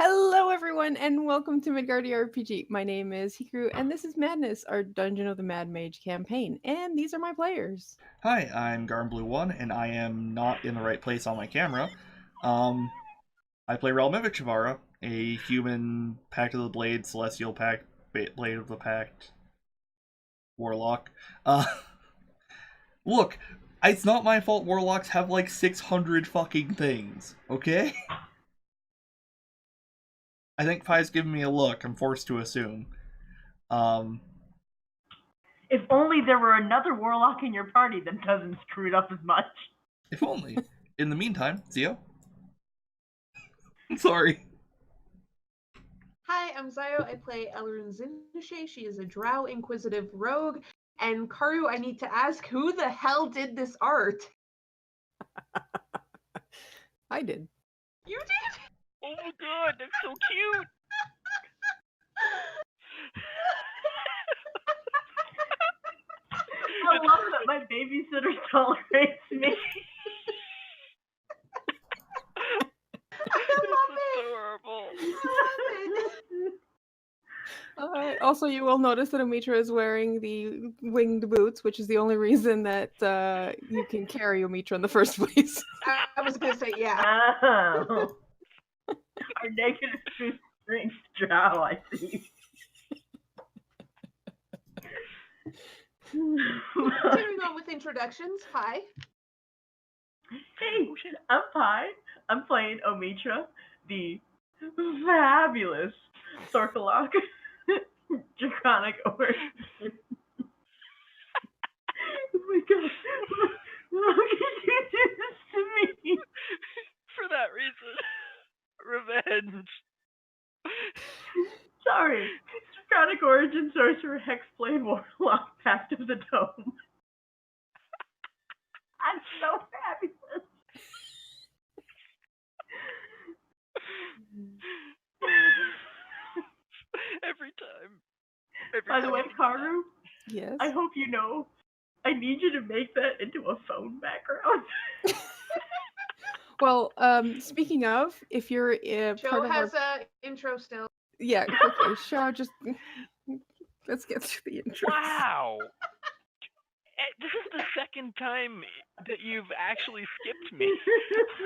Hello, everyone, and welcome to Midgardia RPG. My name is Hikaru, and this is Madness, our Dungeon of the Mad Mage campaign. And these are my players. Hi, I'm Garnblue1, and I am not in the right place on my camera. Um, I play Relmivik Shavara, a human Pact of the Blade, Celestial Pact, Blade of the Pact, Warlock. Uh, look, it's not my fault Warlocks have like 600 fucking things, okay? I think Pai's giving me a look, I'm forced to assume. Um, If only there were another warlock in your party that doesn't screw it up as much. if only. In the meantime, Zio? Sorry. Hi, I'm Zayo. I play Elrin Zinushe. She is a drow inquisitive rogue. And Karu, I need to ask, who the hell did this art? I did. You did? Oh my god, that's so cute! I love that my babysitter tolerates me. I love That's it. adorable. I love it. Also, you will notice that Omitra is wearing the winged boots, which is the only reason that you can carry Omitra in the first place. I was going to say, yeah. Oh. Our negative two strength drow, I see. Continuing on with introductions. Hi. Hey, I'm Pi. I'm playing Omitra, the fabulous Sorkalok Draconic Orc. Oh my god. How could you do this to me? For that reason. Revenge. Sorry. Draconic Origin Sorcerer Hexblade Warlock Pact of the Dome. I'm so fabulous. Every time. Every By the time way, you do Karu, Yes. I hope you know I need you to make that into a phone background. Well, speaking of, if you're Joe part of our... has a intro still. Yeah, okay, Shaw, just... Let's get through the intro. Wow! This is the second time that you've actually skipped me.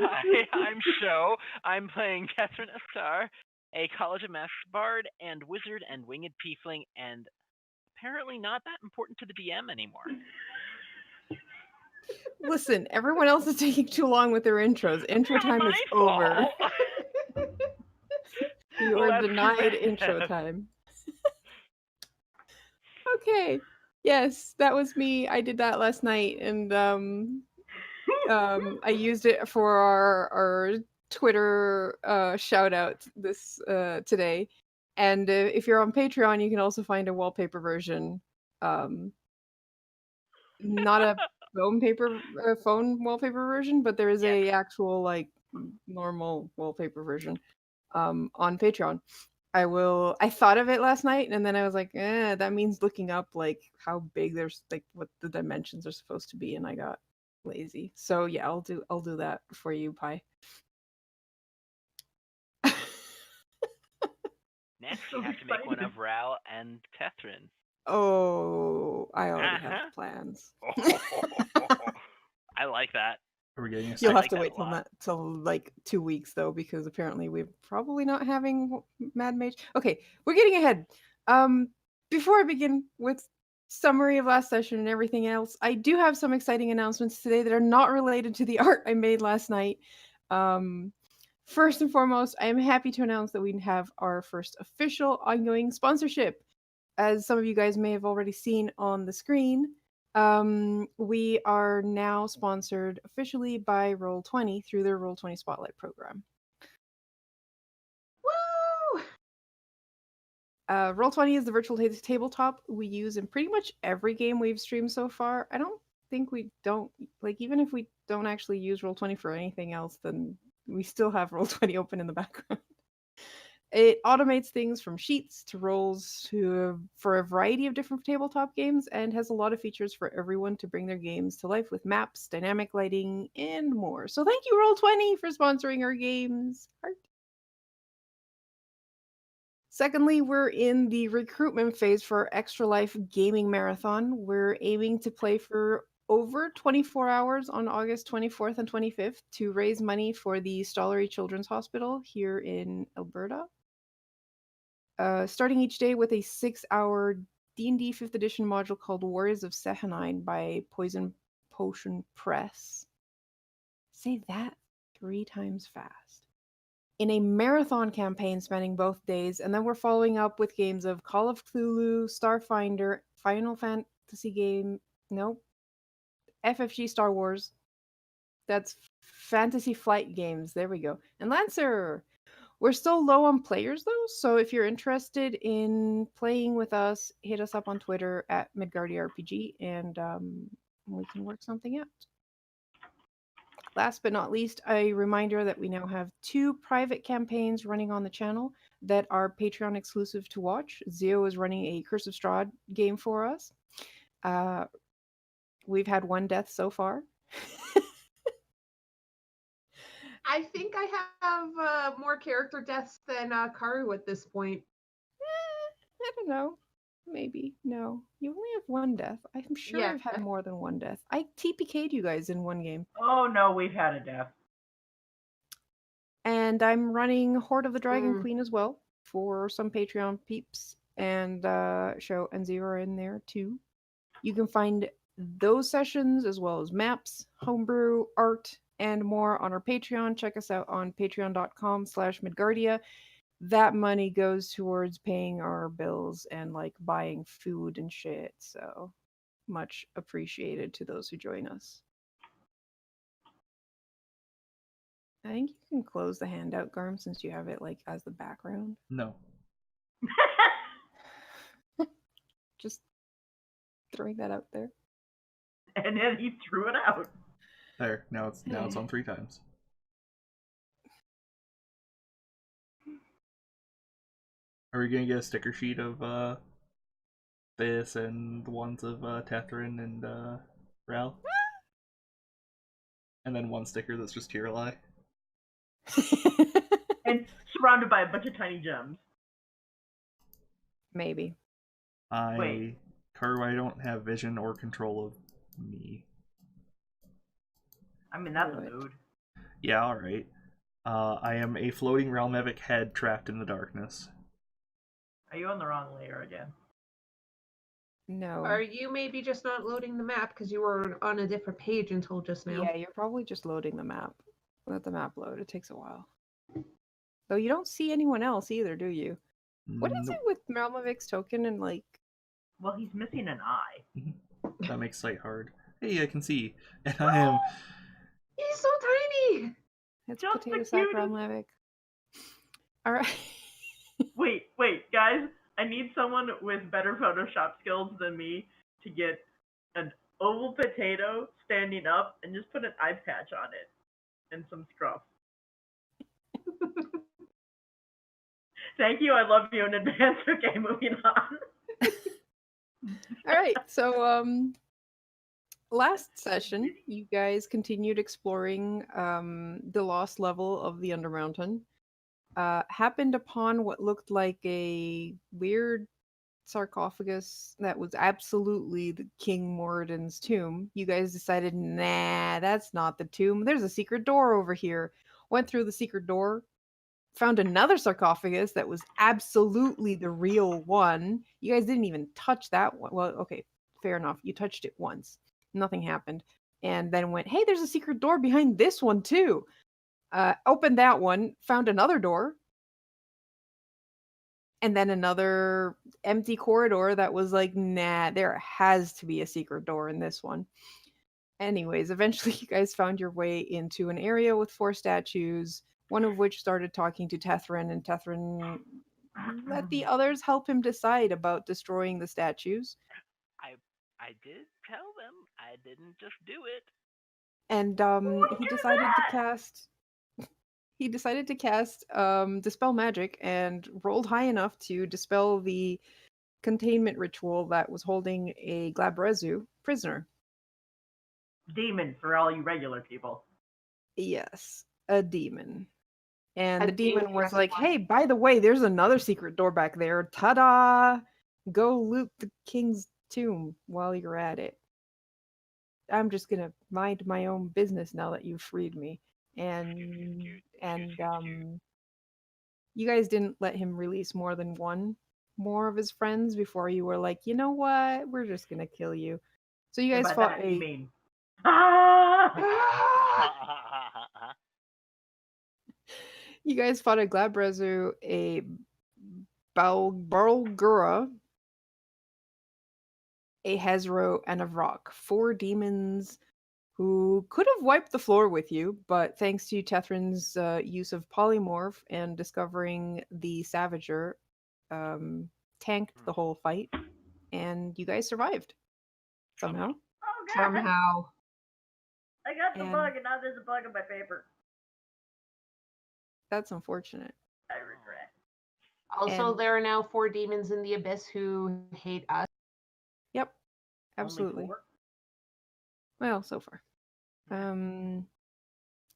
Hi, I'm Sho. I'm playing Catherine Astar, a College of Masks bard and wizard and winged tiefling, and apparently not that important to the DM anymore. Listen, everyone else is taking too long with their intros. Intro Not time is my over. fault. You Well, are that's denied correct. intro time. Okay. Yes, that was me. I did that last night, and I used it for our Twitter shout out this today. And if you're on Patreon, you can also find a wallpaper version. Not a phone wallpaper version, but there is a actual like normal wallpaper version on Patreon. I thought of it last night, and then I was like, that means looking up like how big there's like what the dimensions are supposed to be, and I got lazy. So yeah, I'll do that for you, Pi. Next, you have to make one of Ral and Catherine. Oh, I already have Uh-huh. plans. I like that. Are we getting a You'll second? have like to that wait a lot. till like 2 weeks though, because apparently we're probably not having Mad Mage. Okay, we're getting ahead. Before I begin with summary of last session and everything else, I do have some exciting announcements today that are not related to the art I made last night. First and foremost, I am happy to announce that we have our first official ongoing sponsorship. As some of you guys may have already seen on the screen, we are now sponsored officially by Roll20 through their Roll20 Spotlight program. Woo! Roll20 is the virtual tabletop we use in pretty much every game we've streamed so far. I don't think we don't, like, even if we don't actually use Roll20 for anything else, then we still have Roll20 open in the background. It automates things from sheets to rolls for a variety of different tabletop games, and has a lot of features for everyone to bring their games to life with maps, dynamic lighting, and more. So thank you, Roll20, for sponsoring our games. Heart. Secondly, we're in the recruitment phase for our Extra Life Gaming Marathon. We're aiming to play for over 24 hours on August 24th and 25th to raise money for the Stollery Children's Hospital here in Alberta. Starting each day with a 6-hour D&D 5th edition module called Warriors of Sehanine by Poison Potion Press. Say that 3 times fast. In a marathon campaign spanning both days, and then we're following up with games of Call of Cthulhu, Starfinder, Final Fantasy game, nope, FFG Star Wars. That's Fantasy Flight games. There we go. And Lancer. We're still low on players though, so if you're interested in playing with us, hit us up on Twitter at MidgardiRPG, and we can work something out. Last but not least, a reminder that we now have 2 private campaigns running on the channel that are Patreon exclusive to watch. Zio is running a Curse of Strahd game for us. We've had 1 death so far. I think I have more character deaths than Karu at this point. I don't know. Maybe. No. You only have 1 death. I'm sure Yeah. I've had more than 1 death. I TPK'd you guys in 1 game. Oh no, we've had a death. And I'm running Horde of the Dragon Queen as well for some Patreon peeps, and Show and Zero are in there too. You can find those sessions as well as maps, homebrew, art, and more on our Patreon. Check us out on patreon.com/Midgardia. That money goes towards paying our bills and like buying food and shit. So much appreciated to those who join us. I think you can close the handout, Garm, since you have it like as the background. No. Just throwing that out there. And then he threw it out. There. Now it's on 3 times. Are we gonna get a sticker sheet of this and the ones of Tethryn and Ral? And then 1 sticker that's just Tiralai? And surrounded by a bunch of tiny gems. Maybe. Wait. Karu, I don't have vision or control of me. I mean, that's a Right. mood. Yeah, alright. I am a floating Realmevic head trapped in the darkness. Are you on the wrong layer again? No. Are you maybe just not loading the map because you were on a different page until just now? Yeah, you're probably just loading the map. Let the map load. It takes a while. Though you don't see anyone else either, do you? What is Nope. it with Malmavic's token and like... Well, he's missing an eye. That makes sight hard. Hey, I can see. And I am... He's so tiny! It's Just the Potato Sack cutest. Malmavic. Alright. Wait, guys. I need someone with better Photoshop skills than me to get an oval potato standing up and just put an eye patch on it and some scruff. Thank you. I love you in advance. Okay, moving on. Alright, so last session you guys continued exploring the lost level of the Undermountain. Happened upon what looked like a weird sarcophagus that was absolutely the King Moradin's tomb. You guys decided, nah, that's not the tomb. There's a secret door over here. Went through the secret door, found another sarcophagus that was absolutely the real one. You guys didn't even touch that one. Well, okay, fair enough. You touched it once. Nothing happened. And then went, hey, there's a secret door behind this one too. Opened that one, found another door, and then another empty corridor that was like, nah, there has to be a secret door in this one. Anyways, eventually you guys found your way into an area with 4 statues, one of which started talking to Tethryn, and Tethryn let the others help him decide about destroying the statues. I did tell them I didn't just do it. And he decided to cast dispel magic and rolled high enough to dispel the containment ritual that was holding a Glabrezu prisoner. Demon for all you regular people. Yes, a demon. And A the demon demon was like, response. hey, by the way, there's another secret door back there. Ta-da! Go loot the king's tomb while you're at it. I'm just gonna mind my own business now that you've freed me. And you guys didn't let him release more than one more of his friends before you were like, you know what? We're just gonna kill you. So you And guys by fought that, you a mean. Ah! you guys fought a Glabrezu, a Balgura, a Hezro, and a Vrock. 4 demons who could have wiped the floor with you, but thanks to Tethrin's use of polymorph and discovering the Savager, tanked the whole fight, and you guys survived somehow. Oh, God. Somehow. I got the And- bug, and now there's a bug in my paper. That's unfortunate. I regret. Also, And- there are now 4 demons in the abyss who hate us. Yep, Only absolutely. 4? Well, so far.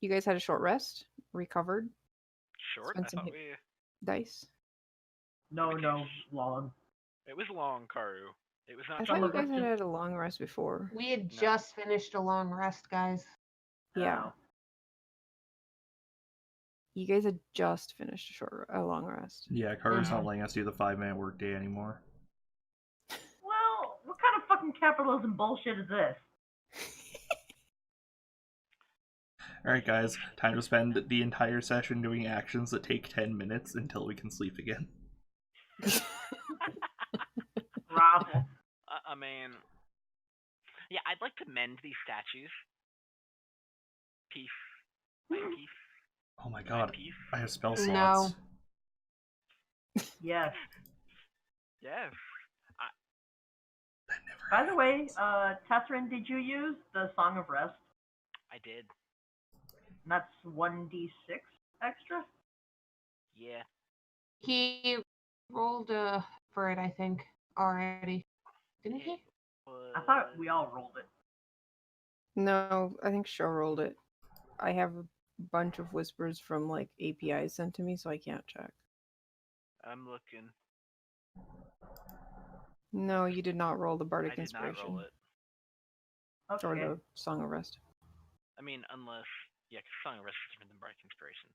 You guys had a short rest, recovered, Short? Spend I some thought hit- we. dice. No, long. It was long, Karu. It was not I Some thought you of guys us had just- had a long rest before. We had No. just finished a long rest, guys. Yeah, Oh. you guys had just finished a long rest. Yeah, Carter's not Mhm. letting us do the 5-minute workday anymore. Well, what kind of fucking capitalism bullshit is this? Alright, guys, time to spend the entire session doing actions that take 10 minutes until we can sleep again. Raffle. I mean, yeah, I'd like to mend these statues. Peace. Peace. Oh my god, Peace. I have spell No. slots. Yes. Yes. That never By the way, happens. Tethrin, did you use the Song of Rest? I did. And that's 1d6 extra? Yeah. He rolled for it, I think, already. Didn't he? I thought we all rolled it. No, I think Show rolled it. I have a bunch of whispers from like APIs sent to me, so I can't check. I'm looking. No, you did not roll the I Bardic did not Inspiration roll it. or Okay. the Song of Rest. I mean, unless. Yeah, because Song of Rest is different than Bardic Inspiration.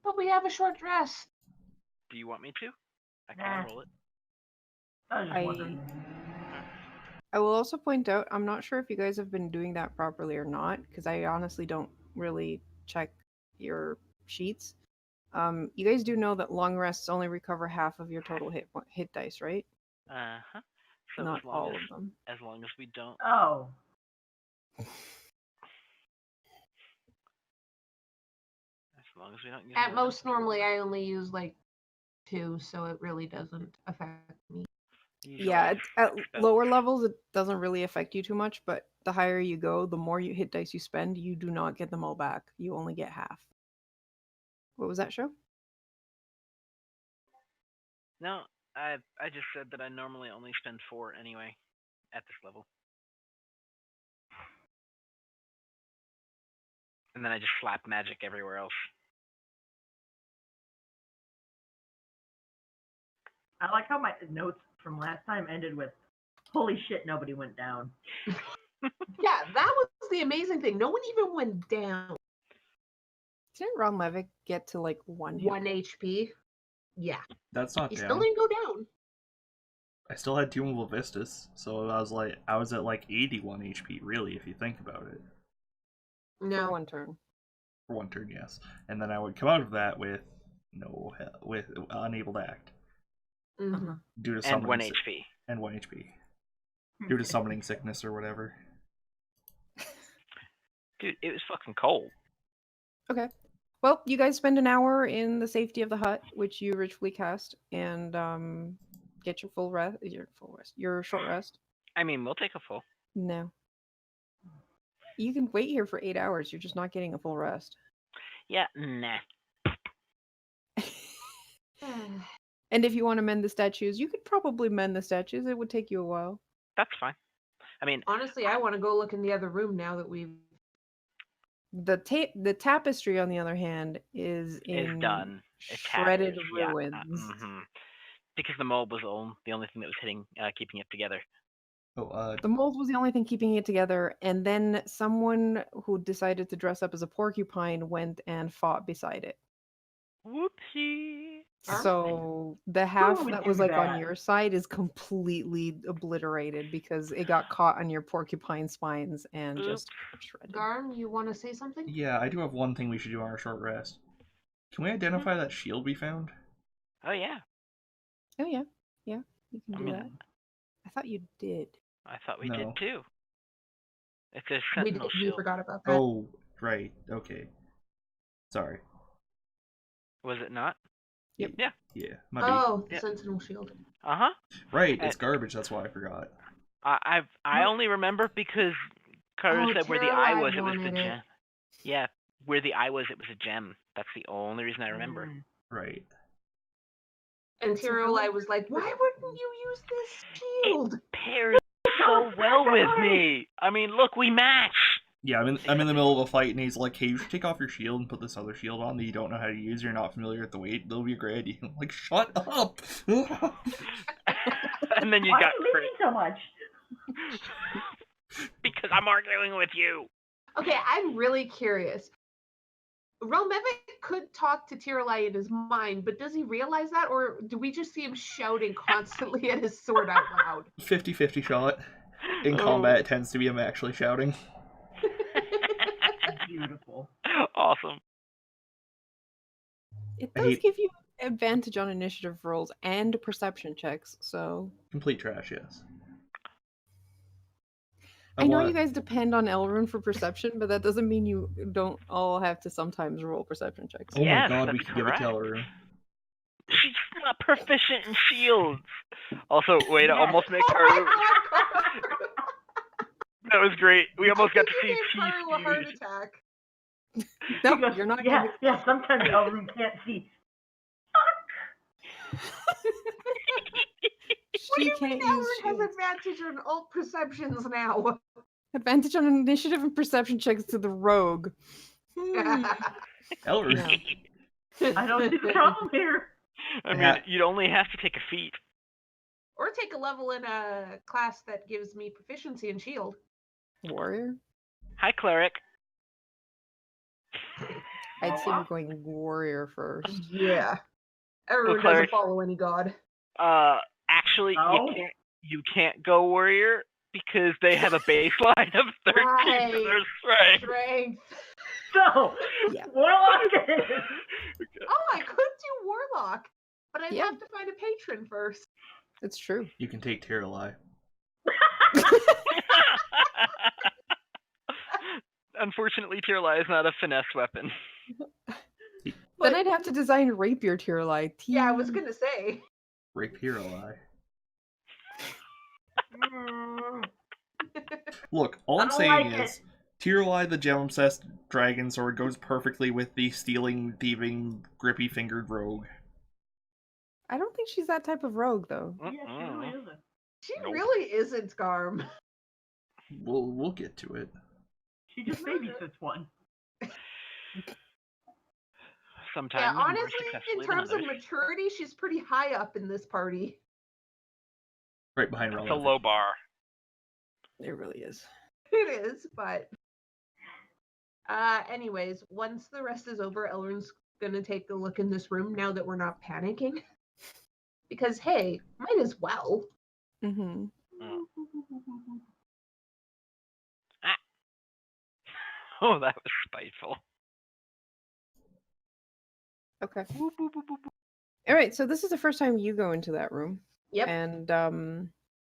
But we have a short rest. Do you want me to? I Nah. can roll it. I was just I wondering. I will also point out I'm not sure if you guys have been doing that properly or not, because I honestly don't really check your sheets. You guys do know that long rests only recover half of your total hit dice, right? Uh huh. So Not as long all as, of them. as long as we don't. Oh. As long as we don't use. At them. most, normally I only use like 2, so it really doesn't affect me. Usually Yeah, it's at like spell- lower levels it doesn't really affect you too much, but the higher you go, the more you hit dice you spend, you do not get them all back. You only get half. What was that show? No, I just said that I normally only spend 4 anyway, at this level. And then I just slap magic everywhere else. I like how my notes from last time ended with, holy shit, nobody went down. Yeah, that was the amazing thing. No one even went down. Didn't Ron Levick get to like 1 hit? 1 HP. Yeah. That's not He down. still didn't go down. I still had Tomb of Vistus, so I was at like 81 HP, really, if you think about it. For No. 1 turn. For 1 turn, yes. And then I would come out of that with unable to act. Mhm. Due to And summoning 1 HP. And 1 HP. Due to summoning sickness or whatever. Dude, it was fucking cold. Okay. Well, you guys spend an hour in the safety of the hut, which you ritually cast, and get your your short rest. I mean, we'll take a full. No. You can wait here for 8 hours. You're just not getting a full rest. Yeah, nah. And if you want to mend the statues, you could probably mend the statues. It would take you a while. That's fine. I mean, Honestly, I want to go look in the other room now that we've. The tapestry, on the other hand, is is in done. It's shredded tatters. Yeah. ruins. Because the mold was the only thing that was keeping it together. Oh, The mold was the only thing keeping it together, and then someone who decided to dress up as a porcupine went and fought beside it. Whoopsie. So the half would that do was like on that? your side is completely obliterated because it got caught on your porcupine spines and just shredded. Garm, you want to say something? yeah, I do have one thing we should do on our short rest. Can we identify that shield we found? Oh yeah. Oh yeah, yeah, you can I do mean, that. I thought you did. I thought we No. did too. It's a We sentinel we shield. forgot about that. Oh, right. Okay. Sorry. Was it not? Yep. Yeah. Yeah, my beat. Oh, the Yeah. Sentinel Shield. Uh huh. Right, it's garbage. That's why I forgot. I only remember because Karu Oh, said where the eye Tara was, it was the wanted it. gem. Yeah, where the eye was, it was a gem. That's the only reason I remember. Right. And So Tirolai really- was like, "Why wouldn't you use this shield?" Pairs so well with me. I mean, look, we match. Yeah, I'm in the middle of a fight, and he's like, "Hey, you should take off your shield and put this other shield on that you don't know how to use. You're not familiar with the weight. That'll be a great idea." I'm like, "Shut up!" And then you Why got are you crit leaving so much? because I'm arguing with you. Okay, I'm really curious. Relmevic could talk to Tirolai in his mind, but does he realize that, or do we just see him shouting constantly at his sword out loud? 50-50 shot. In combat, it tends to be him actually shouting. Beautiful. Awesome. It I does hate- give you advantage on initiative rolls and perception checks, so Complete trash, yes. I know you guys depend on Elrune for perception, but that doesn't mean you don't all have to sometimes roll perception checks. Oh Yes, my god, we that's could give it to correct. Elrune. She's not proficient in shields. Also, way to Yes. almost make Oh Karu. my God! That was great. We almost I got to think see you gave Karu a heart T attack. No, He goes, you're not Yeah, giving. yeah. Sometimes Elrune can't see. What do She you can't mean use Elrune has shields. advantage on alt perceptions now? Advantage on initiative and perception checks to the rogue. Elrune. No. I don't see the problem here. I mean, Ha- you'd only have to take a feat. Or take a level in a class that gives me proficiency in shield. Warrior? Hi, cleric. I'd say we're going warrior first. Yeah. Everyone cleric. doesn't follow any god. Actually, Oh. you can't go warrior because they have a baseline of 13 Right. for their strength. Strength. So, Yeah. Warlock it is. Oh, I could do warlock, but I'd Yeah. have to find a patron first. It's true. You can take Tirolai. Unfortunately, Tirlai is not a finesse weapon. Then I'd have to design rapier Tirlai. Yeah, I was gonna say. Rape Tirolai. Mm, Look, all I'm I don't saying like is, Tirolai the gem-obsessed dragon sword goes perfectly with the stealing, thieving, grippy-fingered rogue. I don't think she's that type of rogue, though. yeah, she really isn't. She Nope. really isn't, Garm. We'll get to it. She just babysits one. Sometimes Yeah, more honestly, successfully in than terms of others. maturity, she's pretty high up in this party. Right behind It's a Relevant. low bar. It really is. It is, but anyways, once the rest is over, Elrune's gonna take a look in this room now that we're not panicking. Because hey, might as well. Mm-hmm. Oh, that was spiteful. Okay. All right, so this is the first time you go into that room. Yep. And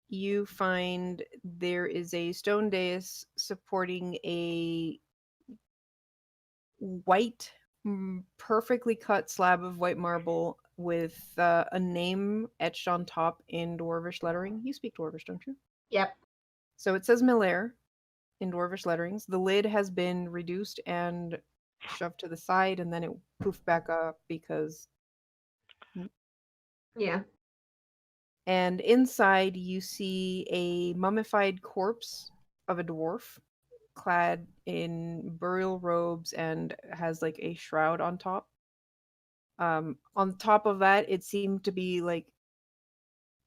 you find there is a stone dais supporting a white, perfectly cut slab of white marble with a name etched on top in Dwarvish lettering. You speak Dwarvish, don't you? Yep. So it says Miller in Dwarvish letterings. The lid has been reduced and shoved to the side, and then it poofed back up because Yeah. And inside, you see a mummified corpse of a dwarf clad in burial robes and has like a shroud on top. On top of that, it seemed to be like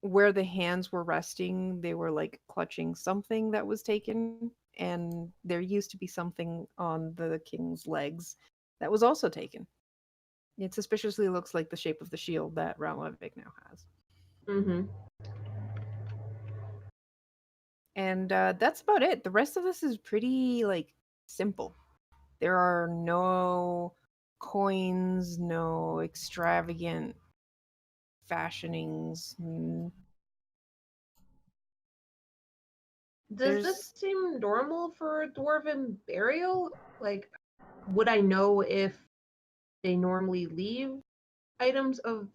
where the hands were resting, they were like clutching something that was taken, and there used to be something on the king's legs that was also taken. It suspiciously looks like the shape of the shield that Ralmovic now has. Mm-hmm. And that's about it. The rest of this is pretty like simple. There are no coins, no extravagant fashionings. Does this There's seem normal for a dwarven burial? Like, would I know if they normally leave items of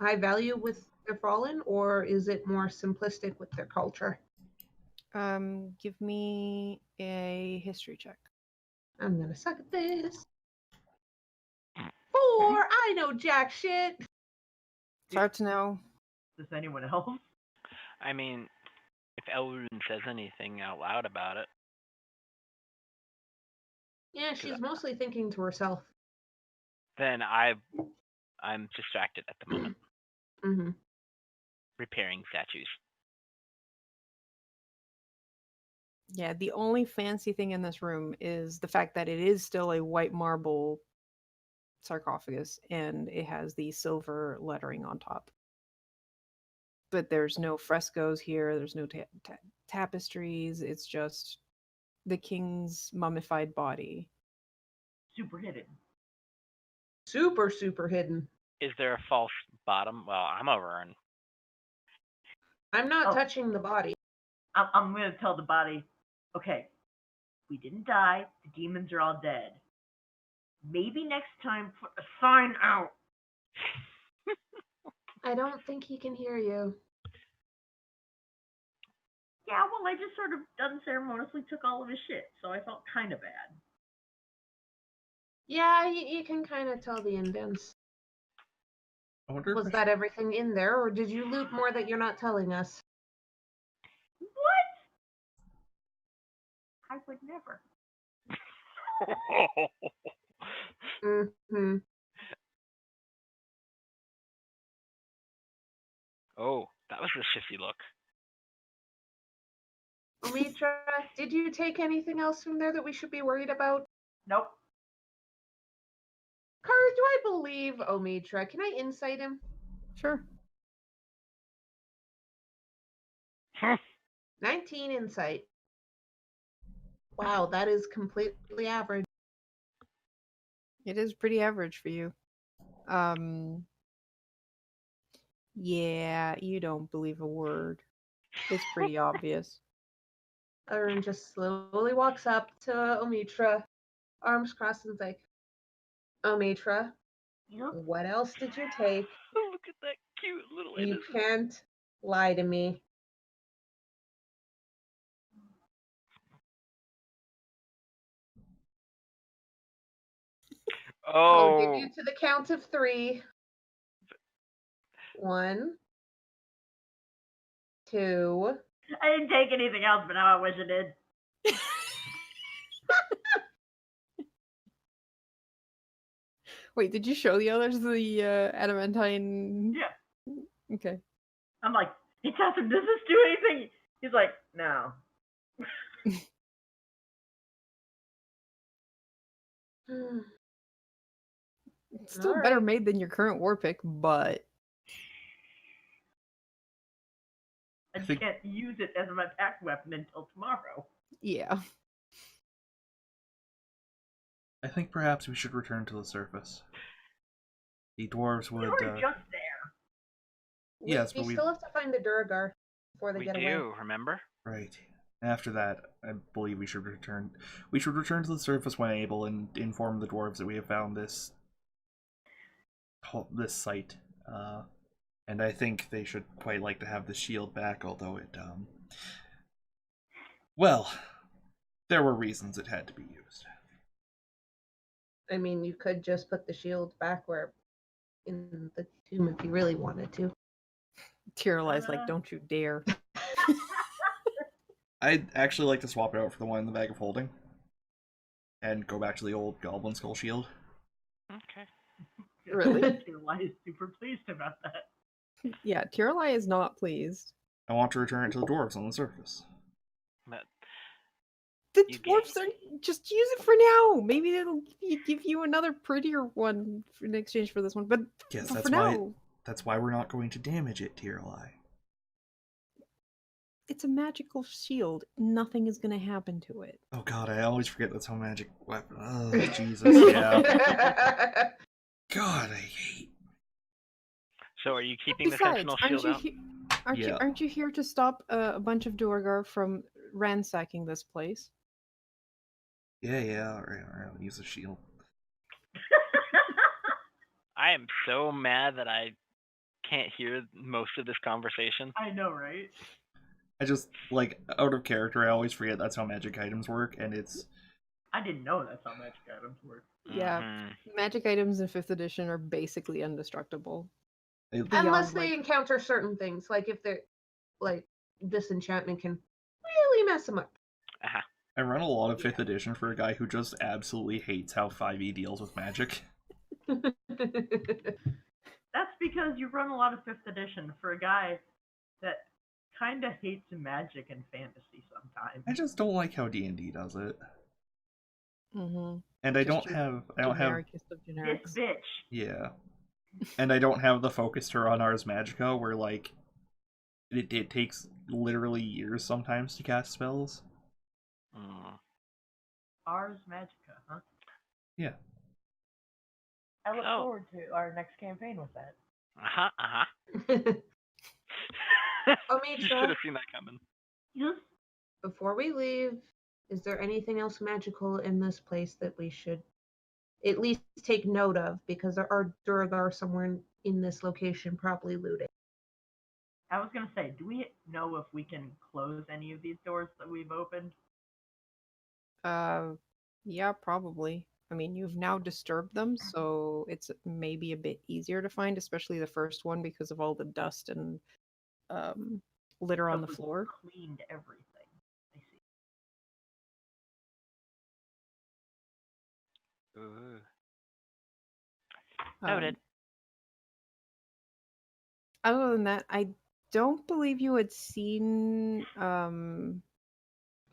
high value with their fallen, or is it more simplistic with their culture? give me a history check. I'm gonna suck at this. 4! I know jack shit! It's hard to know. Does anyone else? I mean, if Elrune says anything out loud about it, Yeah, she's mostly thinking to herself. then I'm distracted at the moment, Mm-hmm. repairing statues. Yeah, the only fancy thing in this room is the fact that it is still a white marble sarcophagus and it has the silver lettering on top. But there's no frescoes here, there's no tapestries, it's just the king's mummified body. Super hidden. Super, super hidden. Is there a false bottom? Well, I'm over and I'm not Oh. touching the body. I'm gonna tell the body, okay, we didn't die. The demons are all dead. Maybe next time, put a sign out. I don't think he can hear you. Yeah, well, I just sort of unceremoniously took all of his shit, so I felt kind of bad. Yeah, you can kind of tell the indents. I wonder if Was that everything in there, or did you loot more that you're not telling us? What? I would never. Mm-hmm. Oh, that was a shifty look. Omitra, did you take anything else from there that we should be worried about? Nope. Kara, do I believe Omitra? Can I insight him? Sure. 19 insight. Wow, that is completely average. It is pretty average for you. Yeah, you don't believe a word. It's pretty obvious. Arun just slowly walks up to Omitra, arms crossed, and is like, Omitra, Yep. what else did you take? Look at that cute little You innocent. can't lie to me. I'll give Oh, you to the count of 3. 1, 2. I didn't take anything else, but now I wish I did. Wait, did you show the others the adamantine? Yeah. Okay. I'm like, hey, Catherine, does this do anything? He's like, no. It's still All better right. made than your current war pick, but I think- can't use it as my attack weapon until tomorrow. yeah. I think perhaps we should return to the surface. The dwarves We would. were just there. Yes, we but we- still have to find the Duragar before they we get do, away. remember? Right. After that, I believe we should return. We should return to the surface when able and inform the dwarves that we have found this site. And I think they should quite like to have the shield back, although it. Well, there were reasons it had to be used. I mean, you could just put the shield back where in the tomb if you really wanted to. Tyrali's like, don't you dare. I'd actually like to swap it out for the one in the bag of holding. And go back to the old Goblin Skull Shield. Okay. Really? Eli is super pleased about that. Yeah, Tyrali is not pleased. I want to return it to the dwarves on the surface. But The You dwarves are just use it for now. Maybe it'll give you another prettier one in exchange for this one. But Yes, for that's now, why we're not going to damage it, Tyrali. it's a magical shield. Nothing is going to happen to it. Oh god, I always forget that's how magic weapon. Oh Jesus, yeah. God, I hate. so are you keeping the Besides, sentinel aren't shield you out? Yeah. aren't you here to stop a bunch of Duergar from ransacking this place? Yeah, alright, I'll use the shield. I am so mad that I can't hear most of this conversation. I know, right? I just, like, out of character, I always forget that's how magic items work, and it's... I didn't know that's how magic items work. Yeah, Mhm. magic items in 5th edition are basically indestructible. it- Beyond, Unless they like- encounter certain things, like if they're like disenchantment can really mess them up. Uh-huh. I run a lot of 5th edition for a guy who just absolutely hates how 5e deals with magic. That's because you run a lot of 5th edition for a guy that kind of hates magic and fantasy sometimes. I just don't like how D&D does it. Mhm. And I Just don't your have... Genericest of This generics. bitch. Yeah. And I don't have the focus to run Ars Magica, where, like, it takes literally years sometimes to cast spells. Mm. Ars Magica, huh? Yeah. I look Oh. forward to our next campaign with that. Uh-huh, uh-huh. Oh, You Mitra, should have seen that coming. Yes. before we leave, is there anything else magical in this place that we should at least take note of? Because there are Duergar somewhere in this location probably looting. I was gonna say, do we know if we can close any of these doors that we've opened? Yeah, probably. I mean, you've now disturbed them, so it's maybe a bit easier to find, especially the first one because of all the dust and litter on the But we floor. cleaned everything. I see. Ooh. Um, Noted. Other than that, I don't believe you had seen But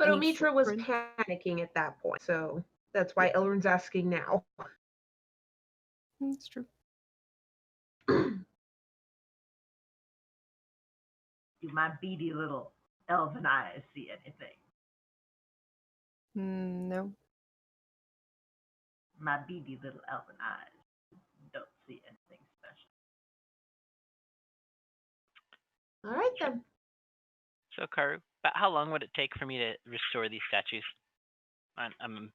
any Omitra was footprint? panicking at that point, so that's why Elrond's asking now. That's true. Do my beady little elven eyes see anything? No. My beady little elven eyes don't see anything special. All right then. So, Karu, about how long would it take for me to restore these statues? I'm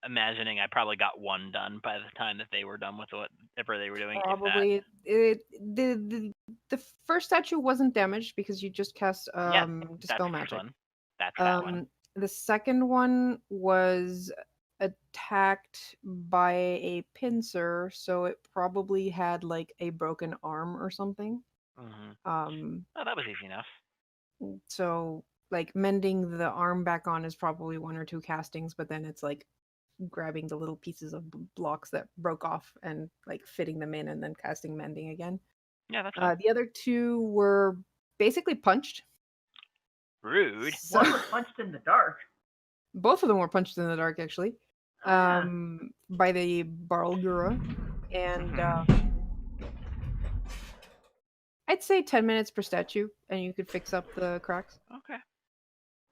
imagining I probably got one done by the time that they were done with whatever they were doing. if that. Probably the first statue wasn't damaged because you just cast Yeah, dispel that's the magic. one. That's that one. The second one was attacked by a pincer, so it probably had like a broken arm or something. Mm-hmm. Oh, that was easy enough. So like mending the arm back on is probably 1 or 2 castings, but then it's like grabbing the little pieces of blocks that broke off and like fitting them in and then casting mending again. Yeah, that's fine. The other 2 were basically punched. Rude. So, One was punched in the dark. both of them were punched in the dark actually. Oh, yeah. By the Barlgura, and I'd say 10 minutes per statue, and you could fix up the cracks. Okay.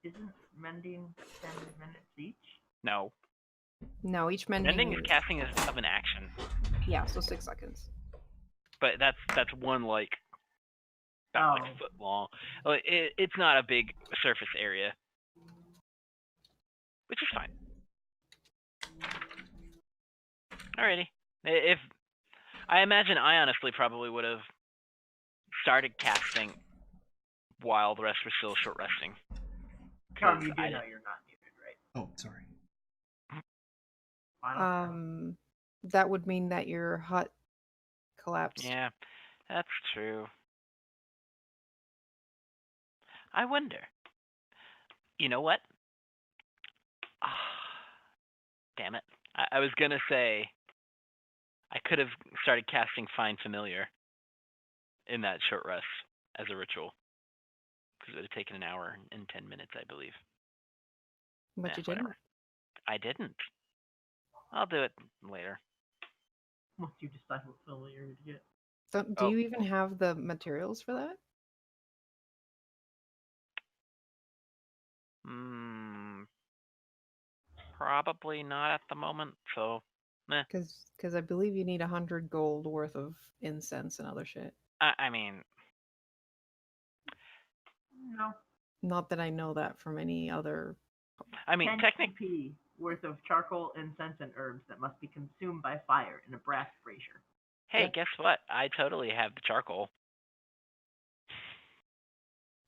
Isn't mending 10 minutes each? No. No, each mending. Mending and casting is of an action, Yeah, so 6 seconds. but that's one like about like Oh. a foot long. Like, it's not a big surface area, which is fine. Alrighty. If I imagine I honestly probably would have started casting while the rest was still short resting. Tom, you do I know didn't- you're not muted, right? Oh, sorry. Final That would mean that your hut collapsed. Yeah, that's true. I wonder. You know what? Damn it. I was gonna say I could have started casting Find Familiar in that short rest as a ritual. Because it would have taken an hour and 10 minutes, I believe. But you didn't. Whatever. I didn't. I'll do it later. Once you decide what familiar to get. So, do you even have the materials for that? Probably not at the moment. So, meh. Because I believe you need 100 gold worth of incense and other shit. I mean, No. Not that I know that from any other. I mean, 10 technically, GP worth of charcoal, incense, and herbs that must be consumed by fire in a brass brazier. hey, Yep. guess what? I totally have the charcoal.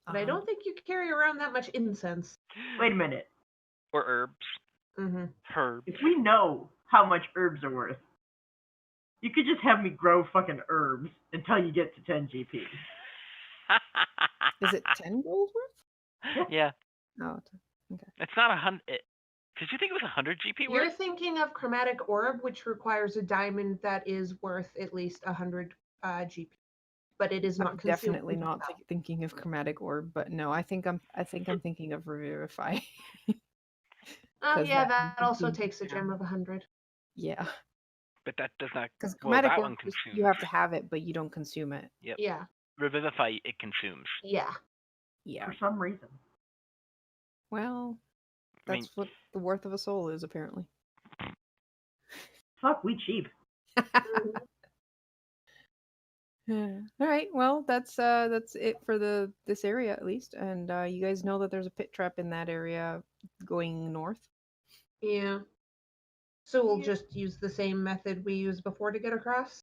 But I don't think you carry around that much incense. Wait a minute. Or herbs. Mm-hmm. Herbs. If we know how much herbs are worth, you could just have me grow fucking herbs until you get to 10 GP. Is it 10 gold worth? Yeah. Oh, okay. It's not 100. Did you think it was 100 GP You're worth? thinking of chromatic orb, which requires a diamond that is worth at least 100 GP, but it is not I'm consumed. definitely not thinking of chromatic orb, but no, I think I'm thinking of revivify. Oh 'Cause yeah, that that also consumes- takes a gem of 100. Yeah, But that does not. because Well, chromatic that orb one consumes. you have to have it, but you don't consume it. Yep. Yeah. Revivify, it consumes. Yeah. Yeah. For some reason. Well, I mean, that's what the worth of a soul is apparently. Fuck, we cheap. All right, well, that's it for this area at least, and you guys know that there's a pit trap in that area going north. Yeah. So we'll just use the same method we used before to get across?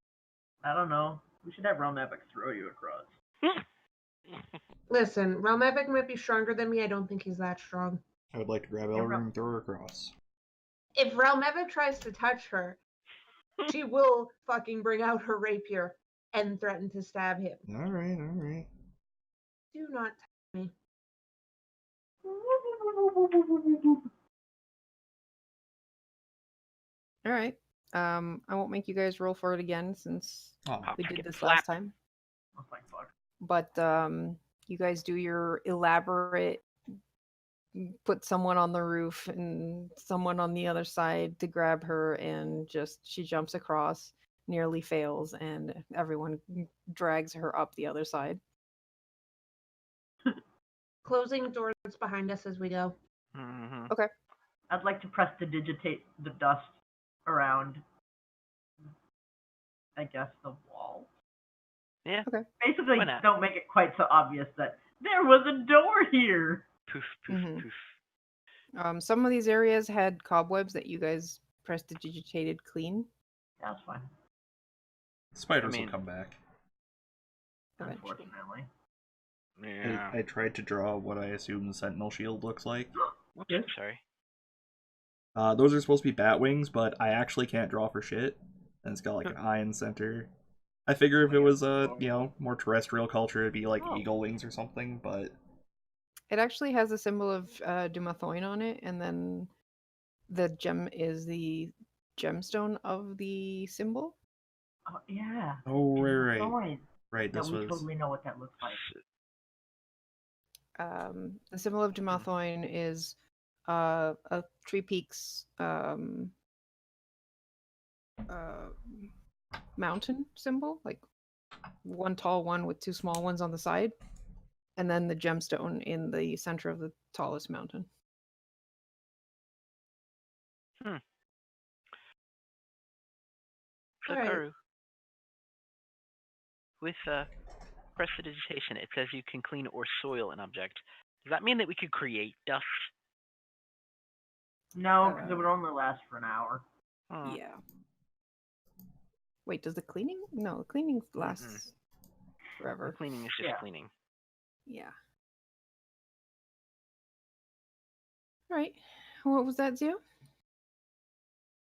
I don't know. We should have Realm Epic throw you across. Listen, Realm Epic might be stronger than me. I don't think he's that strong. I would like to grab Elrin and throw her across. If Realm Epic tries to touch her, she will fucking bring out her rapier and threaten to stab him. Alright, alright. Do not touch me. All right. I won't make you guys roll for it again since Oh, we Get did this slapped. last time. Oh, thank fuck. But you guys do your elaborate put someone on the roof and someone on the other side to grab her, and just she jumps across, nearly fails, and everyone drags her up the other side. Closing doors behind us as we go. Mm-hmm. Okay. I'd like to prestidigitate the dust around, I guess, the wall. Yeah. Okay. Basically, Why not? don't make it quite so obvious that there was a door here. Poof, poof, Mhm. poof. Some of these areas had cobwebs that you guys prestidigitated clean. That's fine, spiders I mean- will come back. Eventually. unfortunately. Yeah. I tried to draw what I assume the sentinel shield looks like. Whoops, I'm sorry. Those are supposed to be bat wings, but I actually can't draw for shit. And it's got like an eye in the center. I figure if it was more terrestrial culture, it'd be like Oh. eagle wings or something, but It actually has a symbol of Dumathoin on it, and then the gem is the gemstone of the symbol. Oh, yeah. oh right. Fine. Right, Yeah, this we was totally know what that looks like. The symbol of Dumathoin is a Tree Peaks mountain symbol, like one tall one with two small ones on the side, and then the gemstone in the center of the tallest mountain. So, Alright. Karu, with prestidigitation, it says you can clean or soil an object. Does that mean that we could create dust? No, because it would only last for an hour. Hmm. Yeah. Wait, does the cleaning? No, the cleaning lasts The forever. cleaning is just Yeah. cleaning. Yeah. All right. What was that, Zio?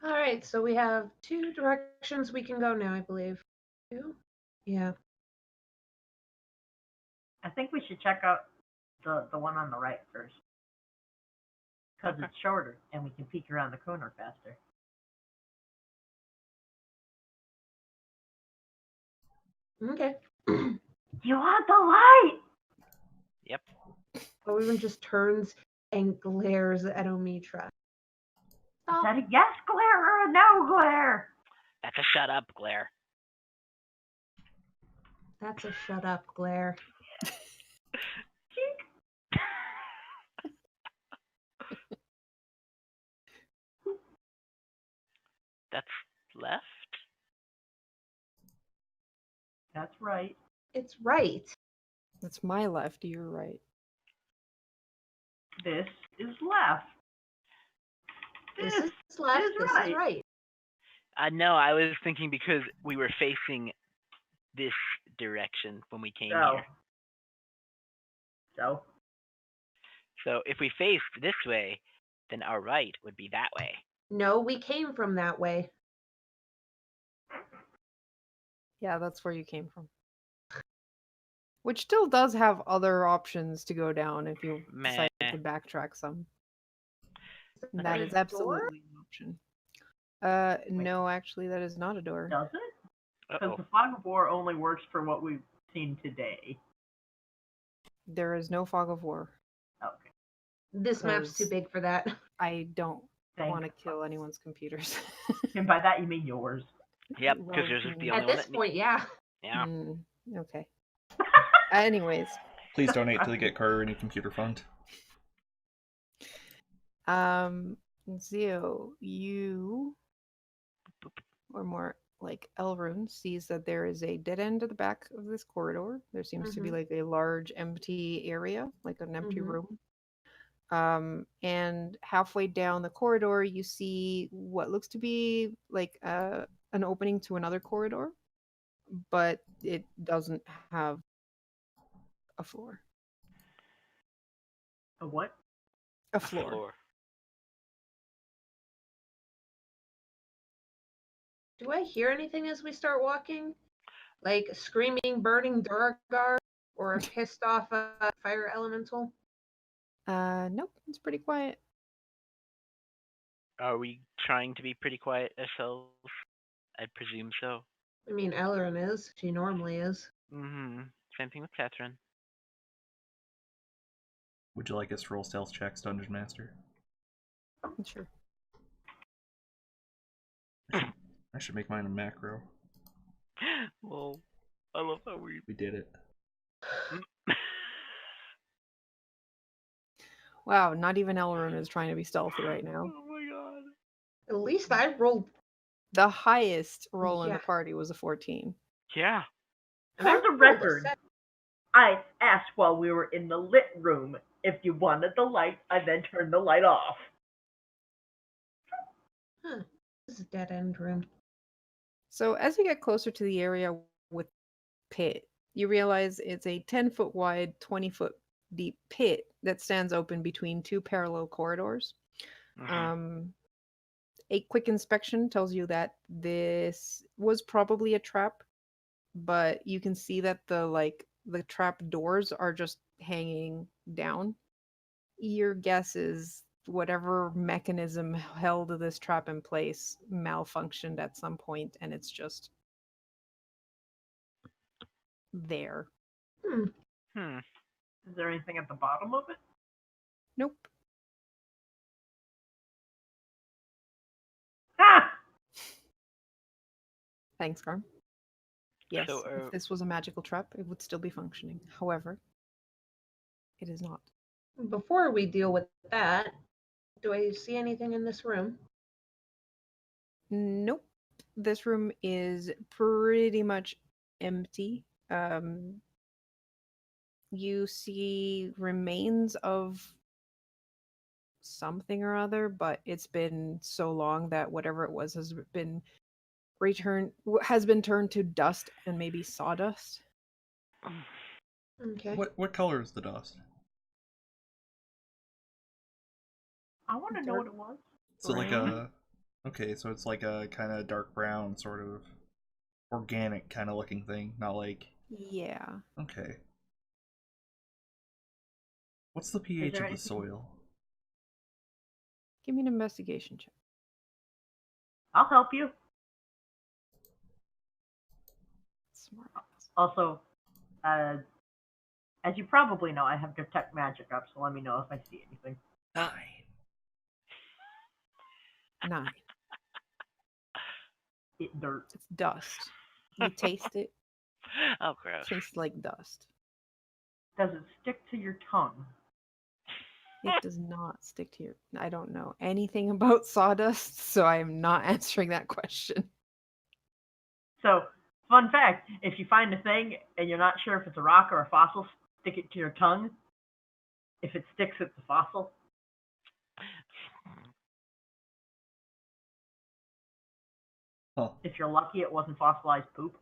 All right, so we have 2 directions we can go now, I believe. 2? Yeah. I think we should check out The one on the right first. Because Okay. it's shorter, and we can peek around the corner faster. Okay. You want the light? Yep. Owen just turns and glares at Omitra. Is Stop. that a yes glare or a no glare? That's a shut up glare. That's a shut up glare. Chink. That's left. That's right. It's right. That's my left. You're right. This is left. This is left. is This right. is right. No, I was thinking because we were facing this direction when we came So. here. So. So if we faced this way, then our right would be that way. No, we came from that way. Yeah, that's where you came from. Which still does have other options to go down if you decide Meh. to backtrack some. Okay. That is Door? absolutely an option. No, actually, that is not a door. Does it? Because Uh-oh. the fog of war only works for what we've seen today. There is no fog of war. Okay. This map's too Because- big for that. I don't Thank want to kill fuck. anyone's computers. And by that you mean yours. Yep, Well, because yours is the mm. only At one this that. point, yeah. Yeah. Okay. Anyways, Please donate to the Get Carter a New Computer Fund. Zio, you, or more like Elrune, sees that there is a dead end at the back of this corridor. There seems to be Mhm. like a large empty area, like an empty Mhm. room. And halfway down the corridor, you see what looks to be like an opening to another corridor, but it doesn't have a floor. A what? A floor. Do I hear anything as we start walking? Like a screaming, burning Durgar or a pissed off fire elemental? Nope, it's pretty quiet. Are we trying to be pretty quiet ourselves? I presume so. I mean, Ellerin is. She normally is. Mm-hmm. Same thing with Catherine. Would you like us to roll stealth checks, Dungeon Master? Sure. I should make mine a macro. Well, I love how we. We did it. Wow, not even Elrond is trying to be stealthy right now. Oh my god. At least I rolled. The highest roll in the Yeah. party was a 14. Yeah. For the rolled a record, 7. I asked while we were in the lit room if you wanted the light. I then turned the light off. Huh. This is a dead end room. So as you get closer to the area with pit, you realize it's a 10-foot wide, 20-foot deep pit that stands open between two parallel corridors. Mhm. A quick inspection tells you that this was probably a trap, but you can see that the trap doors are just hanging down. Your guess is whatever mechanism held this trap in place malfunctioned at some point and it's just there. Hmm. Is there anything at the bottom of it? Nope. Ah! Thanks, Carm. Yes, So, if this was a magical trap, it would still be functioning. However, it is not. Before we deal with that, do I see anything in this room? Nope. This room is pretty much empty. You see remains of something or other, but it's been so long that whatever it was has been turned to dust and maybe sawdust. Okay. What color is the dust? I want to know what it was. So like Green? a okay, so it's like a kind of dark brown, sort of organic kind of looking thing, not like Yeah. okay. What's the pH there of the anything- soil? Give me an investigation check. I'll help you. Smart. Also, as you probably know, I have detect magic up, so let me know if I see anything. 9. 9. Dirt. It's dust. You taste it. Oh, gross. Tastes like dust. Does it stick to your tongue? It does not stick to your. I don't know anything about sawdust, so I am not answering that question. So, fun fact, if you find a thing and you're not sure if it's a rock or a fossil, stick it to your tongue. If it sticks, it's a fossil. Huh. If you're lucky, it wasn't fossilized poop.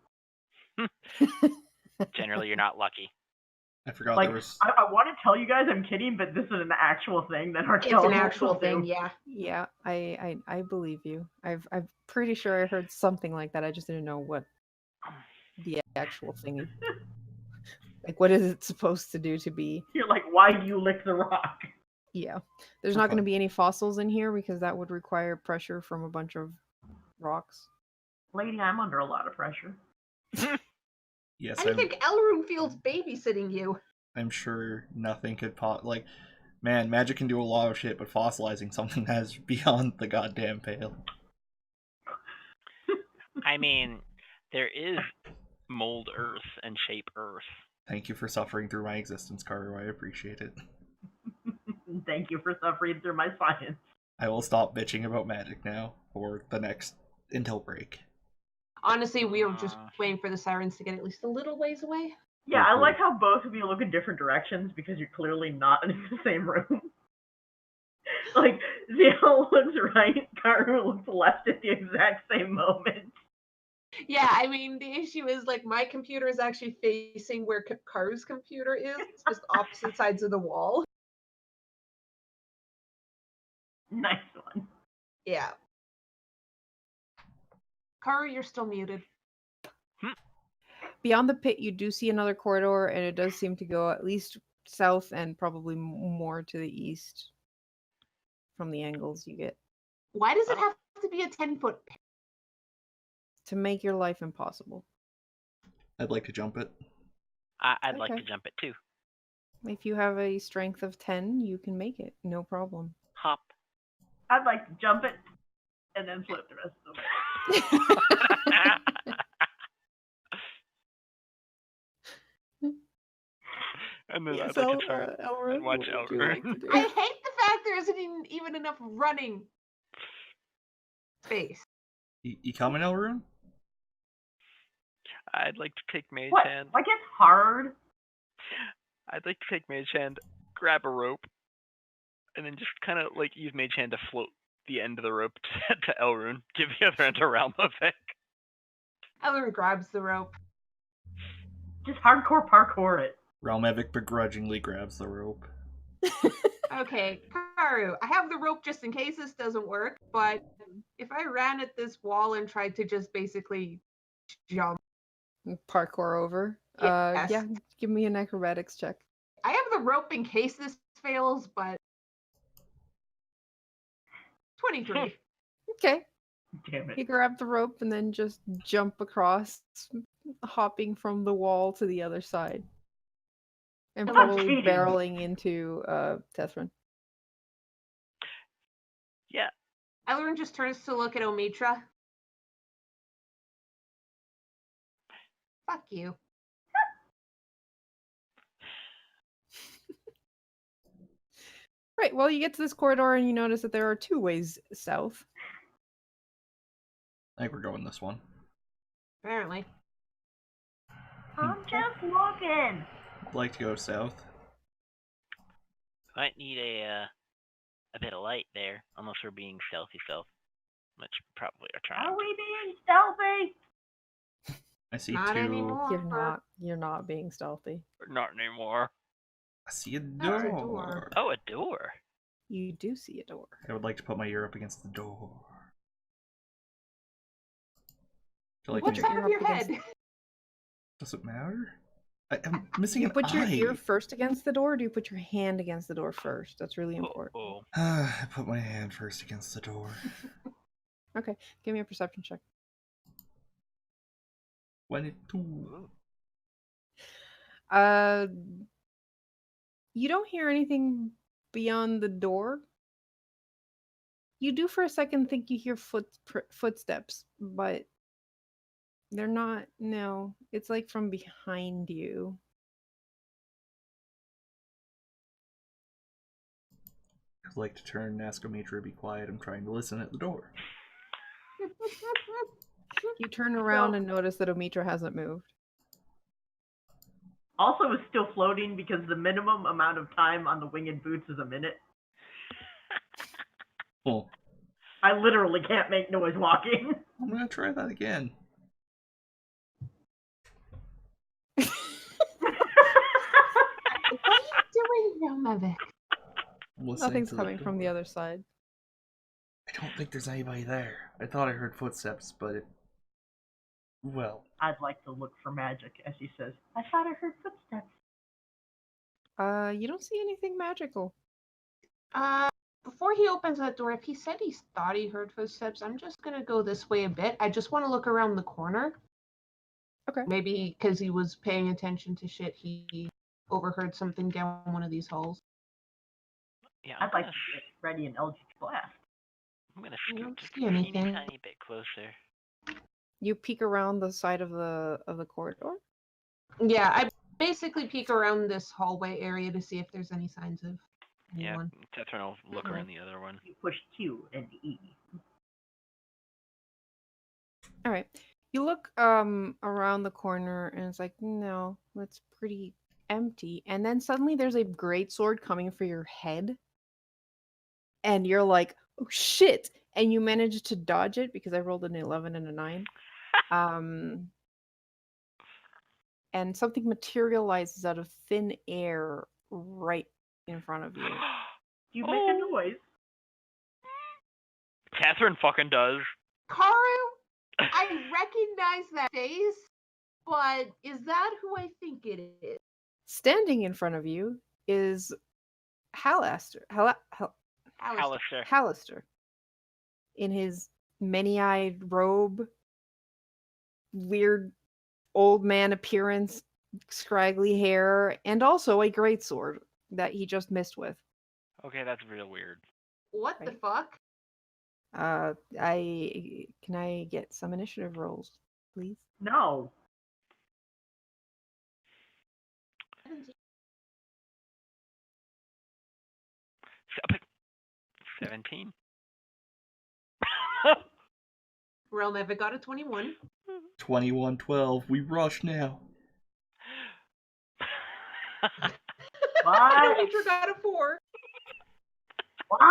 Generally, you're not lucky. I forgot Like, there was. I want to tell you guys I'm kidding, but this is an actual thing that It's archaeologists an actual will thing, do. yeah. Yeah, I believe you. I'm pretty sure I heard something like that. I just didn't know what the actual thing is. Like, what is it supposed to do to be? You're like, why do you lick the rock? Yeah, there's not going to Okay. be any fossils in here because that would require pressure from a bunch of rocks. Lady, I'm under a lot of pressure. Yes, How do you think Elrune feels babysitting you? I'm sure nothing could like, man, magic can do a lot of shit, but fossilizing something that's beyond the goddamn pale. I mean, there is mold earth and shape earth. Thank you for suffering through my existence, Karu. I appreciate it. Thank you for suffering through my science. I will stop bitching about magic now for the next until break. Honestly, we were just waiting for the sirens to get at least a little ways away. Yeah, Oh, I cool. like how both of you look in different directions because you're clearly not in the same room. Like, Zio looks right, Karu looks left at the exact same moment. Yeah, I mean, the issue is, like, my computer is actually facing where Karu's computer is, just opposite sides of the wall. Nice one. Yeah. Karu, you're still muted. Beyond the pit, you do see another corridor, and it does seem to go at least south and probably more to the east from the angles you get Why does it have to be a 10-foot pit? to make your life impossible. I'd like to jump it. I'd like Okay. to jump it too. If you have a strength of 10, you can make it. No problem. Hop. I'd like to jump it and then flip the rest of the way. And then Yes, I'd like to turn Elrond, and watch what would you like to Elrond. do? I hate the fact there isn't even enough running space. You coming, Elrune? I'd like to take Mage What? Hand. Like, it's hard. I'd like to take Mage Hand, grab a rope, and then just kind of like use Mage Hand to float the end of the rope to Elrune. Give the other end a realm of it. Elrune grabs the rope. Just hardcore parkour it. Realmevic begrudgingly grabs the rope. Okay, Karu, I have the rope just in case this doesn't work, but if I ran at this wall and tried to just basically jump, Parkour over. Yes. Yeah, give me an acrobatics check. I have the rope in case this fails, but 23. Okay. Damn You it. grab the rope and then just jump across, hopping from the wall to the other side. And I'm not probably cheating. barreling into Tethrin. Yeah. Elrond just turns to look at Omitra. Fuck you. Right, well, you get to this corridor and you notice that there are 2 ways south. I think we're going this one. Apparently. I'm just looking. I'd like to go south. Might need a bit of light there, unless we're being stealthy, which probably are trying. Are we being stealthy? I see Not 2. anymore. You're not being stealthy. Not anymore. I see a That's a door. door. Oh, a door. You do see a door. I would like to put my ear up against the door. Feel like What's your out ear of your up against- head? Does it matter? I'm missing Do you an put your ear eye. first against the door, or do you put your hand against the door first? That's really important. Oh. I put my hand first against the door. Okay, give me a perception check. 22. Uh, you don't hear anything beyond the door. You do for a second think you hear footsteps, but they're not. No, it's like from behind you. I'd like to turn and ask Omitra to be quiet. I'm trying to listen at the door. You turn around and notice that Omitra hasn't moved. Also, is still floating because the minimum amount of time on the winged boots is a minute. Well, I literally can't make noise walking. I'm gonna try that again. What are you doing, Melmavic? I'm listening Nothing's to coming from the door. other side. I don't think there's anybody there. I thought I heard footsteps, but it... Well, I'd like to look for magic, as he says. I thought I heard footsteps. You don't see anything magical. Before he opens that door, if he said he thought he heard footsteps, I'm just gonna go this way a bit. I just want to look around the corner. Okay. Maybe because he was paying attention to shit, he overheard something down one of these halls. Yeah, I'd like to get ready an Eldritch Blast. I'm gonna I scoot don't just see a teeny anything. tiny bit closer. You peek around the side of the corridor. Yeah, I basically peek around this hallway area to see if there's any signs of anyone. Yeah, Tetron will look around the other one. You push Q and E. All right. You look around the corner and it's like, no, that's pretty empty. And then suddenly there's a great sword coming for your head. And you're like, oh shit. And you manage to dodge it because I rolled an 11 and a 9. And something materializes out of thin air right in front of you. You make a noise. Catherine fucking does. Karu, I recognize that face, but is that who I think it is? Standing in front of you is Halaster. Alistair. Halaster. In his many-eyed robe, weird old man appearance, scraggly hair, and also a greatsword that he just missed with. Okay, that's real weird. What the Right. fuck? Can I get some initiative rolls, please? No. 17. Realm Epic got a 21. 21-12. We rush now. What? Nature got a 4. What?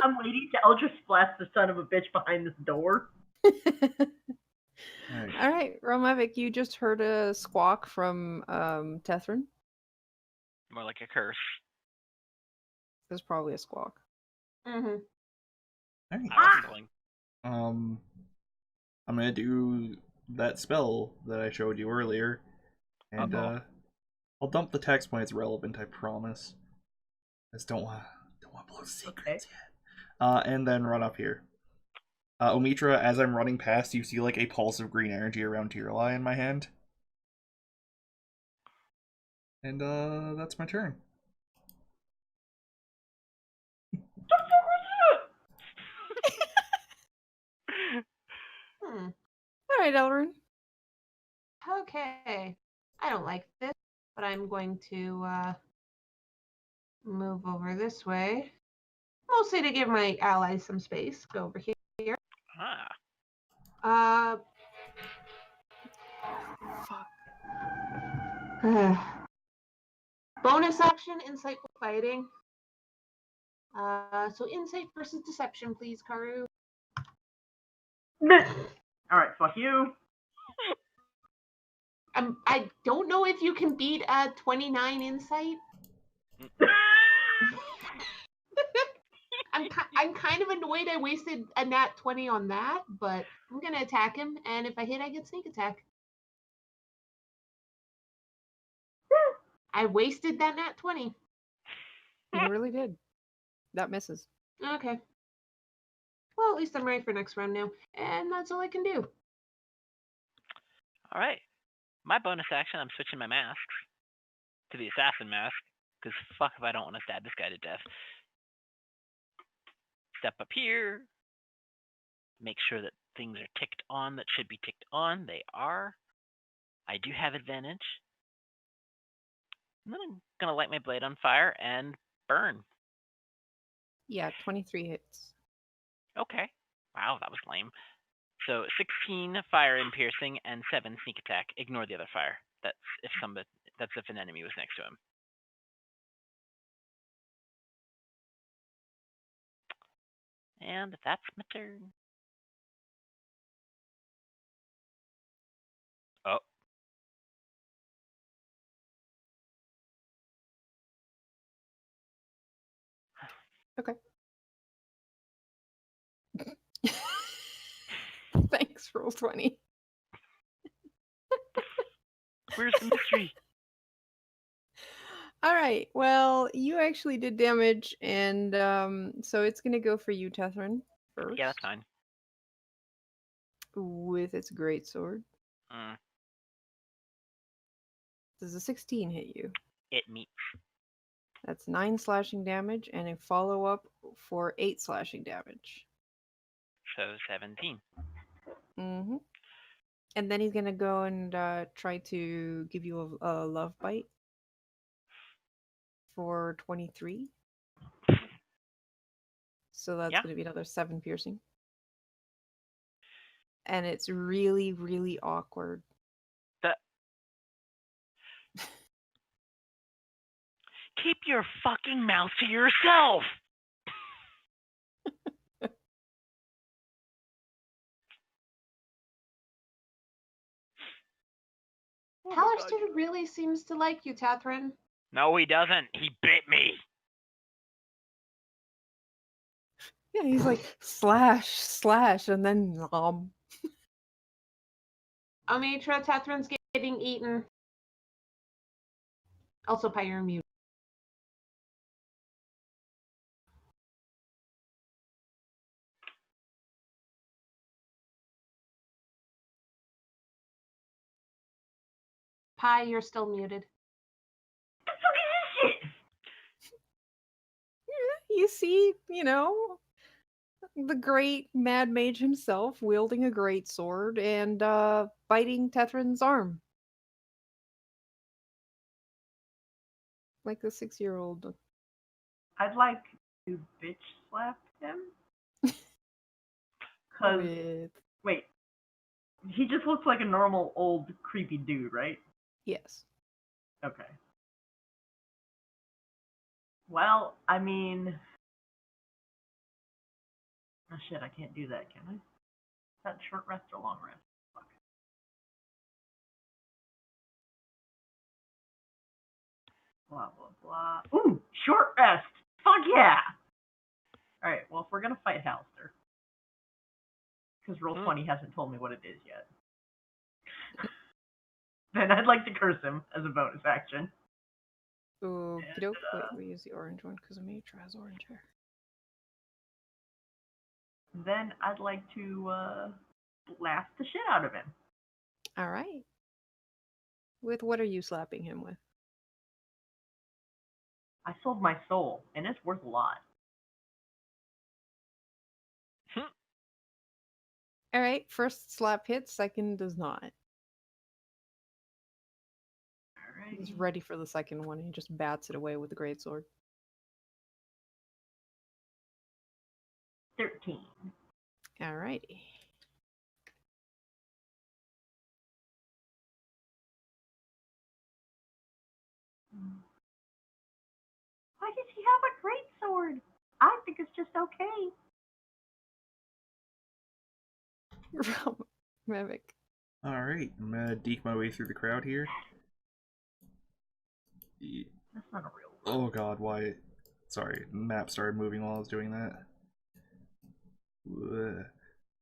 I'm waiting to Eldritch Blast the son of a bitch behind this door. All right, Romavic, you just heard a squawk from Tethrin. More like a curse. There's probably a squawk. Mm-hmm. All right. I wasn't going. I'm gonna do that spell that I showed you earlier, and I'll dump the text when it's relevant. I promise. I just don't want to blow secrets yet. And then run up here. Omitra, as I'm running past, you see like a pulse of green energy around Tiralai in my hand. And that's my turn. All right, Elrond. Okay. I don't like this, but I'm going to move over this way. Mostly to give my allies some space. Go over here. Fuck. Bonus action, insightful fighting. So insight versus deception, please, Karu. Alright, fuck you. I don't know if you can beat a 29 insight. I'm kind of annoyed I wasted a nat 20 on that, but I'm gonna attack him, and if I hit, I get sneak attack. I wasted that nat 20. You really did. That misses. Okay. Well, at least I'm ready for next round now. And that's all I can do. All right. My bonus action, I'm switching my masks to the assassin mask, because fuck if I don't want to stab this guy to death. Step up here. Make sure that things are ticked on that should be ticked on. They are. I do have advantage. And then I'm going to light my blade on fire and burn. Yeah, 23 hits. Okay. Wow, that was lame. So 16 fire and piercing and 7 sneak attack. Ignore the other fire. That's if an enemy was next to him. And that's my turn. Oh. Okay. Thanks, Roll20. Where's the mystery? All right. Well, you actually did damage, and so it's gonna go for you, Tethrin, first. Yeah, that's fine. With its greatsword. Mm, Does a 16 hit you? it meets. That's 9 slashing damage, and a follow-up for 8 slashing damage. So 17. Mm-hmm. And then he's gonna go and try to give you a love bite for 23. So that's Yeah. gonna be another 7 piercing. And it's really, really awkward. Keep your fucking mouth to yourself! Oh my God. Hallerstead really seems to like you, Tathrin. No, he doesn't. He bit me. Yeah, he's like slash, slash, and then nom. Amitra, Tathrin's getting eaten. Also, Pyre mute. Pie, you're still muted. What the fuck is this shit? You see, the great Mad Mage himself wielding a great sword and biting Tethrin's arm. Like a 6-year-old. I'd like to bitch slap him. Cause With... wait, he just looks like a normal old creepy dude, right? Yes. Okay. Well, I mean, oh shit, I can't do that, can I? Is that short rest or long rest? Fuck. Blah blah blah. Ooh, short rest. Fuck yeah! All right. Well, if we're gonna fight Halster, because Roll20 hasn't told me what it is yet, then I'd like to curse him as a bonus action. Okie doke. Wait, we use the orange one because Amitra has orange hair. Then I'd like to blast the shit out of him. All right. With what are you slapping him with? I sold my soul, and it's worth a lot. All right. First slap hits, second does not. Alright. He's ready for the second one. He just bats it away with the greatsword. 13. All righty. Why does he have a great sword? I think it's just okay. Mimic. Alright, I'm gonna deke my way through the crowd here. That's not a real word. Oh god, why? Sorry, the map started moving while I was doing that. Ugh.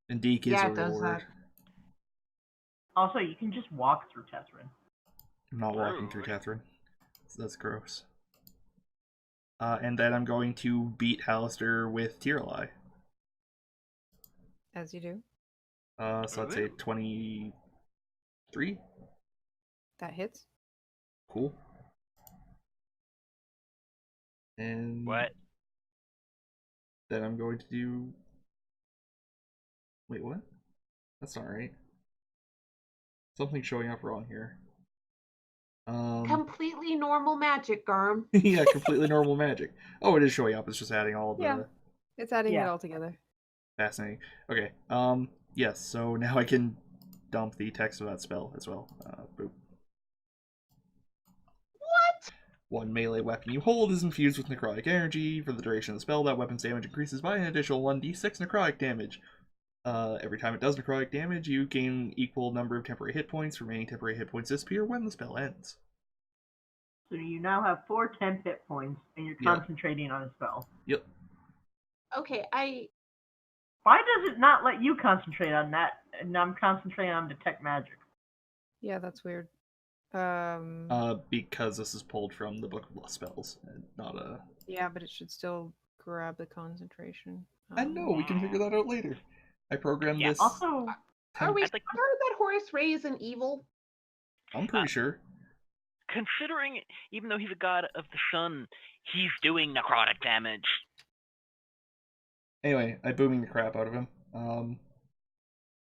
And deke is Yeah, a it real does word. that. Also, you can just walk through Tethrin. I'm not walking True. through Catherine. That's gross. And then I'm going to beat Hallister with Tiralai. As you do. So I'd say 23. That hits. Cool. And What? then I'm going to do. Wait, what? That's not right. Something's showing up wrong here. Completely normal magic, Garm. Yeah, completely normal magic. Oh, it is showing up. It's just adding all the Yeah. It's adding it Yeah. all together. fascinating. Okay. Yes. So now I can dump the text of that spell as well. Boop. What? One melee weapon you hold is infused with necrotic energy. For the duration of the spell, that weapon's damage increases by an additional 1d6 necrotic damage. Every time it does necrotic damage, you gain equal number of temporary hit points. Remaining temporary hit points disappear when the spell ends. So you now have 4 temp hit points, and you're Yeah. concentrating on a spell. Yep. Okay, Why does it not let you concentrate on that, and I'm concentrating on detect magic? Yeah, that's weird. Because this is pulled from the Book of Lost Spells, and not a. Yeah, but it should still grab the concentration. I know we can figure that out later. I programmed this. Also, are we I'd like- sure that Horace Ray isn't evil? I'm pretty sure. Considering, even though he's a god of the sun, he's doing necrotic damage. Anyway, I booming the crap out of him.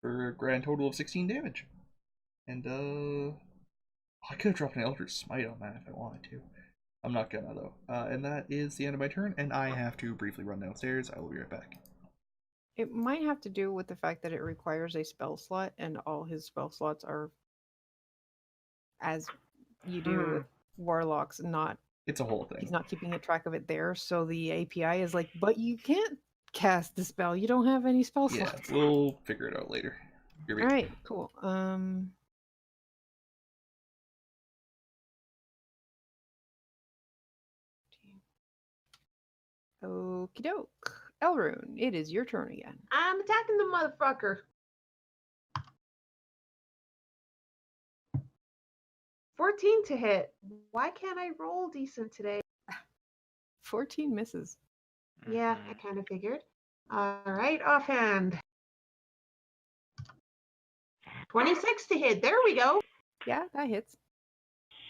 For a grand total of 16 damage. And I could have dropped an Eldritch Smite on that if I wanted to. I'm not gonna though. And that is the end of my turn, and I have to briefly run downstairs. I will be right back. It might have to do with the fact that it requires a spell slot, and all his spell slots are as you do with warlocks, not It's a whole thing. he's not keeping a track of it there. So the API is like, but you can't cast the spell. You don't have any spell Yeah, slots. we'll figure it out later. Here we All go. right, cool. Okie doke. Elrune, it is your turn again. I'm attacking the motherfucker. 14 to hit. Why can't I roll decent today? 14 misses. Yeah, I kind of figured. All right, offhand. 26 to hit. There we go. Yeah, that hits.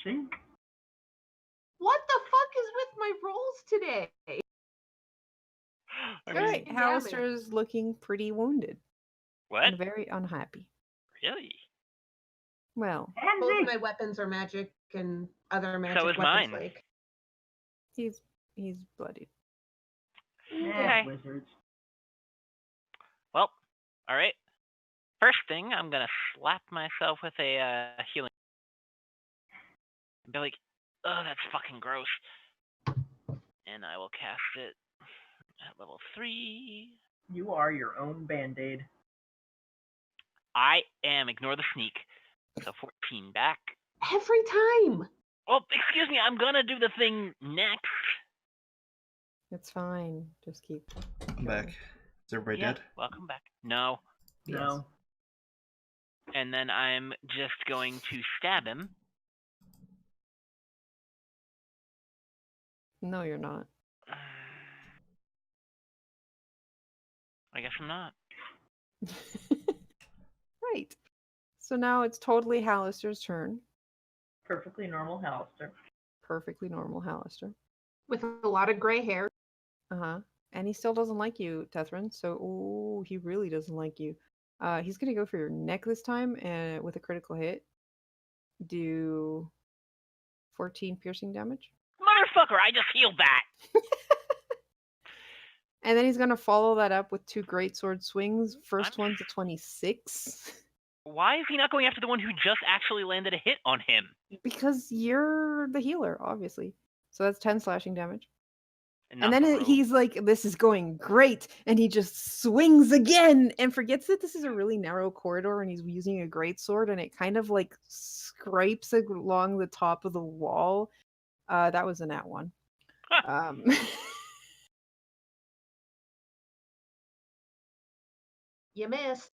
Shink. What the fuck is with my rolls today? I All mean, right, damage. Hallister's looking pretty wounded what? and very unhappy. Really? Well, And Both me. of my weapons are magic and other magic is weapons mine. like. he's bloodied. Yeah, Okay. wizards. Well, all right. First thing, I'm gonna slap myself with a healing. And be like, "Oh, that's fucking gross." And I will cast it at level 3. You are your own band-aid. I am. Ignore the sneak. So 14 back. Every time. Oh, excuse me. I'm gonna do the thing next. It's fine. Just keep. I'm back. Is everybody Yeah, dead? welcome back. No. No. And then I'm just going to stab him. No, you're not. I guess I'm not. Right. So now it's totally Hallister's turn. Perfectly normal Hallister. Perfectly normal Hallister. With a lot of gray hair. Uh-huh. And he still doesn't like you, Tethrin. So, ooh, he really doesn't like you. He's gonna go for your neck this time, and with a critical hit, do 14 piercing damage. Motherfucker, I just healed that. And then he's gonna follow that up with 2 greatsword swings. First I'm- one's a 26. Why is he not going after the one who just actually landed a hit on him? Because you're the healer, obviously. So that's 10 slashing damage. And And not then the rogue. he's like, this is going great. And he just swings again and forgets that this is a really narrow corridor and he's using a greatsword and it kind of like scrapes along the top of the wall. That was a nat 1. You missed.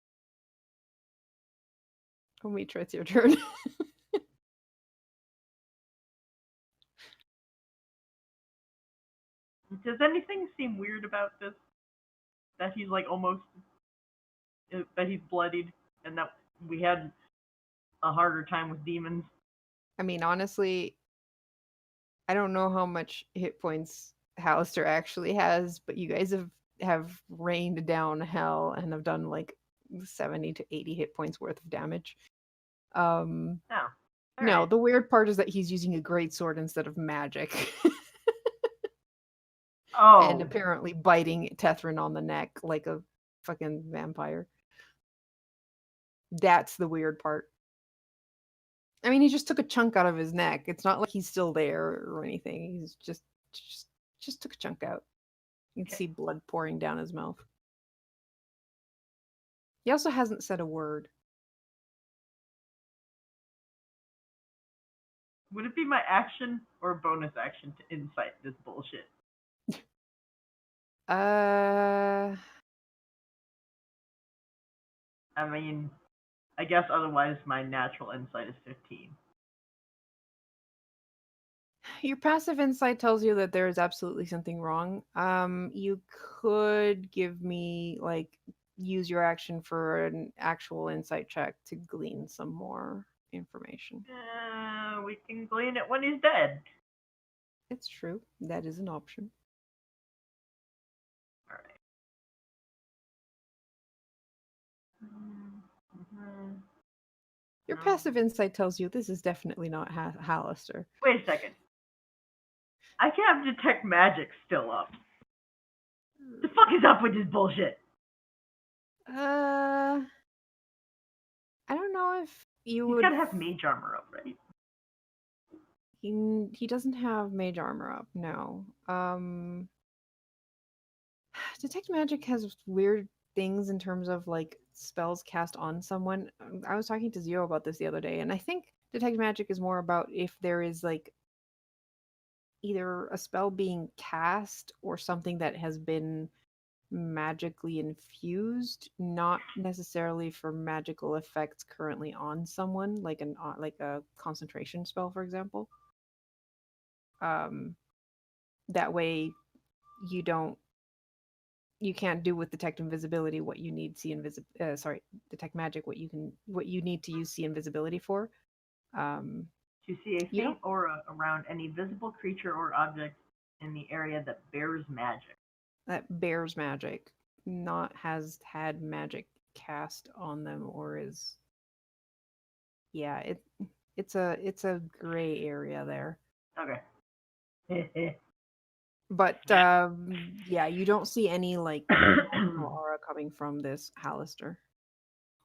Omitra, it's your turn. Does anything seem weird about this? That he's like almost that he's bloodied, and that we had a harder time with demons. I mean, honestly, I don't know how much hit points Hallister actually has, but you guys have rained down hell and have done like 70 to 80 hit points worth of damage. No. No, Alright. the weird part is that he's using a great sword instead of magic. And Oh. apparently biting Tethrin on the neck like a fucking vampire. That's the weird part. I mean, he just took a chunk out of his neck. It's not like he's still there or anything. He's just took a chunk out. You can Okay. see blood pouring down his mouth. He also hasn't said a word. Would it be my action or bonus action to insight this bullshit? I mean, I guess otherwise my natural insight is 15. Your passive insight tells you that there is absolutely something wrong. You could give me use your action for an actual insight check to glean some more information. We can glean it when he's dead. It's true. That is an option. Alright. Mm-hmm. Your No. passive insight tells you this is definitely not Hallister. Wait a second. I can have detect magic still up. The fuck is up with this bullshit? I don't know if you He's would. gotta have mage armor up, right? He doesn't have mage armor up. No. Detect magic has weird things in terms of like spells cast on someone. I was talking to Zio about this the other day, and I think detect magic is more about if there is like either a spell being cast or something that has been magically infused, not necessarily for magical effects currently on someone, like like a concentration spell, for example. That way you can't do with detect invisibility what you need detect magic what you need to use see invisibility for. To see a You faint don't aura around any visible creature or object in the area that bears magic. that bears magic, not has had magic cast on them or is yeah it's a gray area there. Okay. But yeah, you don't see any like aura coming from this Hallister.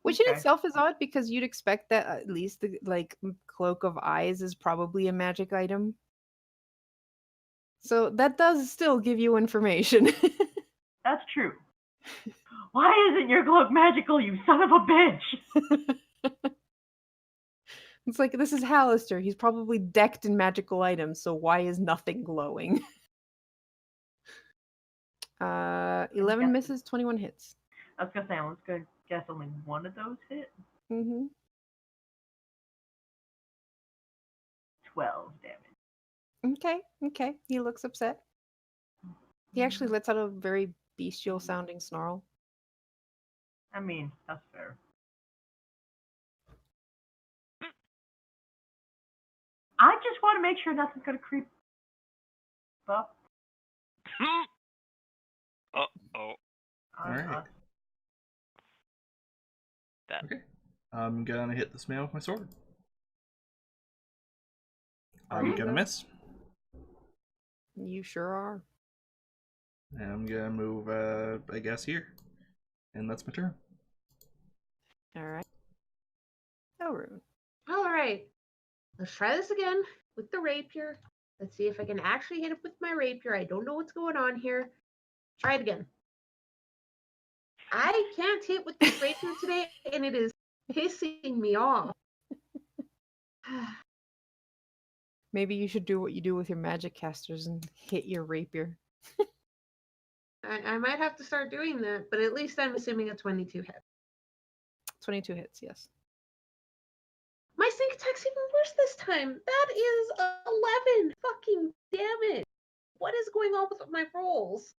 Which in Okay. itself is odd because you'd expect that at least the cloak of eyes is probably a magic item. So that does still give you information. That's true. Why isn't your cloak magical, you son of a bitch? It's like this is Hallister. He's probably decked in magical items, so why is nothing glowing? 11 misses, 21 hits. I was gonna say, let's go guess only one of those hit. Mm-hmm. 12 damage. Okay. He looks upset. He actually lets out a very bestial sounding snarl. I mean, that's fair. I just want to make sure nothing's gonna creep up. Uh-oh. Alright. That. Okay. I'm gonna hit this man with my sword. Okay. I'm gonna miss. You sure are. And I'm gonna move, I guess, here. And that's my turn. Alright. Elrune. All right. Let's try this again with the rapier. Let's see if I can actually hit it with my rapier. I don't know what's going on here. Try it again. I can't hit with this rapier today, and it is pissing me off. Maybe you should do what you do with your magic casters and hit your rapier. I might have to start doing that, but at least I'm assuming a 22 hit. 22 hits, yes. My sneak attack's even worse this time. That is 11. Fucking damn it. what is going on with my rolls?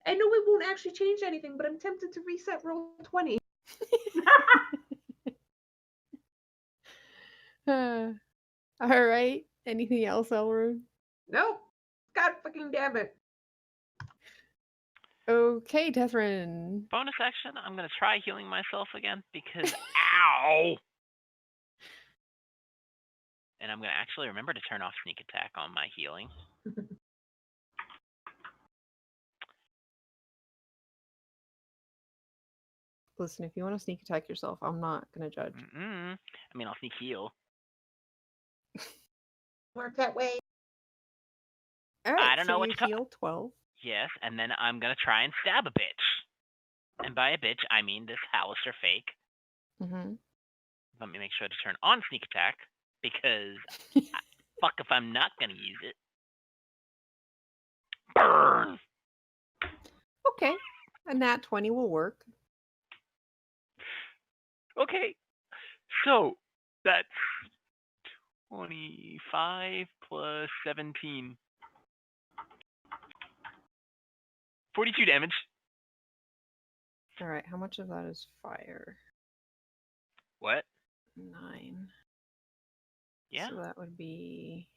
I know it won't actually change anything, but I'm tempted to reset roll 20. All right. Anything else, Elrune? No. God fucking damn it. Okay, Tethrin. Bonus action, I'm going to try healing myself again because ow! And I'm going to actually remember to turn off sneak attack on my healing. Listen, if you want to sneak attack yourself, I'm not gonna judge. I mean, I'll sneak heal. Work that way. All right, I don't so know what you to heal 12. Yes, and then I'm going to try and stab a bitch. And by a bitch, I mean this Hallister fake. Mm-hmm. Let me make sure to turn on sneak attack because fuck if I'm not going to use it. Burn! Okay, a nat 20 will work. Okay, so that's 25 plus 17. 42 damage. All right, how much of that is fire? What? 9. Yeah. So that would be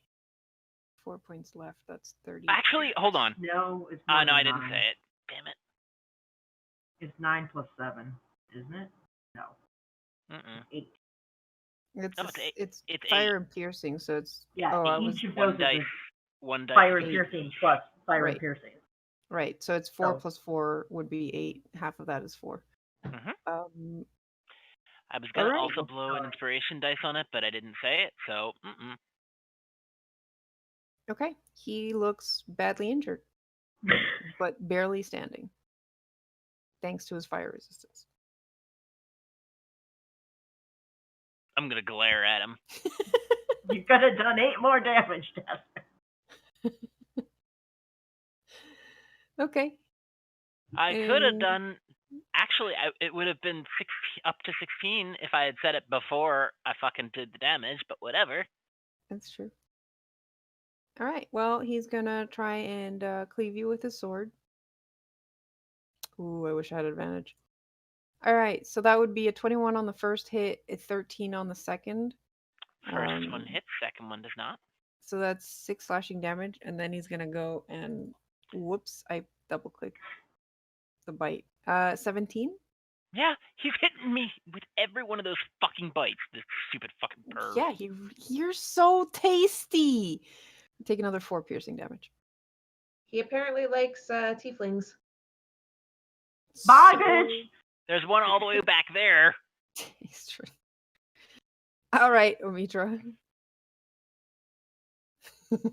4 points left. That's 30. Actually, hold on. No, it's No, more than I didn't 9. say it. Damn it. It's 9 plus 7, isn't it? No. Mm-mm. 8. It's No, it's it's fire and piercing, so it's Yeah, oh, I each was of One those is dice. a One dice. fire and Eight. piercing plus fire Right. and piercing. right. So it's 4 So- plus 4 would be 8. Half of that is 4. Mhm. I was gonna alright. also blow an inspiration dice on it, but I didn't say it, so Okay, he looks badly injured, but barely standing, thanks to his fire resistance. I'm gonna glare at him. You could have done 8 more damage, Tess. Okay. I could have And- done. Actually, it would have been up to 16 if I had said it before I fucking did the damage, but whatever. That's true. All right. Well, he's gonna try and cleave you with his sword. Ooh, I wish I had advantage. All right. So that would be a 21 on the first hit, a 13 on the second. First one hits, second one does not. So that's 6 slashing damage, and then he's gonna go and whoops, I double clicked the bite. 17. Yeah, he's hitting me with every one of those fucking bites. This stupid fucking perv. Yeah, you're so tasty. Take another 4 piercing damage. He apparently likes tieflings. Bye, So bitch! There's one all the way back there. tasty. All right, Omitra.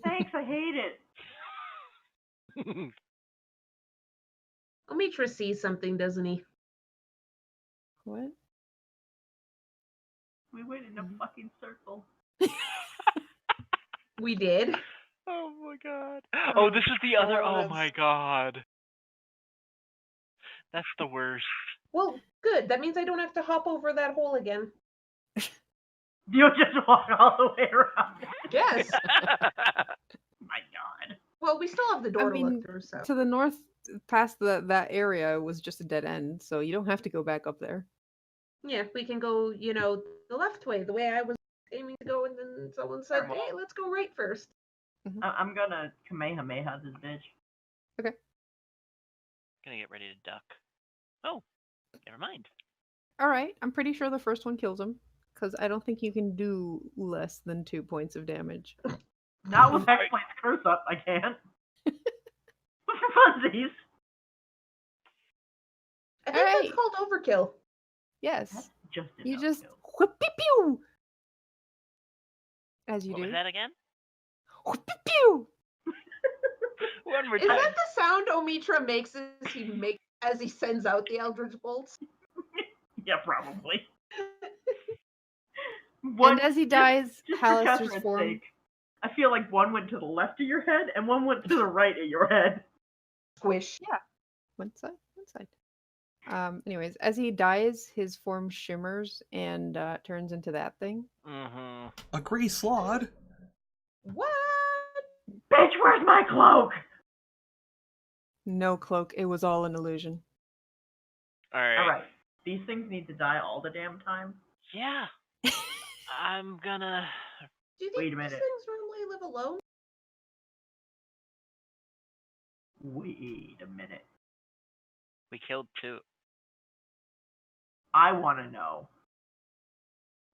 Thanks, I hate it. Omitra sees something, doesn't he? What? We went in a fucking circle. We did. Oh my god. Oh, this is the other. Oh that's- my god. That's the worst. Well, good. That means I don't have to hop over that hole again. You just walk all the way around. Yes. My god. Well, we still have the door to mean, look through, so. To the north, past that area was just a dead end, so you don't have to go back up there. Yeah, we can go, the left way, the way I was aiming to go, and then someone said, hey, let's go right first. I'm gonna Kamehameha this bitch. Gonna get ready to duck. Oh, never mind. All right, I'm pretty sure the first one kills him, because I don't think you can do less than 2 points of damage. Not with Hexblade's curse up, I can't. For funsies. I think Alright. that's called overkill. Yes, That's just you enough just kill. whip pew pew, as you What do. was that again? Whip pew pew. One more Is time. that the sound Omitra makes as he sends out the Eldritch Bolts? Yeah, probably. And as he dies, just for Hallister's Catherine's form. sake, I feel like one went to the left of your head and one went to the right of your head. Squish. One side. Anyways, as he dies, his form shimmers and turns into that thing. Mm-hmm. A gray slod? What? Bitch, where's my cloak? No cloak. It was all an illusion. Alright. Alright. These things need to die all the damn time? Yeah. I'm gonna... Do you think Wait a these minute. things normally live alone? Wait a minute. We killed 2. I want to know.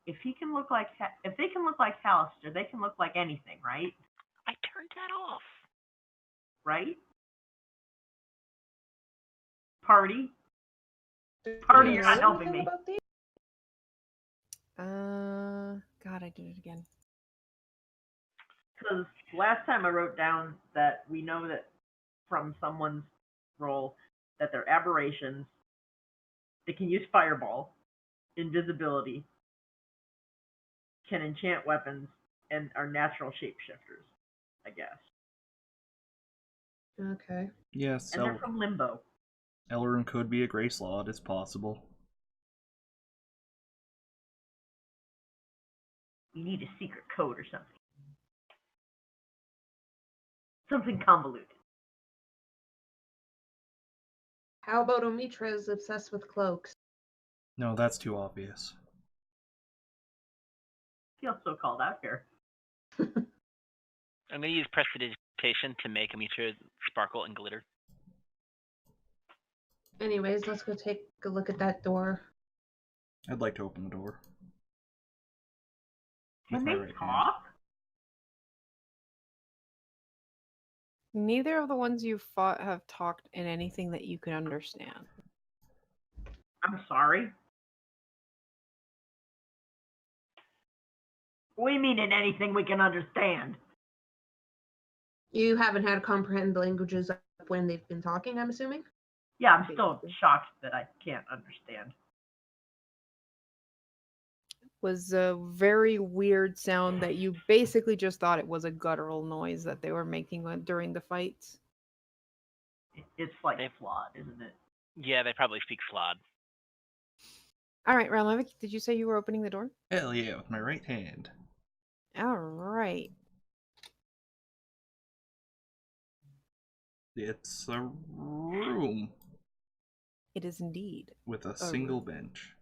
If he can look like, if they can look like Hallister, they can look like anything, right? I turned that off. Right? Party? Party, Do you you're know not helping anything me. about these? God, I did it again. Because last time I wrote down that we know that from someone's role that they're aberrations, they can use fireball, invisibility, can enchant weapons, and are natural shapeshifters, I guess. Okay. Yes, And they're from Limbo. Elrond could be a Grey Slot. It's possible. We need a secret code or something. Something convoluted. How about Omitra is obsessed with cloaks? No, that's too obvious. Feels so called out here. I'm gonna use prestidigitation to make Amitra sparkle and glitter. Anyways, let's go take a look at that door. I'd like to open the door. Can With my they right hand. talk? Neither of the ones you fought have talked in anything that you can understand. I'm sorry. We mean in anything we can understand. You haven't had to comprehend the languages when they've been talking, I'm assuming? Yeah, I'm still shocked that I can't understand. Was a very weird sound that you basically just thought it was a guttural noise that they were making during the fights. It's like flawed, isn't it? Yeah, they probably speak Slod. All right, Ralmavik, did you say you were opening the door? Hell yeah, with my right hand. All right. It's a room It is indeed. with a single room. bench.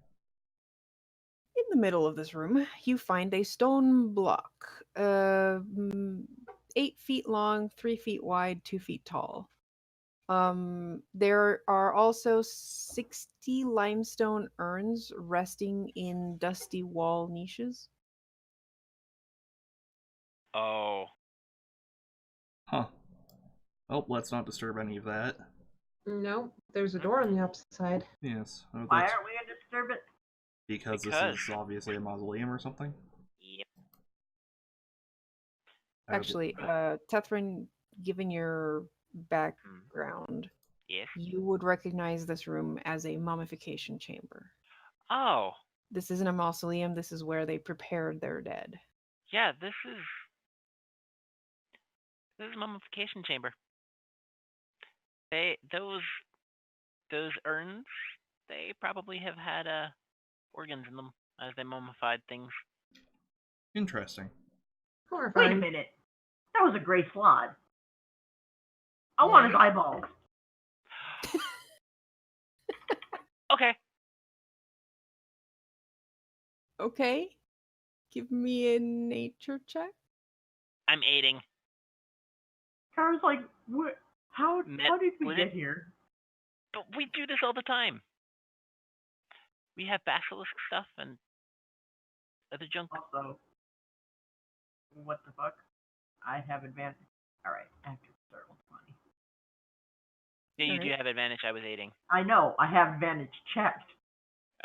In the middle of this room, you find a stone block, 8 feet long, 3 feet wide, 2 feet tall. There are also 60 limestone urns resting in dusty wall niches. Oh. Huh. Oh, let's not disturb any of that. No, there's a door on the opposite side. Yes. Oh, Why that's aren't we gonna disturb it? because Because. this is obviously a mausoleum or something. Yep. Actually, Tethrin, given your background, Yes. you would recognize this room as a mummification chamber. Oh. This isn't a mausoleum, this is where they prepared their dead. Yeah, this is a mummification chamber. Those urns, they probably have had organs in them as they mummified things. Interesting. Wait a Horrifying. minute. That was a gray slot. I want his eyeballs. Okay. Okay. Give me a nature check. I'm aiding. Kara's like, what? How did we would get it- here? But we do this all the time. We have basilisk stuff and other junk. Also, what the fuck? I have advantage. Alright, I have to start with 20. Yeah, you do Alright. have advantage. I was aiding. I know, I have advantage checked.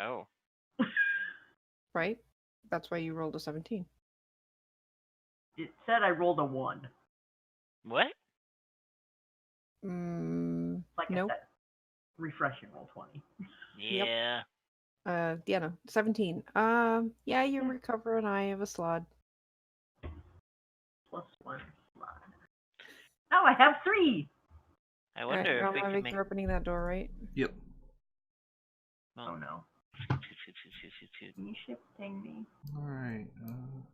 Oh. Right? That's why you rolled a 17. It said I rolled a 1. What? Like Nope. I said, refresh and roll 20. Yep. Yeah. Yeah, no, 17. Yeah, you recover an eye of a slod. +1 slot. Now I have 3! I wonder if we could make. You're opening that door, right? Yep. Well, Oh no. shoot. Are you shifting me? Alright.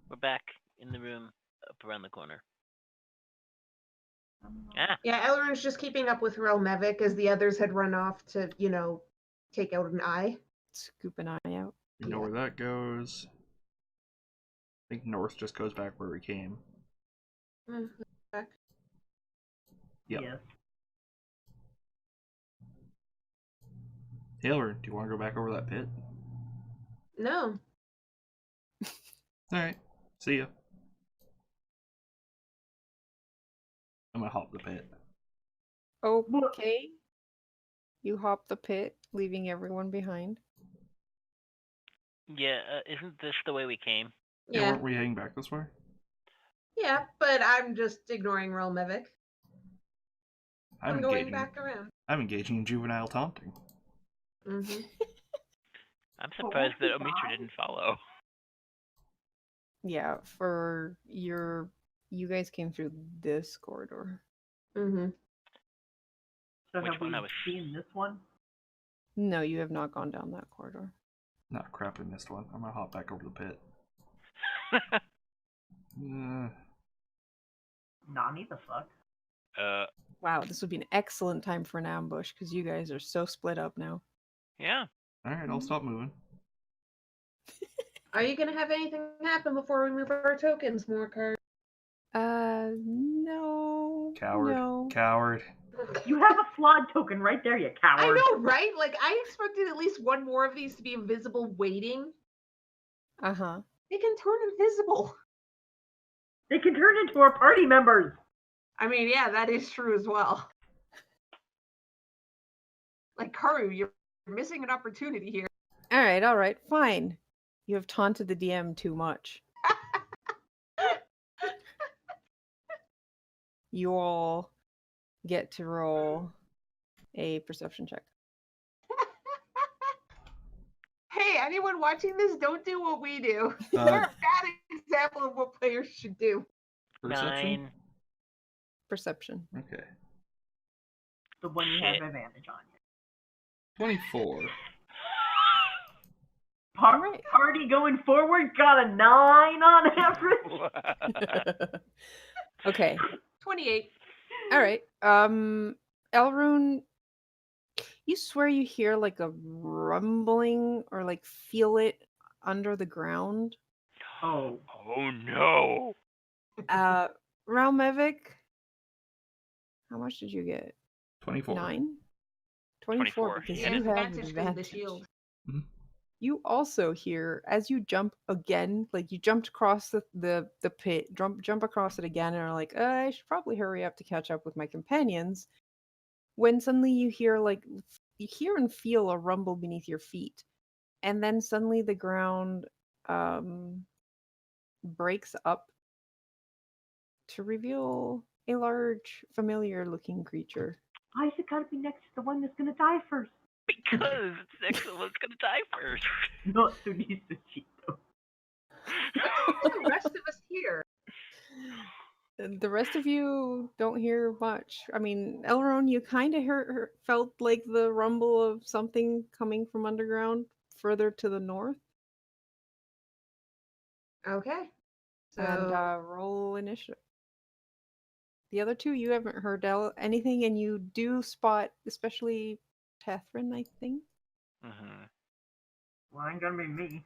We're back in the room up around the corner. Ah, Yeah, Elrond's just keeping up with Relmevic as the others had run off to, take out an eye. Scoop an eye out. You know where that goes. I think north just goes back where we came. Back. Yep. Yes. Taylor, do you want to go back over that pit? No. Alright. See ya. I'm gonna hop the pit. Okay. You hop the pit, leaving everyone behind. yeah. Isn't this the way we came? Yeah, Yeah. weren't we heading back this way? Yeah, but I'm just ignoring Relmevic. I'm going engaging. back around. I'm engaging in juvenile taunting. Mm-hmm. I'm But surprised that won't he Omitra die? didn't follow. Yeah, for you guys came through this corridor. Mm-hmm. So Which have one we I was- seen this one? No, you have not gone down that corridor. Not crap, I missed one. I'm gonna hop back over the pit. Nani the fuck? Wow, this would be an excellent time for an ambush because you guys are so split up now. Yeah. Alright, I'll stop moving. Are you gonna have anything happen before we move our tokens, Morcar? No. Coward. No. Coward. You have a flawed token right there, you coward. I know, right? Like, I expected at least one more of these to be invisible waiting. Uh-huh. They can turn invisible. They can turn into our party members. I mean, yeah, that is true as well. Like, Karu, you're missing an opportunity here. All right, fine. You have taunted the DM too much. You all get to roll a perception check. Hey, anyone watching this, don't do what we do. We're a bad example of what players should do. Perception? 9. Perception. Okay. The one you Shit. have advantage on. 24. Alright. Party going forward got a 9 on average. Okay. 28. All right. Elrune, you swear you hear like a rumbling or like feel it under the ground. Oh. Oh no. Ralmevic, how much did you get? 24. 9? 24. Because Yeah, you it's have advantage 'cause of the advantage. shield. You also hear as you jump again, like you jumped across the pit, jump across it again, and are like, I should probably hurry up to catch up with my companions. When suddenly you hear you hear and feel a rumble beneath your feet, and then suddenly the ground breaks up to reveal a large, familiar-looking creature. Why is it gotta be next to the one that's gonna die first? Because it's next to one's gonna die first. Not who needs to cheat though. What's the rest of us here? The rest of you don't hear much. I mean, Elrond, you kind of felt like the rumble of something coming from underground further to the north. Okay. So, And roll initiative. The other two, you haven't heard anything, and you do spot, especially Tethrin, I think. Mm-hmm. Well, ain't gonna be me.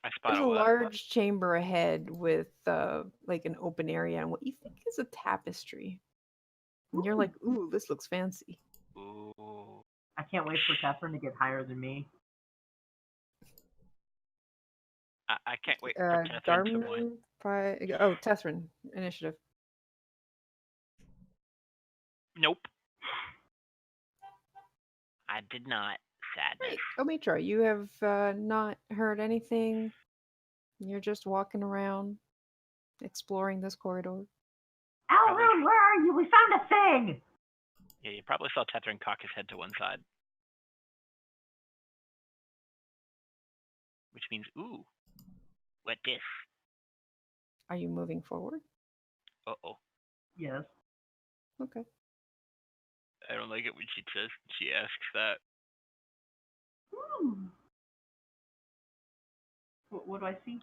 I spot There's a a what? large chamber ahead with like an open area and what you think is a tapestry. And you're like, ooh, this looks fancy. Ooh. I can't wait for Catherine to get higher than me. I can't wait for Catherine to win. Tethrin, initiative. Nope. I did not. Sadness. Right. Omitra, you have not heard anything. You're just walking around, exploring this corridor. Alrune, where are you? We found a thing! Yeah, you probably saw Tethrin cock his head to one side. Which means, ooh. What this? Are you moving forward? Uh-oh. Yes. Okay. I don't like it when she asks that. What do I see?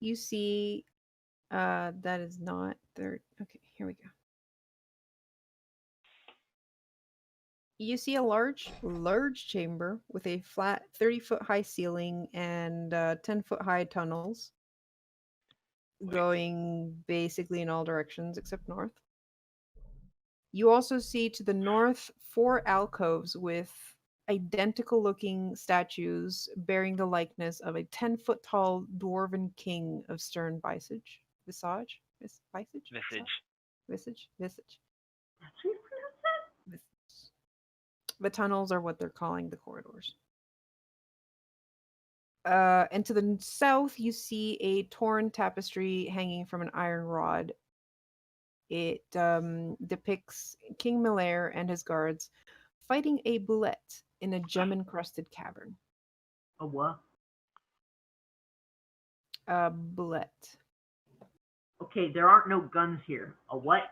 You see, that is not there. Okay, here we go. You see a large chamber with a flat 30-foot high ceiling and 10-foot high tunnels Wait. going basically in all directions except north. You also see to the north 4 alcoves with identical looking statues bearing the likeness of a 10-foot tall dwarven king of stern visage. Visage? Visage? Visage. Visage? Visage. That's how you pronounce that? Visage. The tunnels are what they're calling the corridors. And to the south, you see a torn tapestry hanging from an iron rod. It depicts King Melair and his guards fighting a boulette in a gem-encrusted cavern. A what? A boulette. Okay, there aren't no guns here. A what?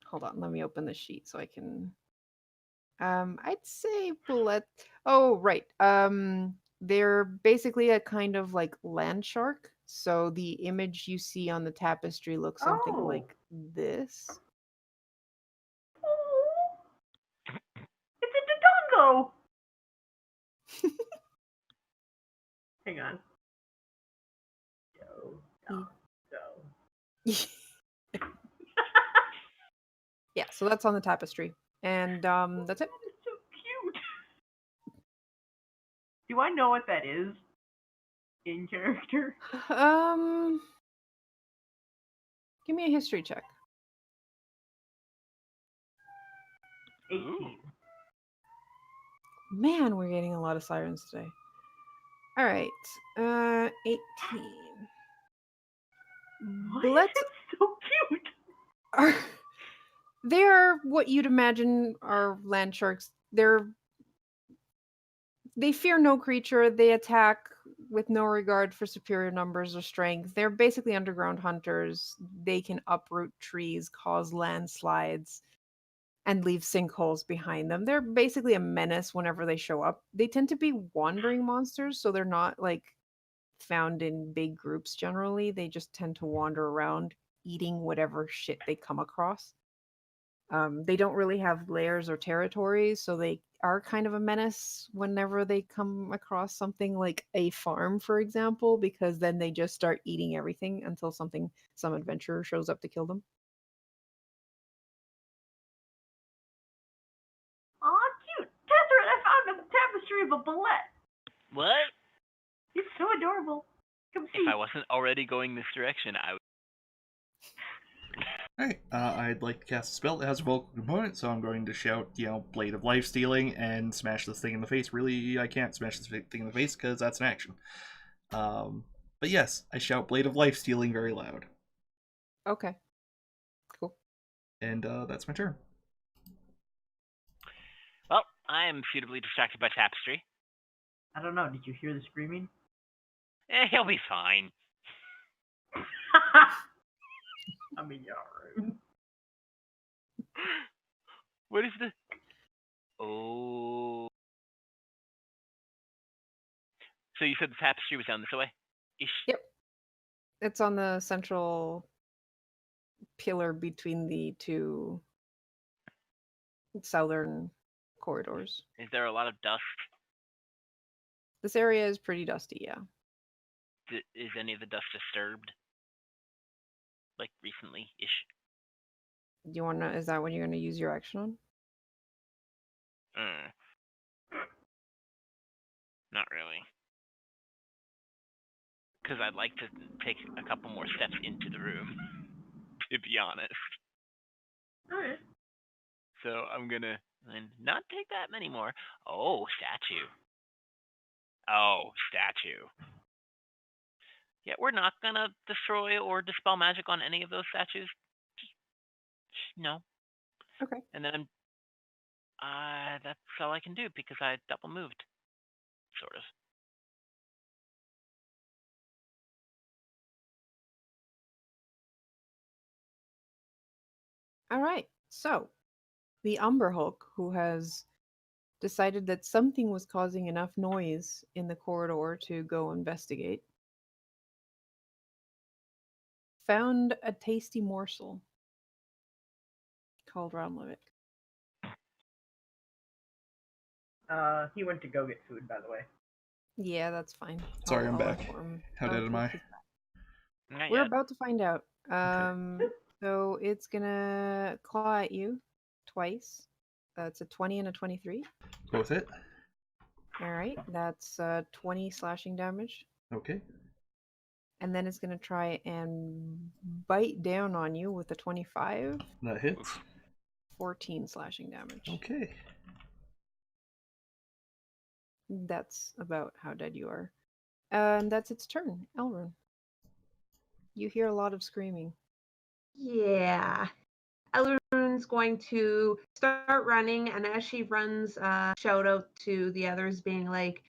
Hold on, let me open the sheet so I can. I'd say boulette. Oh, right. They're basically a kind of like land shark. So the image you see on the tapestry looks something Oh. like this. Oh, it's a Dodongo! Hang on. Go, Mm. go. Yeah, so that's on the tapestry. And that's it. That is so cute. Do I know what that is in character? Um, give me a history check. 18. Ooh. Man, we're getting a lot of sirens today. All right, 18. Why Bullets is it so cute? are they are what you'd imagine are land sharks. They fear no creature. They attack with no regard for superior numbers or strength. They're basically underground hunters. They can uproot trees, cause landslides, and leave sinkholes behind them. They're basically a menace whenever they show up. They tend to be wandering monsters, so they're not like found in big groups generally. They just tend to wander around eating whatever shit they come across. They don't really have layers or territories, so they are kind of a menace whenever they come across something like a farm, for example, because then they just start eating everything until some adventurer shows up to kill them. Aw, cute. Catherine, I found a tapestry of a bullet. What? It's so adorable. Come see. If I wasn't already going this direction, I would. Alright, I'd like to cast a spell that has a vocal component, so I'm going to shout, Blade of Life Stealing and smash this thing in the face. Really, I can't smash this thing in the face because that's an action. But yes, I shout Blade of Life Stealing very loud. Okay. Cool. And that's my turn. Well, I am suitably distracted by tapestry. I don't know. Did you hear the screaming? He'll be fine. I mean, you're rude. What is the? Oh. So you said the tapestry was down this way? Ish. Yep. It's on the central pillar between the two southern corridors. Is there a lot of dust? This area is pretty dusty, yeah. Is any of the dust disturbed? Like recently ish? You want to? Is that what you're going to use your action on? Not really. Because I'd like to take a couple more steps into the room, to be honest. Alright. So I'm gonna not take that many more. Oh, statue. Oh, statue. Yeah, we're not gonna destroy or dispel magic on any of those statues. Just no. Okay. And then that's all I can do because I double moved, sort of. All right. So, the Umber Hulk, who has decided that something was causing enough noise in the corridor to go investigate, found a tasty morsel called Ramlovic. He went to go get food, by the way. Yeah, that's fine. Sorry, I'm back. inform him. How dead am I? he's back. Not We're yet. about to find out. So it's gonna claw at you twice. It's a 20 and a 23. Go with it. All right, that's 20 slashing damage. Okay. And then it's gonna try and bite down on you with a 25. That hits. 14 slashing damage. Okay. That's about how dead you are. And that's its turn. Elrond. You hear a lot of screaming. Yeah. Elrond's going to start running, and as she runs, shout out to the others, being like,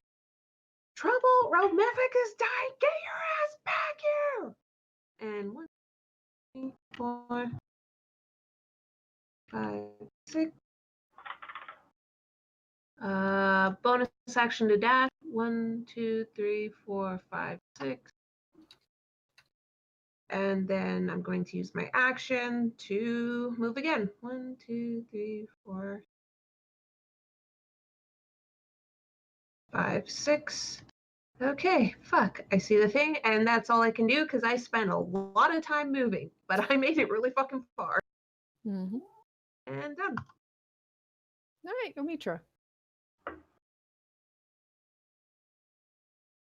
"Trouble! Relmevic is dying! Get your ass back here!" And 1, 2, 3, 4, 5, 6. Bonus action to dash. 1, 2, 3, 4, 5, 6. And then I'm going to use my action to move again. 1, 2, 3, 4, 5, 6. Okay, fuck. I see the thing, and that's all I can do because I spent a lot of time moving, but I made it really fucking far. Mm-hmm. And done. All right, Omitra.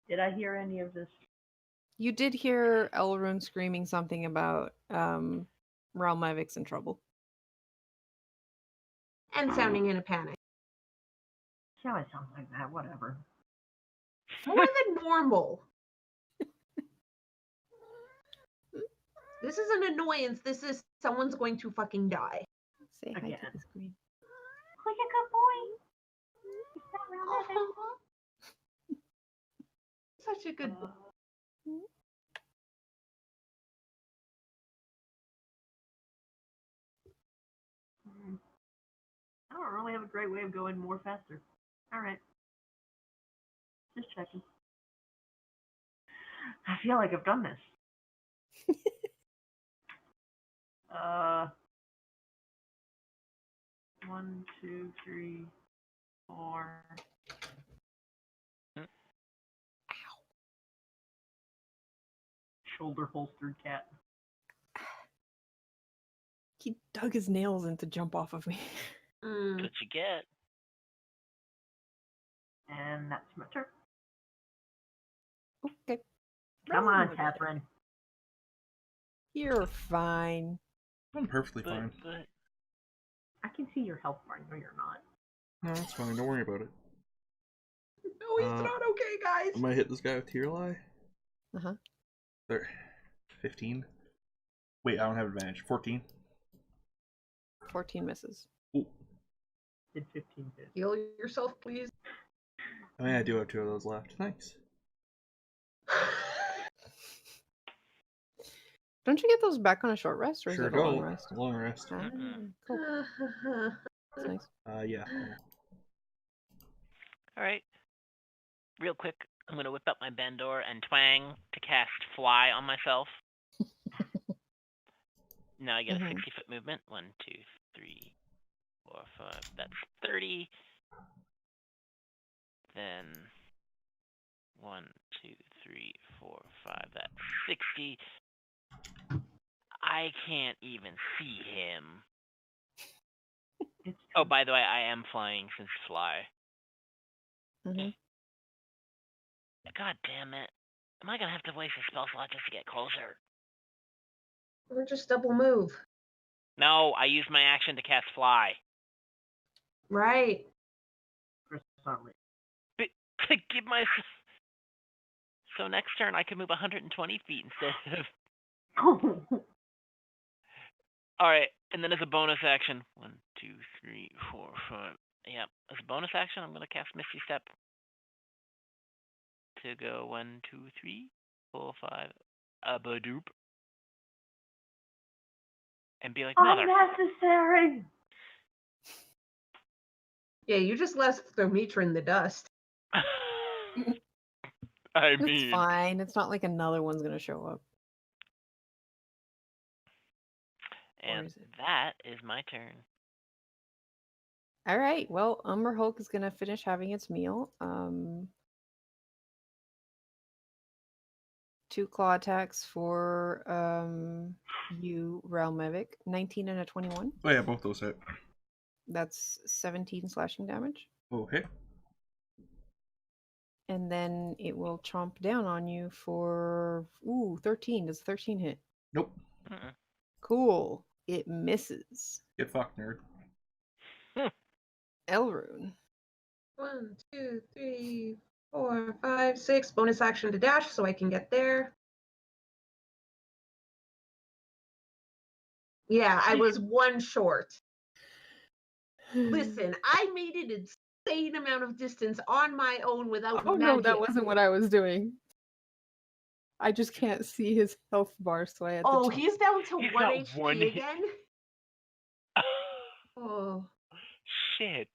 Did I hear any of this? You did hear Elrond screaming something about Ralmavic's in trouble. And sounding in a panic. She always sounds like that. Whatever. More than normal. This is an annoyance. This is someone's going to fucking die. Say hi to Again. the screen. Like a good boy. Is that Such a good boy. I don't really have a great way of going more faster. All right. Just checking. I feel like I've done this. 1, 2, 3, 4. Shoulder holstered cat. He dug his nails in to jump off of me. That's what you get. And that's my turn. Okay. Come Roll on, with it. Catherine. You're fine. I'm perfectly fine. But I can see your health bar. No, you're not. No, that's fine. Don't worry about it. No, he's not okay, guys. I might hit this guy with Tear Eye. Uh-huh. There. 15. Wait, I don't have advantage. 14. 14 misses. Ooh. Did 15 hit? Heal yourself, please. I mean, I do have 2 of those left. Thanks. Don't you get those back on a short rest, or is Sure it a long don't. rest? Long rest. Ah, cool. That's nice. Yeah. alright. Real quick, I'm gonna whip up my Bandor and twang to cast Fly on myself. Now I get a 60-foot movement. 1, 2, 3, 4, 5. That's 30. Then 1, 2, 3, 4, 5. That's 60. I can't even see him. Oh, by the way, I am flying since Fly. Mm-hmm. God damn it. Am I gonna have to waste a spell slot just to get closer? Or just double move. No, I used my action to cast Fly. Right. For some reason. But to give myself... So next turn I can move 120 feet instead of... Alright, and then as a bonus action, 1, 2, 3, 4, 5. Yeah, as a bonus action, I'm gonna cast Misty Step. To go 1, 2, 3, 4, 5. Abadoop. And be like, mother. Unnecessary! Yeah, you just left Omitra in the dust. I It's mean, fine. It's not like another one's gonna show up. and is it? that is my turn. All right. Well, Umber Hulk is gonna finish having its meal. 2 claw attacks for you, Realmevic. 19 and a 21. Oh yeah, both those hit. That's 17 slashing damage. Okay. And then it will chomp down on you for 13. Does 13 hit? Nope. Mm-mm. Cool. It misses. Get fucked, nerd. Elrune. 1, 2, 3, 4, 5, 6. Bonus action to dash so I can get there. Yeah, I was 1 short. Listen, I made an insane amount of distance on my own without Oh magic. no, that wasn't what I was doing. I just can't see his health bar, so I had to. Oh, he's down to He's 1 got HP one hit. again. Oh, Shit.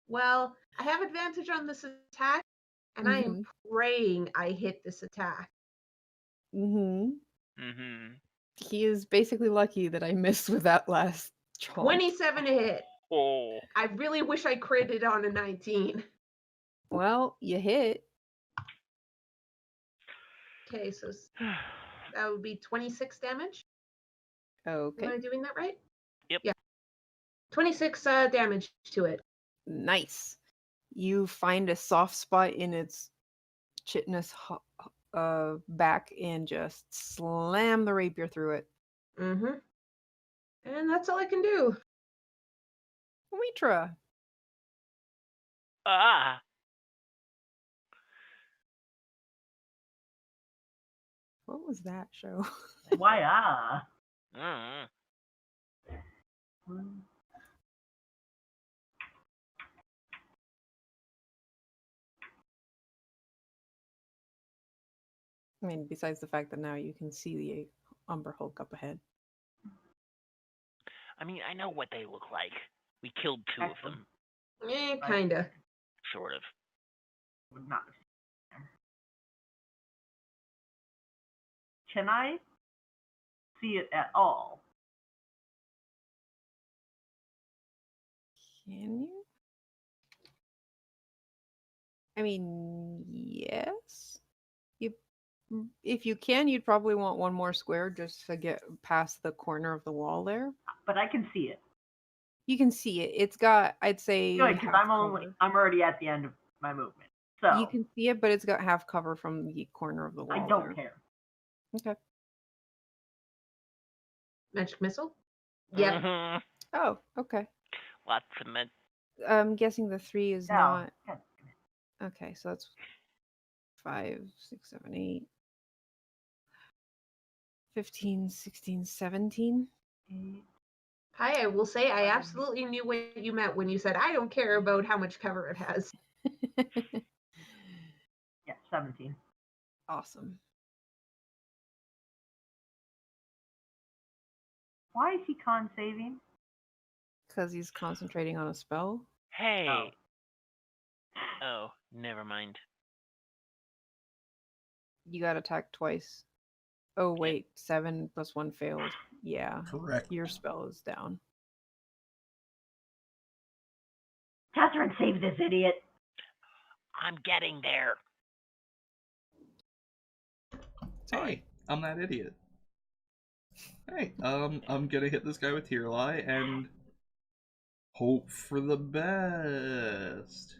well, I have advantage on this attack, and I am praying I hit this attack. Mm-hmm. Mm-hmm. He is basically lucky that I missed with that last chomp. 27 to hit. Oh. I really wish I critted on a 19. Well, you hit. Okay, so that would be 26 damage. Okay. Am I doing that right? Yep. Yeah. 26 damage to it. Nice. You find a soft spot in its chitinous back and just slam the rapier through it. Mm-hmm. And that's all I can do. Mitra. Ah. What was that show? Why Mm. I mean, besides the fact that now you can see the Umber Hulk up ahead. I mean, I know what they look like. We killed 2 of them, Kinda. sort of. Would not. Can I see it at all? Can you? I mean, yes. If you can, you'd probably want 1 more square just to get past the corner of the wall there. But I can see it. You can see it. It's got, I'd say, Good, because half I'm cover. already at the end of my movement. So You can see it, but it's got half cover from the corner of the wall. I don't there. care. Okay. Magic missile? Yep. Mm-hmm. Oh, okay. Lots of med. I'm guessing the 3 is No. not. God Okay, so that's 5, 6, 7, 8, 15, 16, 17. Hi, I will say I absolutely knew what you meant when you said I don't care about how much cover it has. Yeah, 17. Awesome. Why is he con saving? Because he's concentrating on a spell. Hey. Oh, never mind. You got attacked twice. Oh, wait. 7 plus 1 failed. Yeah. Correct. Your spell is down. Catherine, save this idiot. I'm getting there. Hey, I'm that idiot. Hey, I'm gonna hit this guy with Tearlie and hope for the best.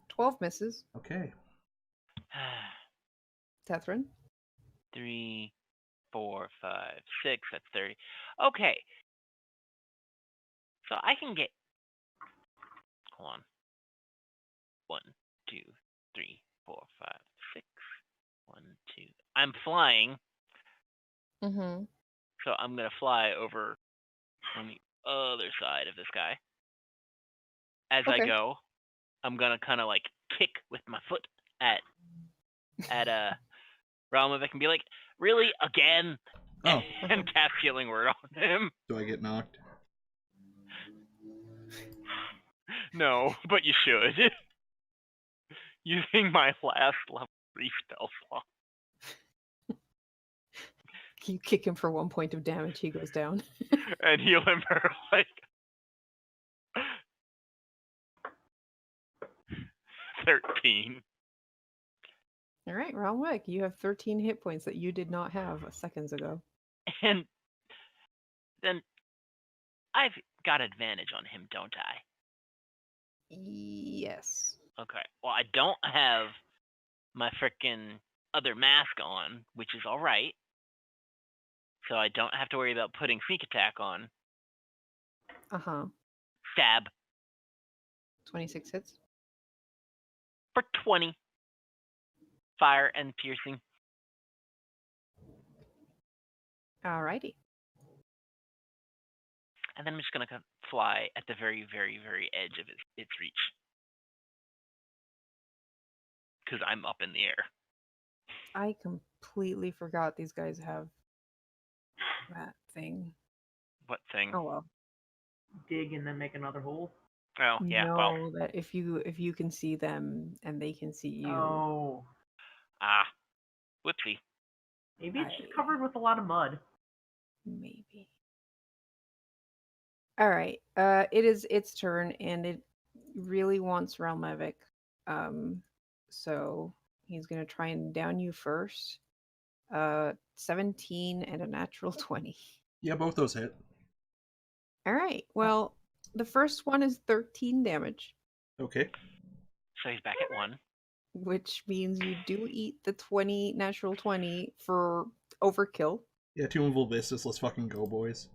"12 misses. Okay. Tethrin. 3, 4, 5, 6. That's 30. Okay. So I can get. Hold on. 1, 2, 3, 4, 5, 6. 1, 2. I'm flying, Mm-hmm. so I'm gonna fly over on the other side of this guy. As I Okay. go, I'm gonna kind of like kick with my foot at Ralmovic and be like, "Really again?" Oh, and cast Healing Word on him. do I get knocked? No, but you should. Using my last level 3 spell slot. You kick him for 1 point of damage, he goes down. And heal him for like 13. All right, Ralwick, you have 13 hit points that you did not have seconds ago. And then I've got advantage on him, don't I? Yes. Okay. Well, I don't have my frickin' other mask on, which is alright. So I don't have to worry about putting sneak attack on. Uh-huh. Stab 26 hits. for 20. Fire and piercing. Alrighty. And then I'm just going to fly at the very, very, very edge of its reach. Because I'm up in the air. I completely forgot these guys have that thing. What thing? Oh well. Dig and then make another hole. Oh, yeah, know well. that if you can see them and they can see you. Oh. Whoopsie. Maybe it's just covered with a lot of mud. Maybe. All right. It is its turn, and it really wants Realmevic. So he's gonna try and down you first. 17 and a natural 20. Yeah, both those hit. All right. Well, the first one is 13 damage, Okay. So he's back at 1. which means you do eat the 20 natural 20 for overkill. Yeah, Tomb of Abyssus, let's fucking go, boys.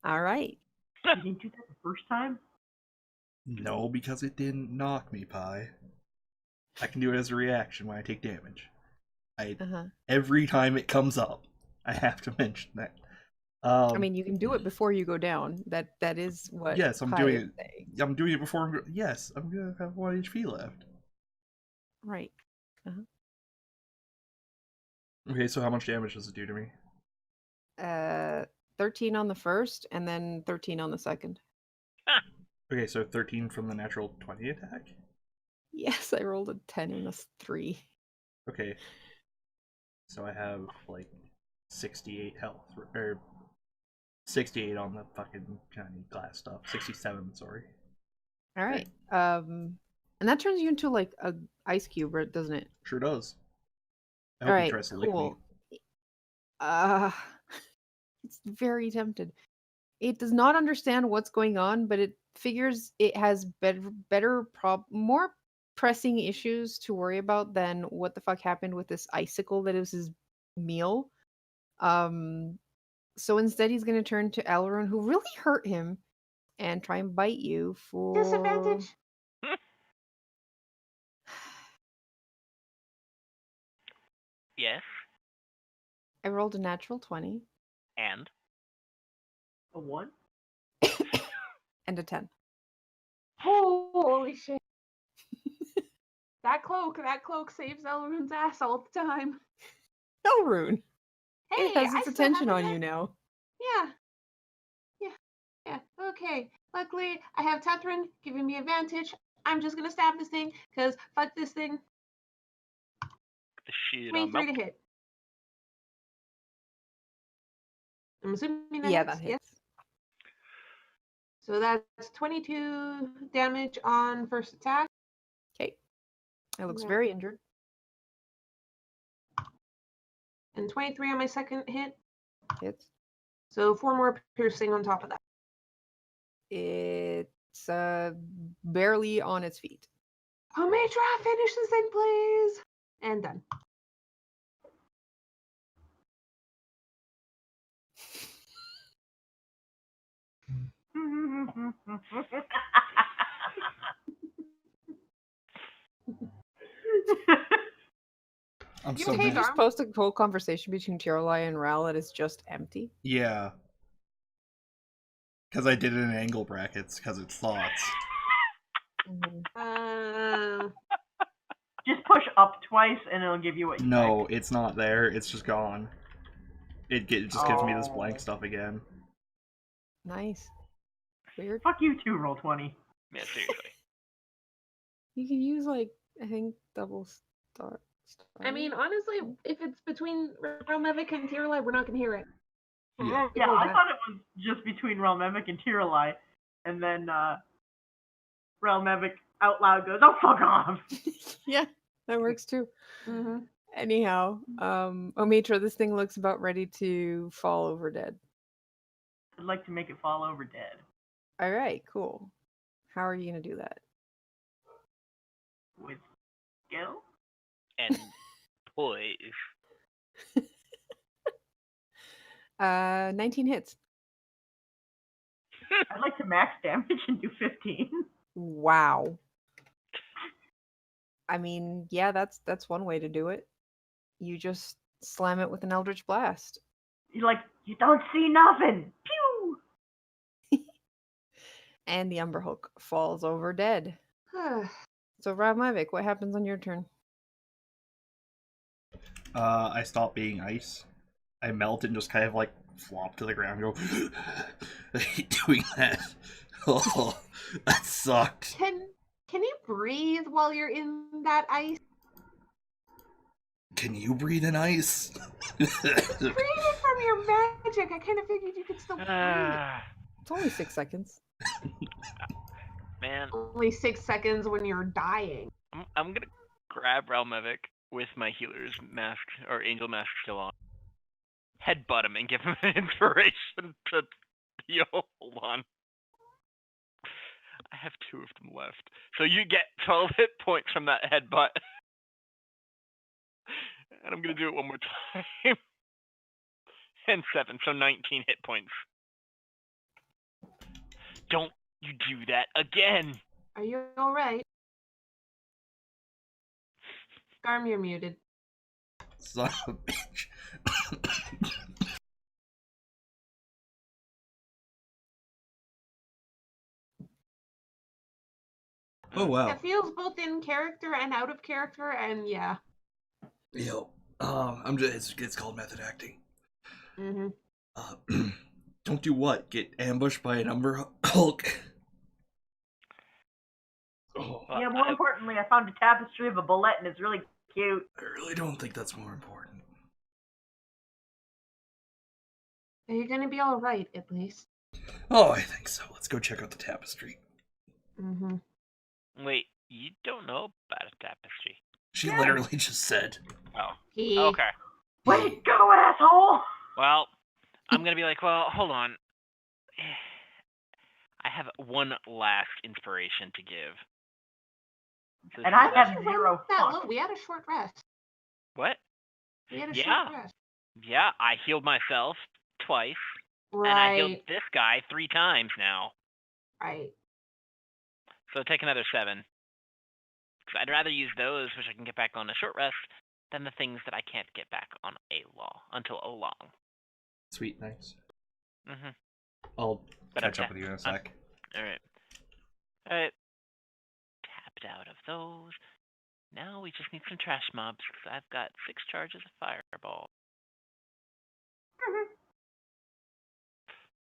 All right. You didn't do that the first time? No, because it didn't knock me, Pie. I can do it as a reaction when I take damage. Every time it comes up, I have to mention that. I mean, you can do it before you go down. That is what. Yes, I'm Pi doing is it. saying. I'm doing it before. Yes, I'm gonna have 1 HP left. Right. Okay, so how much damage does it do to me? 13 on the first, and then 13 on the second. Okay, so 13 from the natural 20 attack? Yes, I rolled a 10 and a 3. Okay. So I have, like, 68 health. Or 68 on the fucking shiny glass stuff. 67, sorry. All right. And that turns you into, like, a ice cube, doesn't it? Sure does. I All hope right, he tries to lick me. It's very tempted. It does not understand what's going on, but it figures it has more pressing issues to worry about than what the fuck happened with this icicle that is his meal. So instead he's gonna turn to Elrond, who really hurt him, and try and bite you for Disadvantage. Yes. I rolled a natural 20 And? A 1? and a 10. Holy shit. That cloak saves Elrond's ass all the time. Elrond! Hey, It has I its still attention haven't on had- you now. Yeah. Okay. Luckily, I have Tethrin giving me advantage. I'm just gonna stab this thing, because fuck this thing. The shit 23 to hit. I'm assuming that Yeah, hits. that Yes. hits. So that's 22 damage on first attack. Okay. It looks Yeah. very injured. And 23 on my second hit. Hits. So 4 more piercing on top of that. It's barely on its feet. Oh, Matra, finish this thing, please. And done. I'm You so okay, Did you mad. just Garm? post a whole conversation between Tirolai and Ral that is just empty? Yeah. Because I did it in angle brackets, because it's thoughts. Just push up twice and it'll give you what you No, picked. it's not there. It's just gone. It just gives me this blank stuff again. Nice. Weird. Fuck you too, roll 20. Yeah, seriously. You can use, like, I think double I mean, honestly, if it's between Realmevic and Tierlai, we're not gonna hear it. Yeah. Yeah, Go I back. thought it was just between Realmevic and Tierlai, and then Realmevic out loud goes, "Oh, fuck off!" Yeah, that works too. Mm-hmm. Anyhow, Omitra, this thing looks about ready to fall over dead. I'd like to make it fall over dead. All right, cool. How are you gonna do that? With skill? And poise. 19 hits. I'd like to max damage and do 15. Wow. I mean, yeah, that's one way to do it. You just slam it with an Eldritch Blast. You're like, you don't see nothing! Pew! And the Umberhulk falls over dead. So, Ravmavic, what happens on your turn? I stop being ice. I melt and just kind of like flop to the ground and go, I hate doing that. Oh, that sucked. Can you breathe while you're in that ice? Can you breathe in ice? Breathe it from your magic. I kind of figured you could still breathe. It's only 6 seconds. Man, Only 6 seconds when you're dying. I'm gonna grab Realmevic with my healer's mask or angel mask still on. Headbutt him and give him an inspiration to heal. Hold on. I have 2 of them left. So you get 12 hit points from that headbutt. And I'm gonna do it one more time. And 7, so 19 hit points. Don't you do that again. Are you alright? Garm, you're muted. Son of a bitch. Oh wow. It feels both in character and out of character, and yeah. Yo, I'm just it's called method acting. Mm-hmm. Don't do what? Get ambushed by an Umber Hulk? Oh, Yeah, more importantly, I found a tapestry of a bullet and it's really cute. I really don't think that's more important. Are you gonna be alright, at least? Oh, I think so. Let's go check out the tapestry. Mm-hmm. Wait, you don't know about a tapestry? She literally just said. Oh. Okay. Wait, go, asshole! Well, I'm gonna be like, well, hold on. I have one last inspiration to give. So And I this is- have zero fuck. Look, we had a short rest. What? We had a Yeah. short rest. Yeah, I healed myself twice, Right. and I healed this guy 3 times now. Right. So take another 7. Because I'd rather use those, which I can get back on a short rest, than the things that I can't get back on until a long. Sweet, nice. Mhm. I'll But catch I'm up with you in a sec. Alright. Alright. Tapped out of those. Now we just need some trash mobs, because I've got 6 charges of fireball.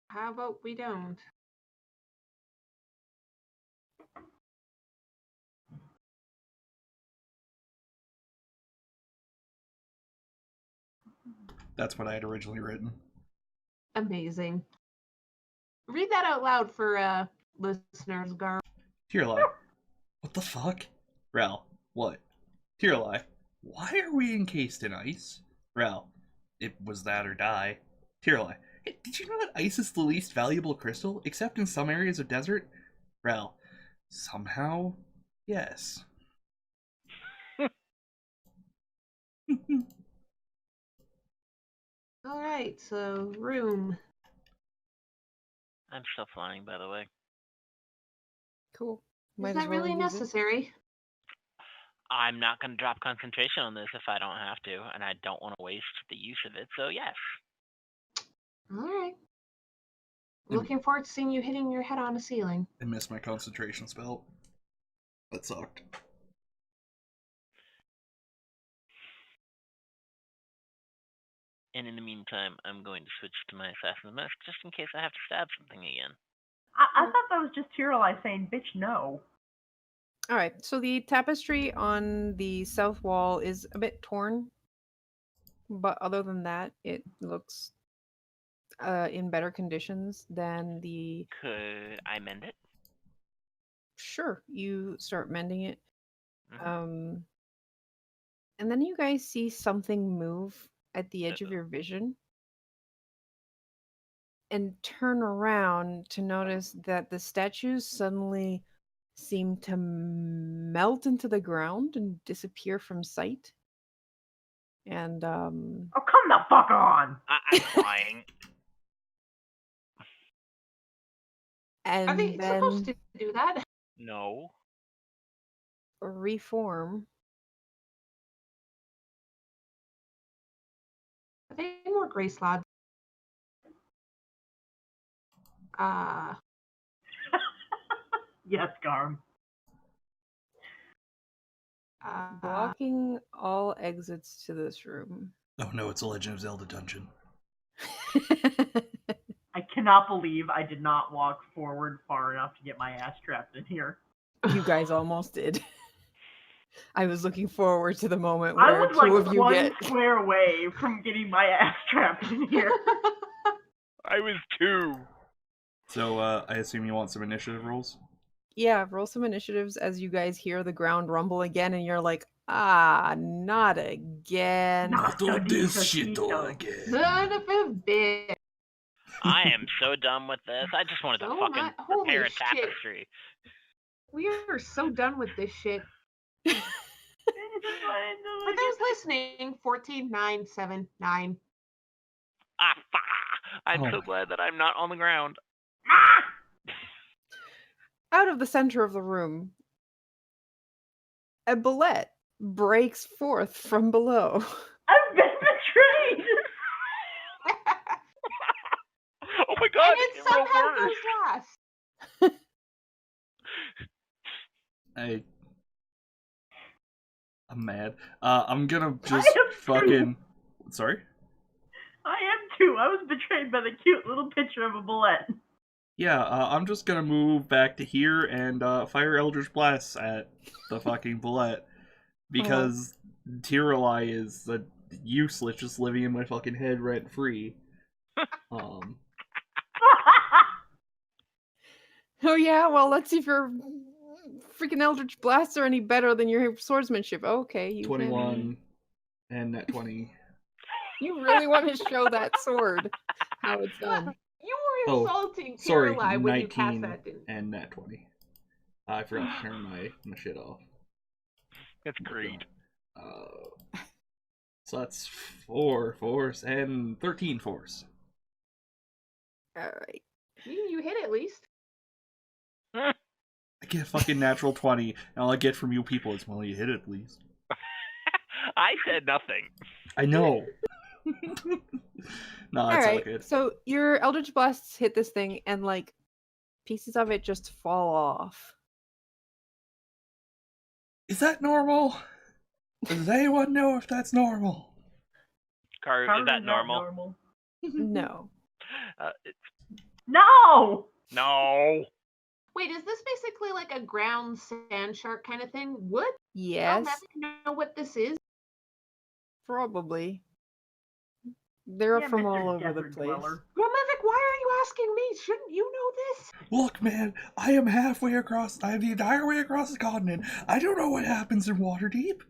How about we don't? That's what I had originally written. Amazing. Read that out loud for listeners, Garm. Tierlai. What the fuck? Rel. What? Tierlai. Why are we encased in ice? Rel. It was that or die. Tierlai. Hey, did you know that ice is the least valuable crystal, except in some areas of desert? Rel. Somehow, yes. Alright, so room. I'm still flying, by the way. Cool. Is that really necessary? I'm not going to drop concentration on this if I don't have to, and I don't want to waste the use of it, so yes. Alright. Looking forward to seeing you hitting your head on a ceiling. I missed my concentration spell. That sucked. And in the meantime, I'm going to switch to my Assassin's Mask just in case I have to stab something again. I thought that was just Tyrrell saying, bitch, no. All right. So the tapestry on the south wall is a bit torn, but other than that, it looks in better conditions than the. Could I mend it? Sure, you start mending it. Mhm. Um, and then you guys see something move at the edge of your vision and turn around to notice that the statues suddenly seem to melt into the ground and disappear from sight. And Oh, come the fuck on! I'm flying. Are they and supposed then to do that? No. reform. Are they more gray slobs? Uh, Yes, Garm. Blocking all exits to this room. Oh no, it's a Legend of Zelda dungeon. I cannot believe I did not walk forward far enough to get my ass trapped in here. You guys almost did. I was looking forward to the moment I where was two like of you one get. square away from getting my ass trapped in here. I was 2. So I assume you want some initiative rolls? Yeah, roll some initiatives as you guys hear the ground rumble again, and you're like, ah, not again. Not on this again. son of a bitch. I am so done with this. I just wanted to So fucking much- holy repair a shit. tapestry. We are so done with this shit. For For those listening, 14, 9, 7, 9. I'm Oh so my- glad that I'm not on the ground. Out of the center of the room, a bullet breaks forth from below. I've been betrayed! Oh my god, And it it somehow reversed. goes last. I'm mad. I'm gonna just am too. fucking. Sorry. I am too. I was betrayed by the cute little picture of a bullet. Yeah, I'm just gonna move back to here and fire Eldritch Blast at the fucking bullet because Tiralai is useless, just living in my fucking head rent free. Oh yeah, well let's see if your freaking Eldritch blasts are any better than your swordsmanship. Okay, you 21 and net 20. You really want to show that sword how it's done. You were Oh, insulting sorry, Tiralai when you cast 19 that, didn't you? and net 20. I forgot to turn my shit off. That's great. So that's 4 force and 13 force. Alright. You hit at least. I get a fucking natural 20, and all I get from you people is, well, you hit it at least. I said nothing. I know. No, it's all good. So your Eldritch blasts hit this thing and like pieces of it just fall off. Is that normal? Does anyone know if that's normal? Car, How is that normal? No. No! No. Wait, is this basically like a ground sand shark kind of thing? Would Yes, know what this is? probably. They're Yeah, from Mr. all over the Desert place. Dweller. Gromevik, why are you asking me? Shouldn't you know this? Look, man, I am halfway across. I am the entire way across the continent. I don't know what happens in Waterdeep.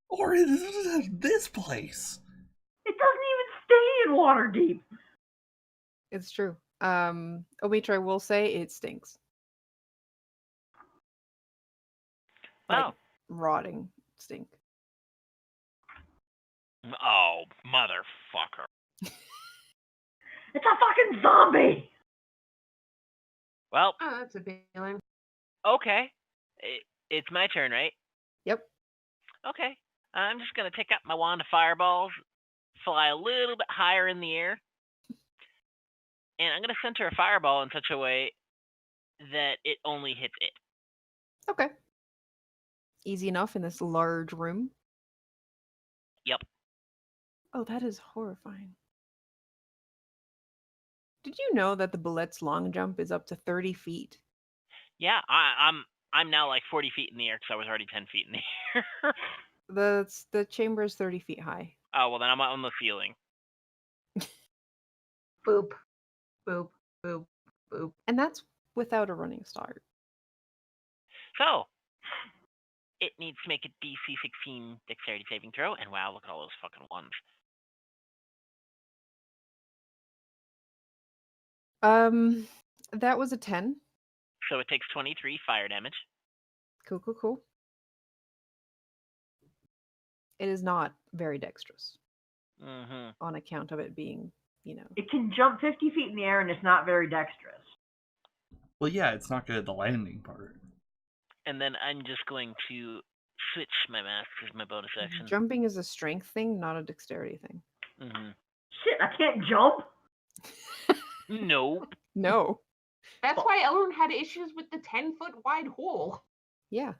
Or in this place. It doesn't even stay in Waterdeep. It's true. Omitra will say it stinks. Wow. Like rotting stink. Oh, motherfucker. It's a fucking zombie! Well, Oh, that's a feeling. okay. It's my turn, right? Yep. Okay. I'm just going to pick up my wand of fireballs, fly a little bit higher in the air, and I'm going to center a fireball in such a way that it only hits it. Okay. Easy enough in this large room. Yep. Oh, that is horrifying. Did you know that the bullet's long jump is up to 30 feet? Yeah, I'm now like 40 feet in the air because I was already 10 feet in the air. The chamber is 30 feet high. Oh, well, then I'm on the ceiling. Boop, boop, boop, boop. And that's without a running start. So, it needs to make a DC 16 dexterity saving throw, and wow, look at all those fucking ones. That was a 10. So it takes 23 fire damage. Cool, cool, cool. It is not very dexterous Mm-hmm. on account of it being, It can jump 50 feet in the air and it's not very dexterous. Well, yeah, it's not good at the landing part. And then I'm just going to switch my mask as my bonus action. Jumping is a strength thing, not a dexterity thing. Mm-hmm. Shit, I can't jump? Nope. No. That's why Elrond had issues with the 10-foot wide hole. Yeah.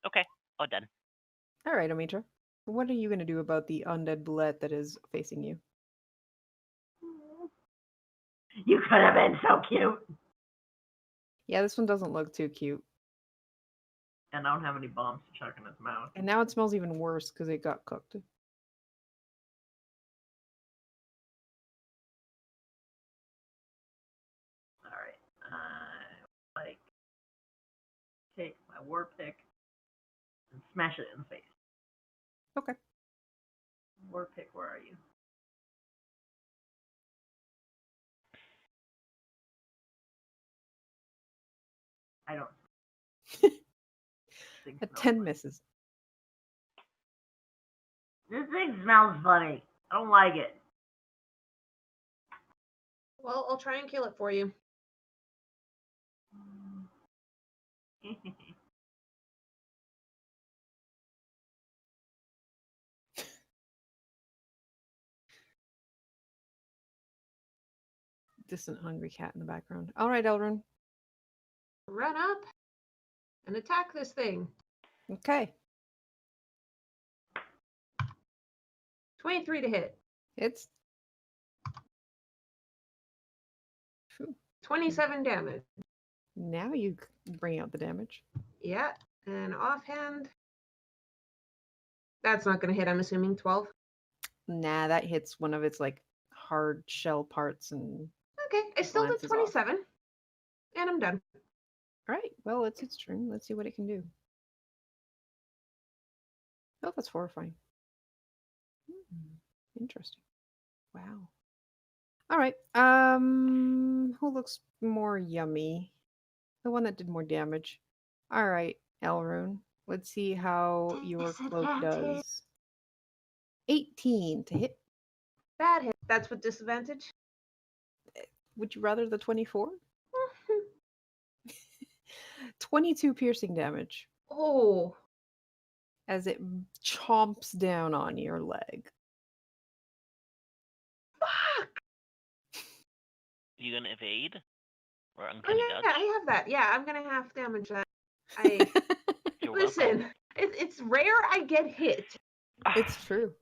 Okay, all done. All right, Amitra. What are you going to do about the undead bullet that is facing you? You could have been so cute. Yeah, this one doesn't look too cute. And I don't have any bombs to chuck in his mouth. And now it smells even worse because it got cooked. Alright. Like, take my war pick and smash it in the face. Okay. War pick, where are you? I don't. Thing A smells 10 funny. misses. This thing smells funny. I don't like it. Well, I'll try and kill it for you. Distant hungry cat in the background. All right, Elrond. Run up and attack this thing. Okay. 23 to hit. It's 27 damage. now you bring out the damage. Yeah, and offhand. That's not going to hit, I'm assuming. 12. Nah, that hits one of its like hard shell parts and Okay, I still did Glances off. 27. And I'm done. all right, well, it's its turn. Let's see what it can do. Oh, that's horrifying. Interesting. Wow. All right. Who looks more yummy? The one that did more damage. All right, Elrune. Let's see how your cloak does. 18 to hit. Bad hit. That's with disadvantage. Would you rather the 24? 22 piercing damage Oh, as it chomps down on your leg. fuck. You gonna evade? Or Oh, uncanny yeah, dodge? I have that. Yeah, I'm going to half damage that. I You're Listen, welcome. it's rare I get hit. It's true.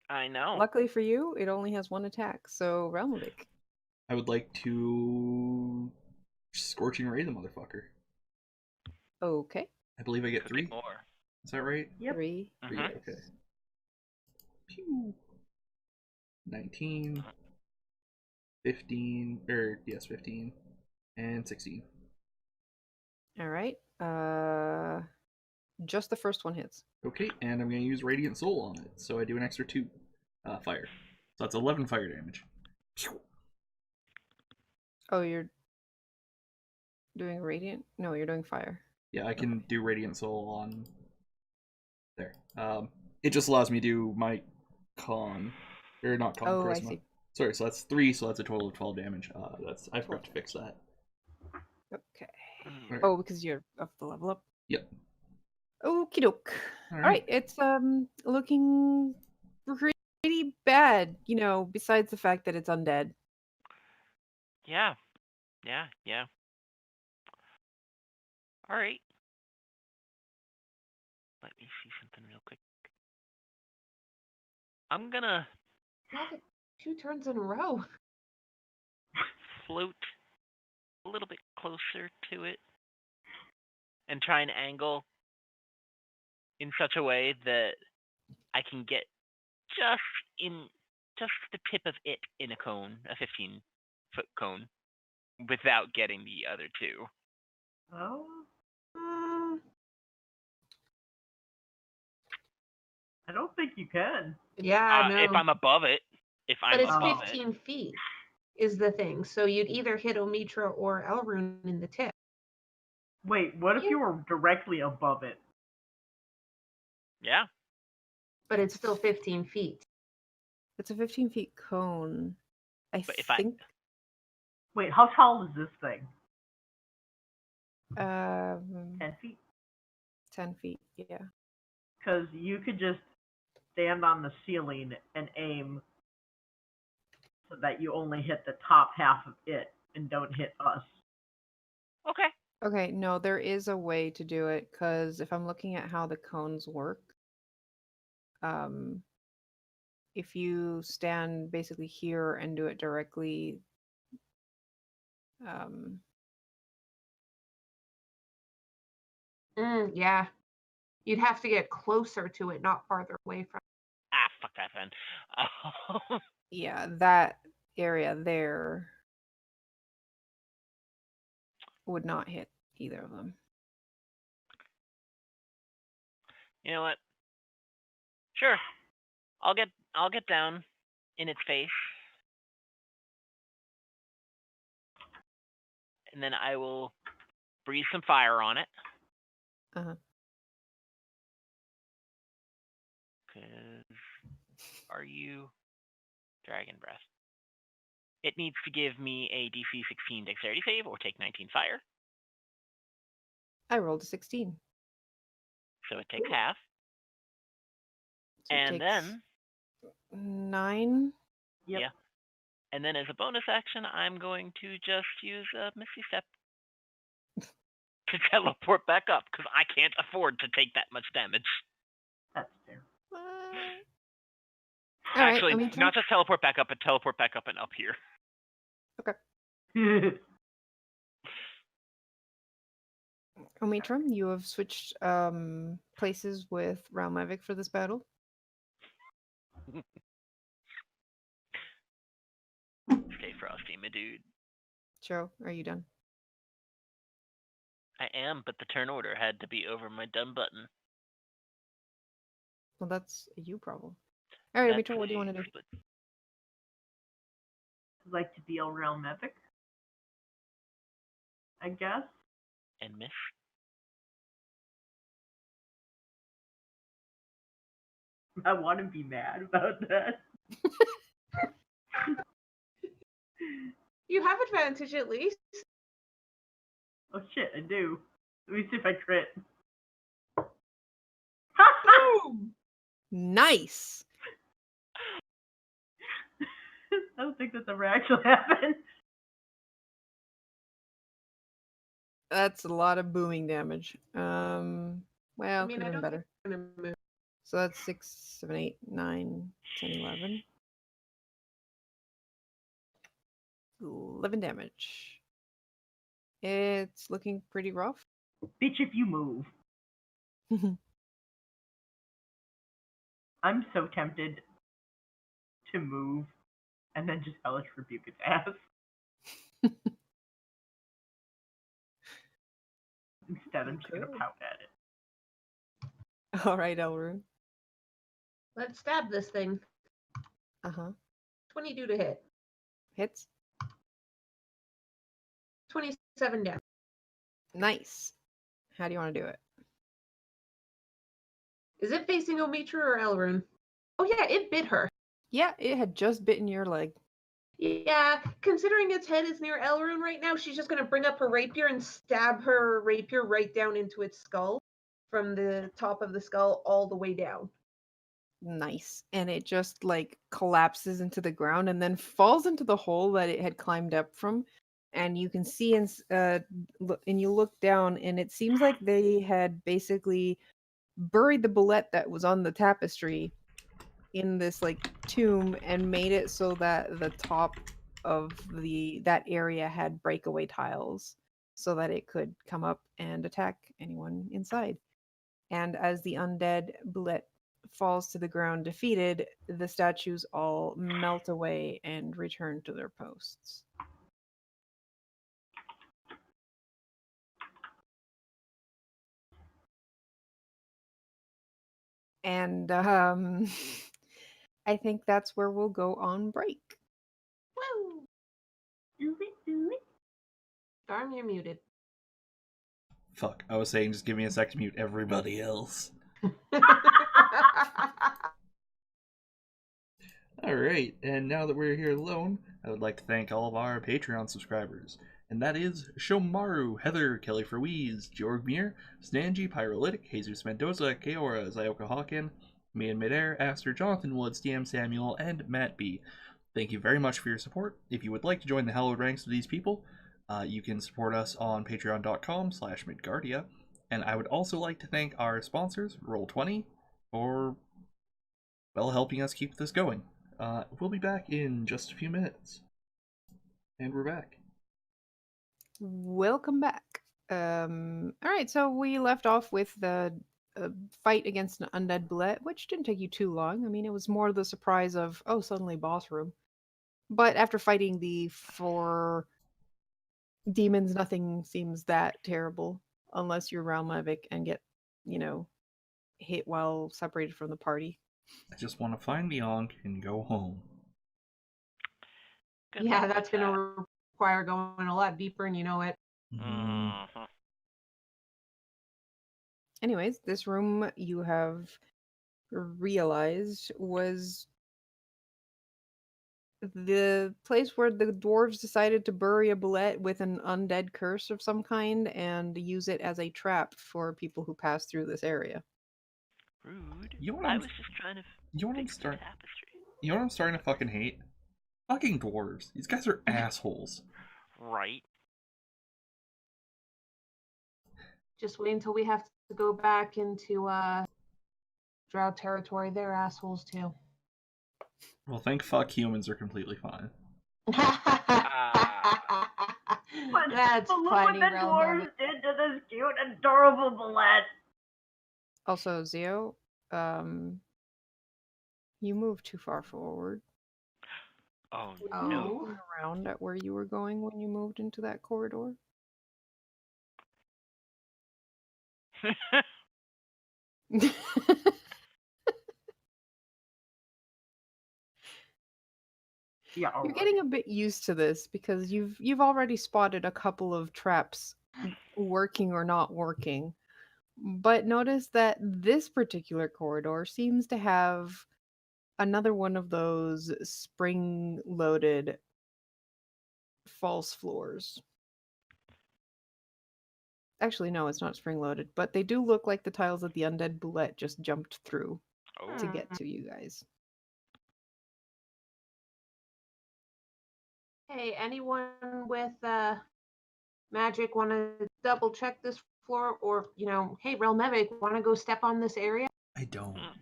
I know. Luckily for you, it only has one attack. So, Realmovic. I would like to Scorching Ray the motherfucker. Okay. I believe I get Could 3. be more. Is that right? Yep. 3. 3, Mhm. okay. Pew. 19, 15, yes, 15, and 16. All right. Just the first one hits. Okay, and I'm going to use Radiant Soul on it, so I do an extra 2 fire. So that's 11 fire damage. Pew. Oh, you're doing radiant? No, you're doing fire. Yeah, I can do Radiant Soul on there. It just allows me to do my con, or not con, Oh, charisma. I see. Sorry, so that's 3, so that's a total of 12 damage. I forgot to fix that. Okay. Mm. Oh, because you're up the level up. Yep. Okie doke. All All right, it's looking pretty bad, besides the fact that it's undead. Yeah. Yeah, yeah. Alright. Let me see something real quick. I'm gonna Not 2 turns in a row. float a little bit closer to it and try and angle in such a way that I can get just the tip of it in a cone, a 15-foot cone, without getting the other two. Oh, Mm, I don't think you can. yeah, no. If I'm above it, But it's above 15 feet is the thing. So you'd either hit Omitra or Elrune in the tip. Wait, what if Yeah. you were directly above it? Yeah. But it's still 15 feet. It's a 15 feet cone. I But if think. Wait, how tall is this thing? 10 10 feet? 10 feet, yeah. Because you could just stand on the ceiling and aim so that you only hit the top half of it and don't hit us. Okay. Okay, no, there is a way to do it because if I'm looking at how the cones work, if you stand basically here and do it directly, Yeah. You'd have to get closer to it, not farther away from it. Fuck that then. yeah, that area there would not hit either of them. You know what? Sure. I'll get down in its face. And then I will breathe some fire on it. Uh-huh. Because are you Dragon Breath? It needs to give me a DC 16 dexterity save or take 19 fire. I rolled a 16. So it takes half. So it And takes then 9. Yep. Yeah. And then as a bonus action, I'm going to just use a Misty Step to teleport back up because I can't afford to take that much damage. That's fair. Actually, Alright, not just teleport back up, but teleport back up and up here. Omitra, you have switched places with Ralmavic for this battle. Stay frosty, my dude. Joe, are you done? I am, but the turn order had to be over my done button. Well, that's a you problem. Alright, That's Omitra, what do you want to do? split. Like to deal realm epic, I guess. And miss. I want to be mad about that. You have advantage at least. Oh shit, I do. Let me see if I crit. Boom! Nice! I don't think that's ever actually happened. That's a lot of booming damage. Well, I mean, could I have been don't better. think I'm gonna move. So that's 6, 7, 8, 9, 10, 11. 11 damage. It's looking pretty rough. Bitch, if you move. I'm so tempted to move and then just hellish rebuke its ass. Instead, I'm just gonna Okay. pout at it. Alright, Elrune. Let's stab this thing. Uh-huh. 22 to hit. Hits. 27 damage. Nice. How do you want to do it? Is it facing Omitra or Elrune? Oh yeah, it bit her. Yeah, it had just bitten your leg. Yeah, considering its head is near Elrune right now, she's just gonna bring up her rapier and stab her rapier right down into its skull, from the top of the skull all the way down. Nice. And it just like collapses into the ground and then falls into the hole that it had climbed up from. And you can see, and you look down, and it seems like they had basically buried the bullet that was on the tapestry in this like tomb and made it so that the top of that area had breakaway tiles. so that it could come up and attack anyone inside. And as the undead bullet falls to the ground defeated, the statues all melt away and return to their posts. And I think that's where we'll go on break. Woo! Darn, you're muted. Fuck, I was saying just give me a sec to mute everybody else. Alright, and now that we're here alone, I would like to thank all of our Patreon subscribers. And that is Shomaru, Heather, Kelly Ferweeze, Georg Muir, Snanji, Pyrolytic, Jesus Mendoza, Keora, Zioka Hawken, me and Midair, Aster, Jonathan Woods, DM Samuel, and Matt B. Thank you very much for your support. If you would like to join the hallowed ranks of these people, you can support us on patreon.com/Midgardia. And I would also like to thank our sponsors, Roll20, for, well, helping us keep this going. We'll be back in just a few minutes. And we're back. Welcome back. All right, so we left off with the fight against an undead bullet, which didn't take you too long. I mean, it was more the surprise of, oh, suddenly boss room. But after fighting the 4 demons, nothing seems that terrible unless you're Realm Levic and get, hit while separated from the party. I just want to find Myonk and go home. Good Yeah, luck with that's going that. to require going a lot deeper, and you know it. Mhm. Anyways, this room you have realized was the place where the dwarves decided to bury a bullet with an undead curse of some kind and use it as a trap for people who pass through this area. Rude. You know what I I'm- was just trying to You know what I'm fix the starting? tapestry. You know what I'm starting to fucking hate? Fucking dwarves. These guys are assholes. Right. Just wait until we have to go back into Drow territory. They're assholes too. Well, thank fuck humans are completely fine. That's But look funny, what the Realm dwarves Levic. did to this cute, adorable bullet. Also, Zio, you moved too far forward. Oh, Oh. no. Looking around at where you were going when you moved into that corridor. Yeah, You're getting a bit used to this because you've already spotted a couple of traps working or not working. But notice that this particular corridor seems to have another one of those spring-loaded false floors. Actually, no, it's not spring-loaded, but they do look like the tiles that the undead bullet just jumped through to Oh. get to you guys. Hey, anyone with magic want to double check this floor, or hey, Realm Levic, want to go step on this area? I don't. Mm.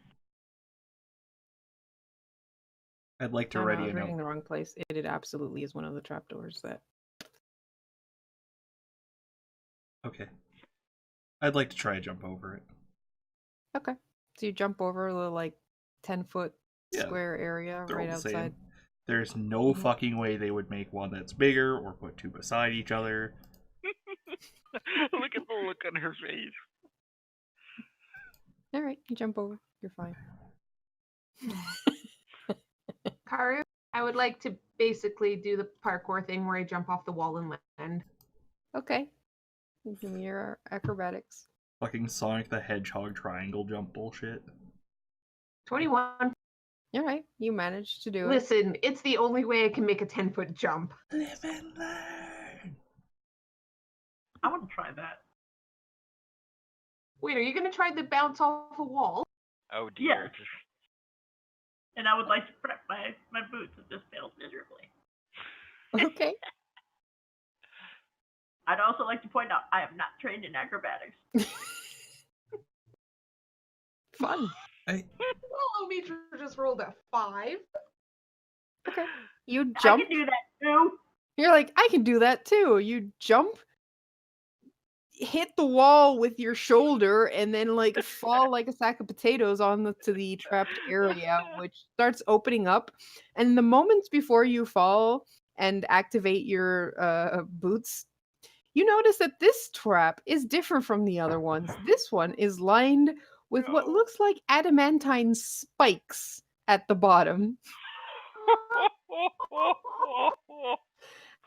I'd like to Oh, no, I ready was a reading note. the wrong place. It absolutely is one of the trapdoors that. Okay. I'd like to try to jump over it. Okay. So you jump over a little, 10-foot Yeah, square area They're all right the outside. same. There's no Mhm. fucking way they would make one that's bigger or put 2 beside each other. Look at the look on her face. All right, you jump over. You're fine. Karu, I would like to basically do the parkour thing where I jump off the wall and land. Okay. Give me your acrobatics. Fucking Sonic the Hedgehog triangle jump bullshit. 21. All right, you managed to do it. Listen, it's the only way I can make a 10-foot jump. Live and learn! I want to try that. Wait, are you going to try to bounce off a wall? Oh Yeah. dear. And I would like to prep my boots if this fails miserably. Okay. I'd also like to point out I am not trained in acrobatics. Fun. Well, Omitra just rolled a 5. Okay. You I jump. can do that too. You're like, I can do that too. You jump, hit the wall with your shoulder and then like fall like a sack of potatoes to the trapped area, which starts opening up. And the moments before you fall and activate your boots, you notice that this trap is different from the other ones. This one is lined with what No. looks like adamantine spikes at the bottom,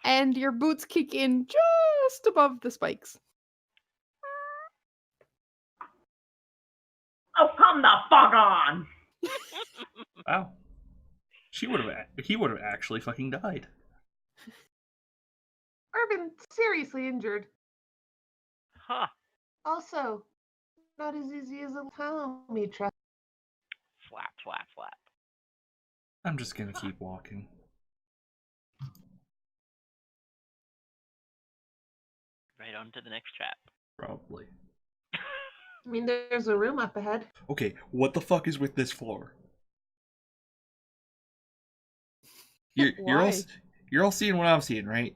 and your boots kick in just above the spikes. Oh, come the fuck on! Wow. He would have actually fucking died. Irvin seriously injured. Huh. Also, not as easy as a follow me trap. Flap, flap, flap. I'm just gonna keep walking. Right on to the next trap. Probably. I mean, there's a room up ahead. Okay, what the fuck is with this floor? Why? You're all seeing what I'm seeing, right?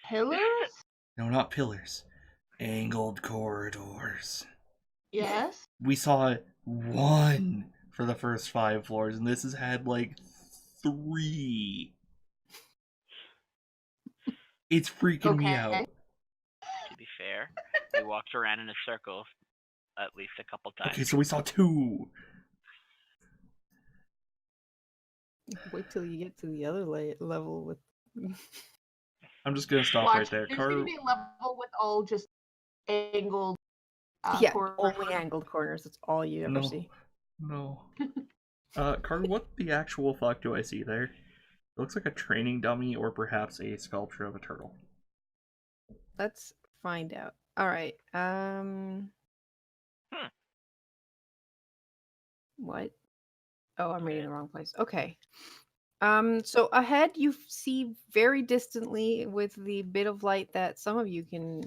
Pillars? No, not pillars. Angled corridors. Yes. We saw one for the first 5 floors, and this has had like 3. It's freaking me out. To be fair, we walked around in a circle at least a couple times. Okay, so we saw 2. Wait till you get to the other level with. I'm just gonna stop Watch, right there. there's gonna be a level with all just angled. Yeah, corners. only angled corners. That's all you ever see. No. Carter, what the actual fuck do I see there? It looks like a training dummy or perhaps a sculpture of a turtle. Let's find out. All right. What? Oh, I'm reading the wrong place. Okay. So ahead you see very distantly with the bit of light that some of you can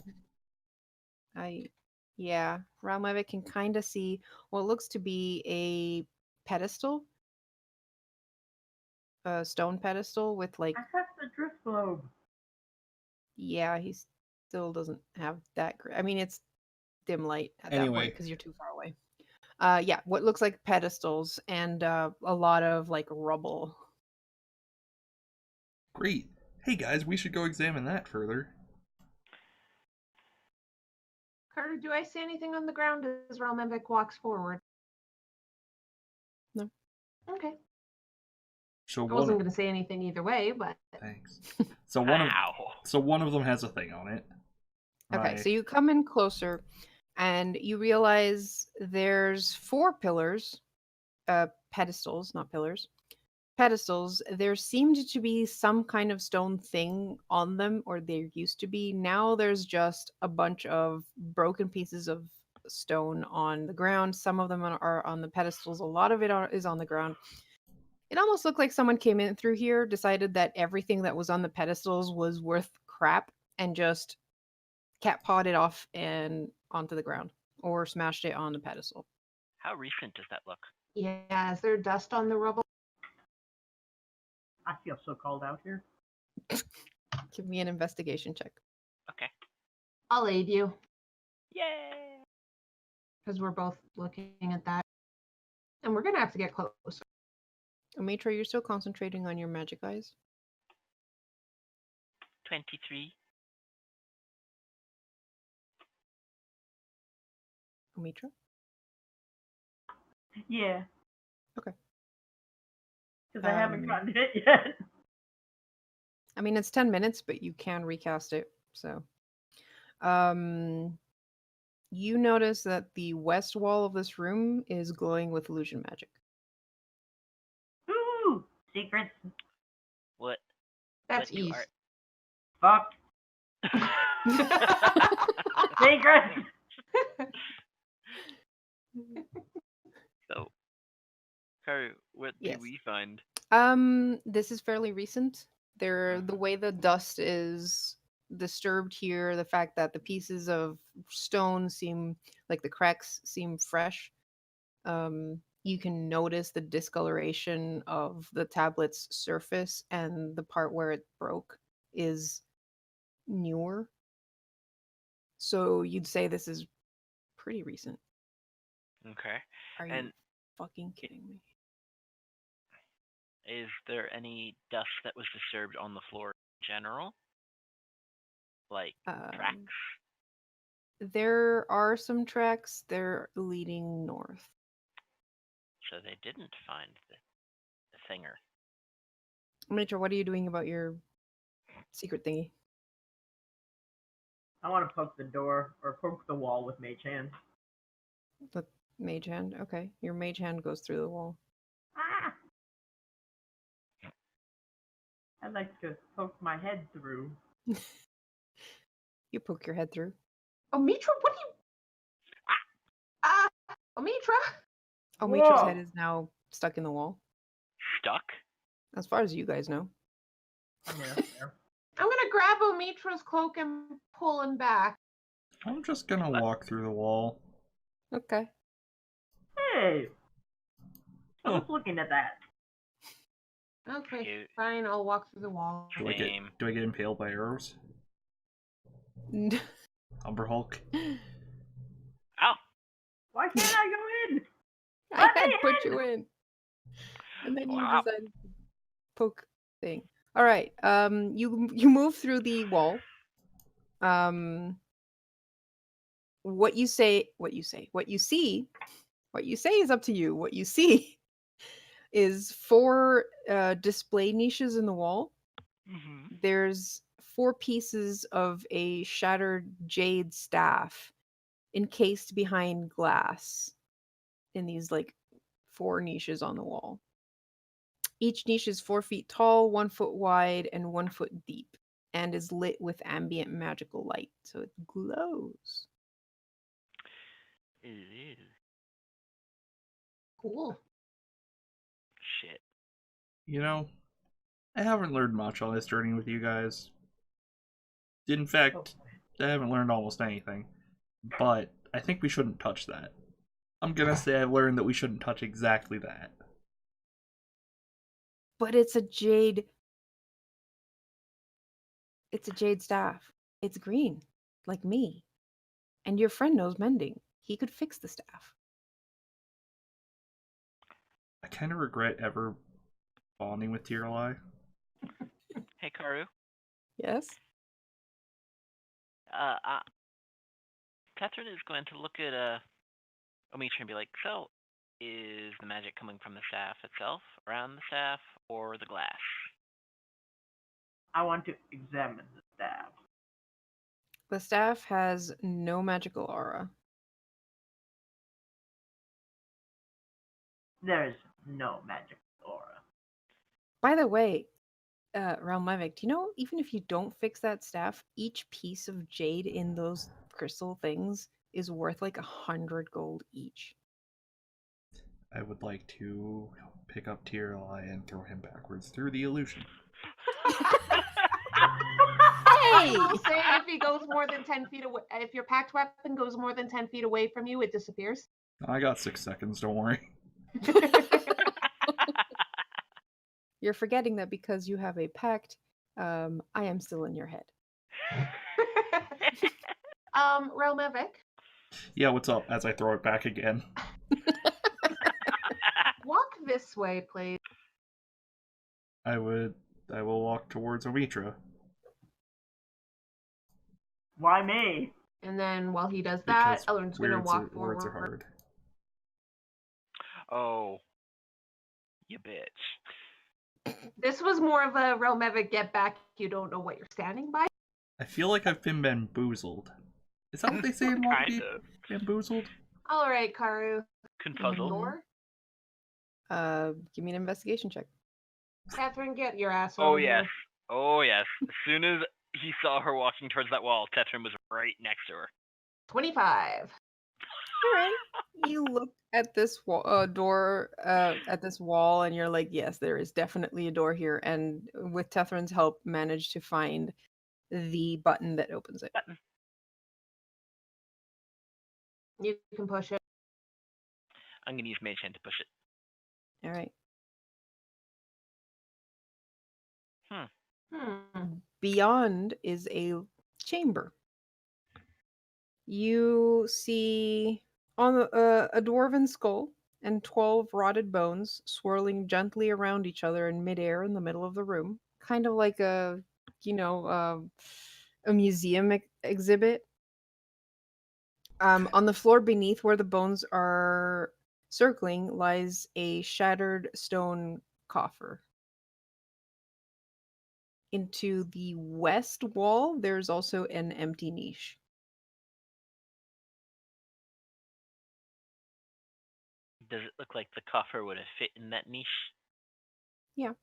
Ralmevik can kind of see what looks to be a pedestal. A stone pedestal with like I have the drift globe. yeah, he still doesn't have that great. I mean, it's dim light at that Anyway. point because you're too far away. Yeah, what looks like pedestals and a lot of like rubble. Great. Hey guys, we should go examine that further. Carter, do I see anything on the ground as Ralmevik walks forward? No. Okay. So I wasn't going to say anything either way, but Thanks. So one of them has a thing on it. Okay, so you come in closer and you realize there's 4 pillars, pedestals, not pillars. Pedestals. There seemed to be some kind of stone thing on them, or there used to be. Now there's just a bunch of broken pieces of stone on the ground. Some of them are on the pedestals. A lot of it is on the ground. It almost looked like someone came in through here, decided that everything that was on the pedestals was worth crap, and just cat pawed it off and onto the ground, or smashed it on the pedestal. How recent does that look? yeah, is there dust on the rubble? I feel so called out here. Give me an investigation check. Okay. I'll aid you Yay! because we're both looking at that, and we're gonna have to get closer. Matra, you're still concentrating on your magic eyes? 23. Mitra? Yeah. Okay. Because I haven't gotten it yet. I mean, it's 10 minutes, but you can recast it. So, you notice that the west wall of this room is glowing with illusion magic. Ooh, secrets. What? That's what do east. Fuck. Secrets. So, Karu, what Yes. do we find? This is fairly recent. The way the dust is disturbed here, the fact that the pieces of stone seem like the cracks seem fresh. You can notice the discoloration of the tablet's surface, and the part where it broke is newer. So you'd say this is pretty recent. Okay. Are you And fucking kidding me? is there any dust that was disturbed on the floor in general? Like tracks? There are some tracks. They're leading north. So they didn't find the thinger. Miniature, what are you doing about your secret thingy? I want to poke the door or poke the wall with Mage Hand. The mage hand. Okay, your mage hand goes through the wall. Ah! I'd like to poke my head through. You poke your head through. Omitra, what do you? Omitra. Mitra's head Whoa. is now stuck in the wall, Stuck? as far as you guys know. I'm there. I'm gonna grab Omitra's cloak and pull him back. I'm just gonna walk through the wall. Okay. Hey! I was Oh. looking at that. Okay, You- fine. I'll walk through the wall. Do I Shame. get impaled by arrows? Umber Hulk. Ow! Why can't I go in? I Let had me put in! you in, and then you Wow. decided to poke thing. All right. You move through the wall. What you see is up to you. What you see is 4 display niches in the wall. Mm-hmm. There's 4 pieces of a shattered jade staff encased behind glass in these like 4 niches on the wall. Each niche is 4 feet tall, 1 foot wide, and 1 foot deep, and is lit with ambient magical light, so it glows. Ew. Cool. Shit. You know, I haven't learned much on this journey with you guys. In fact, I haven't learned almost anything. But I think we shouldn't touch that. I'm gonna say I've learned that we shouldn't touch exactly that. But it's a jade. It's a jade staff. It's green, like me. And your friend knows mending. He could fix the staff. I kind of regret ever bonding with Tiralai. Hey, Karu. Yes? Catherine is going to look at Omitra and be like, so, is the magic coming from the staff itself, around the staff, or the glass? I want to examine the staff. The staff has no magical aura. There is no magic aura. By the way, Realm Levic, do you know even if you don't fix that staff, each piece of jade in those crystal things is worth like 100 gold each? I would like to pick up Tiralai and throw him backwards through the illusion. I will say if he goes more than 10 feet away, if your packed weapon goes more than 10 feet away from you, it disappears. I got 6 seconds, don't worry. You're forgetting that because you have a pact, I am still in your head. Relmevic, Yeah, what's up? As I throw it back again. walk this way, please. I will walk towards Omitra. Why me? And then while he does that, Because Ellen's gonna walk words are forward. hard. Oh, you bitch. This was more of a Relmevic get back. You don't know what you're standing by. I feel like I've been bamboozled. Is that what they say in Kind Waterdeep? of. Bamboozled? All right, Karu. Confuzzled. Door. Give me an investigation check. Catherine, get your ass Oh, over yes. here. Oh, yes. As soon as he saw her walking towards that wall, Tetrin was right next to her. 25. All right. You look at this door, at this wall, and you're like, yes, there is definitely a door here. And with Tethrin's help, managed to find the button that opens it. Button. You can push it. I'm going to use Mage Hand to push it. All right. Hmm. Beyond is a chamber. You see on a dwarven skull and 12 rotted bones swirling gently around each other in midair in the middle of the room, kind of like a museum exhibit. On the floor beneath where the bones are circling lies a shattered stone coffer. Into the west wall, there's also an empty niche. Does it look like the coffer would have fit in that niche? Yeah.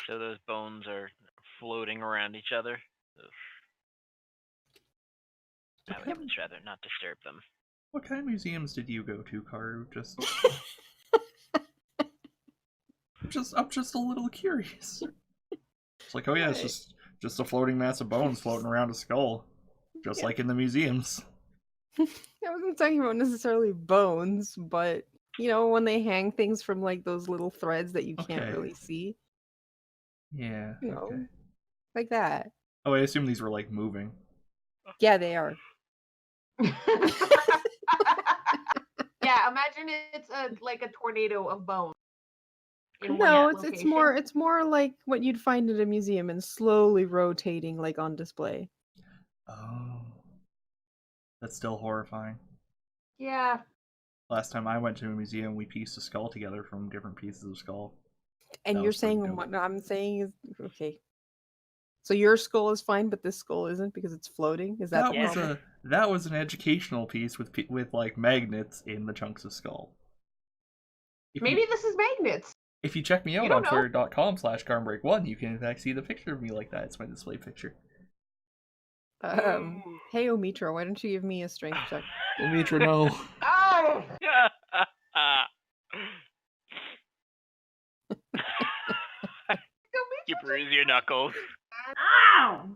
So those bones are floating around each other. Ugh. I would much rather not disturb them. What kind of museums did you go to, Karu? I'm just a little curious. It's like, oh yeah, it's just a floating mass of bones floating around a skull, just like in the museums. I wasn't talking about necessarily bones, but when they hang things from like those little threads that you can't really see. Yeah. Okay. Like that. Oh, I assume these were like moving. Yeah, they are. Yeah, imagine it's like a tornado of bones. No, it's more like what you'd find at a museum and slowly rotating like on display. Oh. That's still horrifying. Yeah. Last time I went to a museum, we pieced a skull together from different pieces of skull. And you're saying what I'm saying is okay. So your skull is fine, but this skull isn't because it's floating. Is that the problem? That was an educational piece with like magnets in the chunks of skull. Maybe this is magnets. If you check me out on twitter.com/karmbreak1, you can in fact see the picture of me like that. It's my display picture. Hey Omitra, why don't you give me a strength check? Omitra, no. Oh! You bruise your knuckles. Ow!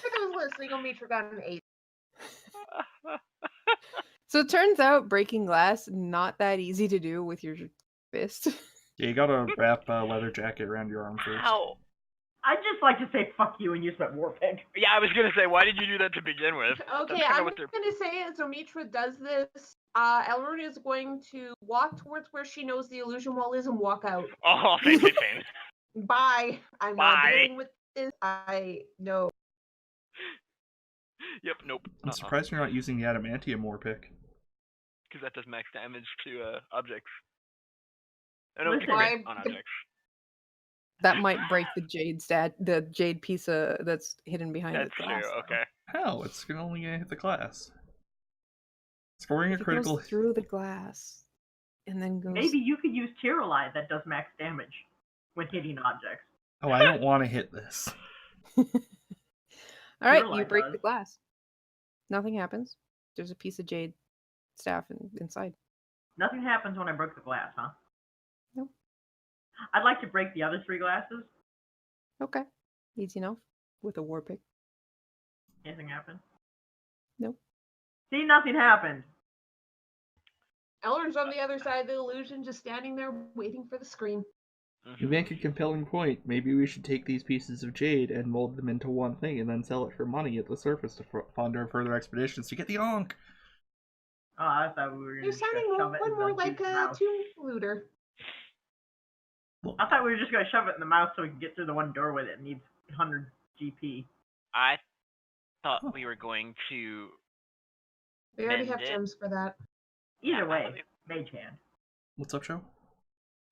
For those listening, Omitra got an 8. So it turns out breaking glass not that easy to do with your fist. Yeah, you gotta wrap a leather jacket around your arm first. Ow! I'd just like to say fuck you and use my war pick. Yeah, I was gonna say, why did you do that to begin with? Okay, I'm gonna say as Omitra does this, Elrond is going to walk towards where she knows the illusion wall is and walk out. Oh, same. Bye. I'm not dealing with this. I know. Yep, nope. I'm surprised you're not using the adamantium war pick. Because that does max damage to objects. Listen, on objects. That might break the jade piece that's hidden behind the glass. That's true, okay. How? It's only gonna hit the glass. Scoring a critical goes through the glass and then goes. Maybe you could use Tirolite that does max damage when hitting objects. Oh, I don't want to hit this. All right, you break the glass. Nothing happens. There's a piece of jade staff inside. Nothing happens when I break the glass, huh? Nope. I'd like to break the other 3 glasses. Okay. Easy enough. With a war pick. Anything happen? Nope. See, nothing happened. Elrond's on the other side of the illusion, just standing there waiting for the scream. You make a compelling point. Maybe we should take these pieces of jade and mold them into one thing and then sell it for money at the surface to fund our further expeditions to get the Ankh. Oh, I thought we were going to You're sounding more like a tomb looter. I thought we were just going to shove it in the mouth so we can get through the one door with it. It needs 100 GP. I thought we were going to... We already have gems for that. Either way, Mage hand. What's up, Joe?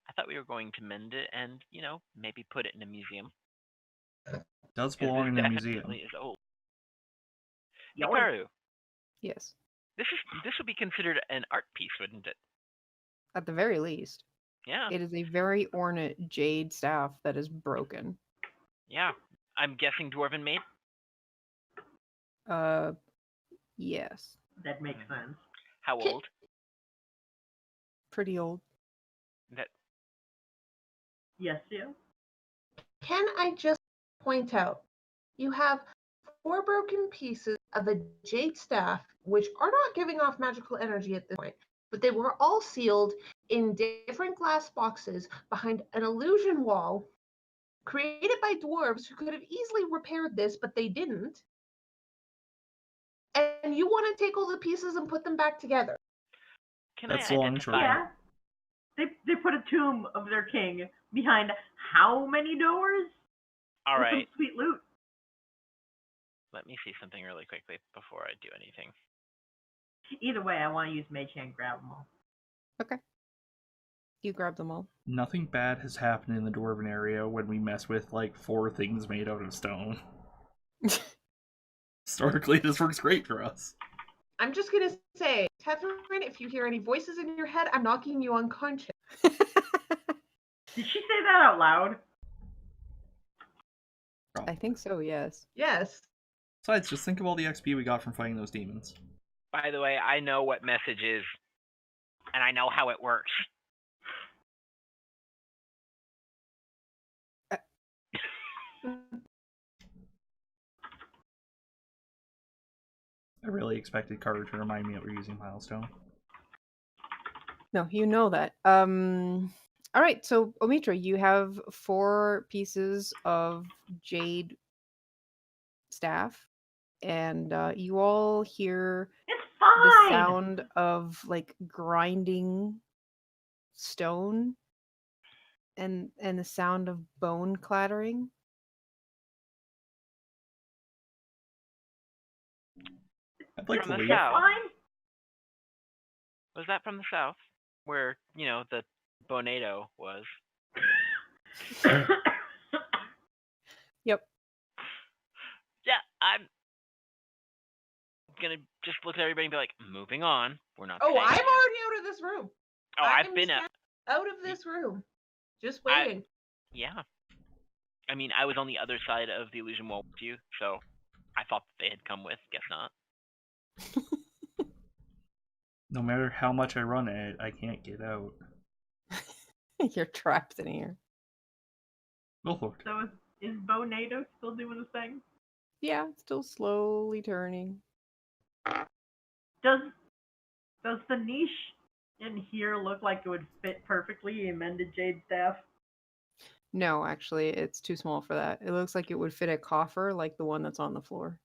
I thought we were going to mend it and, maybe put it in a museum. Does belong in a museum. Is old. Yeah, Hikaru, Yes. This would be considered an art piece, wouldn't it? At the very least. Yeah. It is a very ornate jade staff that is broken. Yeah. I'm guessing dwarven made? Yes. That makes sense. How old? Pretty old. Yes, you. Can I just point out, you have 4 broken pieces of a jade staff, which are not giving off magical energy at this point, but they were all sealed in different glass boxes behind an illusion wall created by dwarves who could have easily repaired this, but they didn't. And you want to take all the pieces and put them back together. Can That's I the long and short. identify? Yeah. They put a tomb of their king behind how many doors? All With right. some sweet loot. Let me see something really quickly before I do anything. Either way, I want to use Mage Hand and grab them all. Okay. You grab them all. Nothing bad has happened in the dwarven area when we mess with like 4 things made out of stone. Historically, this works great for us. I'm just going to say, Catherine, if you hear any voices in your head, I'm knocking you unconscious. Did she say that out loud? I think so, yes. Yes. Besides, just think of all the XP we got from fighting those demons. By the way, I know what message is, and I know how it works. I really expected Carter to remind me that we're using Milestone. No, you know that. All right, so Omitra, you have 4 pieces of jade staff, and you all hear It's the fine. sound of like grinding stone and the sound of bone clattering. I'd like From to the leave. south. Fine. Was that from the south? Where, the Bonado was. Yep. Yeah, I'm gonna just look at everybody and be like, moving on. We're not Oh, staying I'm here. already out of this room. Oh, I've I'm been out of this room. Just I- waiting. Yeah. I mean, I was on the other side of the illusion wall with you, so I thought that they had come with. Guess not. No matter how much I run at it, I can't get out. You're trapped in here. Go for it. So is Bo Nato still doing his thing? Yeah, still slowly turning. Does the niche in here look like it would fit perfectly a mended jade staff? No, actually, it's too small for that. It looks like it would fit a coffer like the one that's on the floor.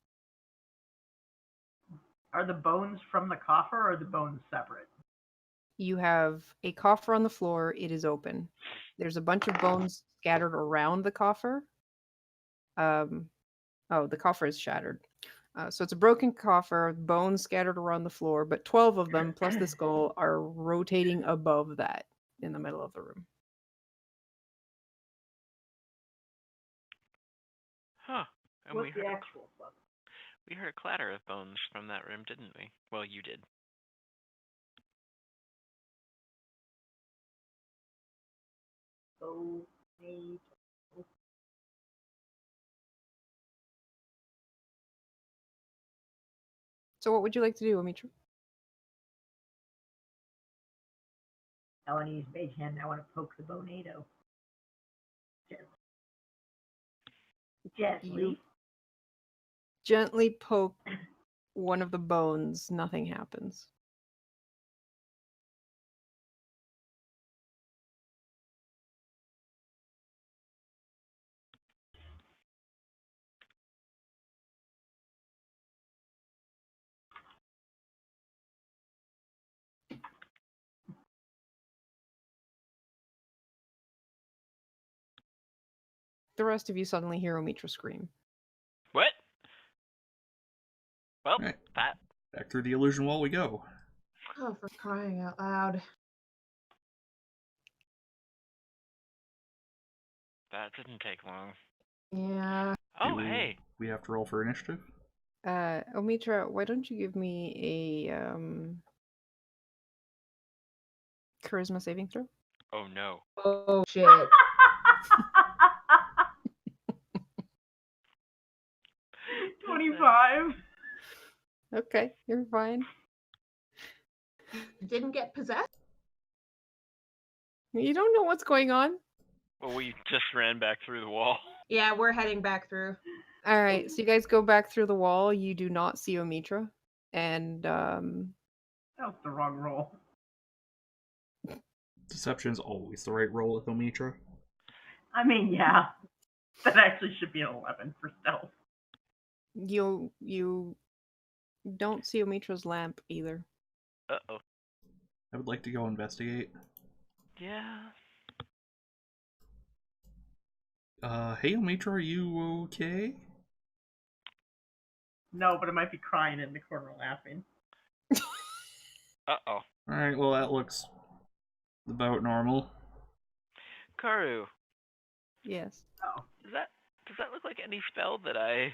Are the bones from the coffer or are the bones separate? You have a coffer on the floor. It is open. There's a bunch of bones scattered around the coffer. The coffer is shattered. So it's a broken coffer, bones scattered around the floor, but 12 of them, plus the skull, are rotating above that in the middle of the room. Huh. And What's the actual stuff? we heard a clatter of bones from that room, didn't we? Well, you did. Bo Nato. So what would you like to do, Omitra? I want to use Mage Hand. I want to poke the Bo Nato. Gently. You gently poke one of the bones. Nothing happens. The rest of you suddenly hear Omitra scream. What? Well, Right. that Back through the illusion wall we go. Oh, for crying out loud. didn't take long. Yeah. Oh, Do hey. we have to roll for initiative? Omitra, why don't you give me a charisma saving throw? Oh, no. Oh, shit. 25. Okay, you're fine. Didn't get possessed? You don't know what's going on. Well, we just ran back through the wall. Yeah, we're heading back through. All right, so you guys go back through the wall. You do not see Omitra, and That was the wrong roll. Deception is always the right roll with Omitra. I mean, yeah. That actually should be an 11 for stealth. You don't see Omitra's lamp either. Uh-oh. I would like to go investigate. Yeah. Hey Omitra, are you okay? No, but I might be crying in the corner laughing. Uh-oh. Alright, well that looks about normal. Karu, Yes. Oh. does that look like any spell that I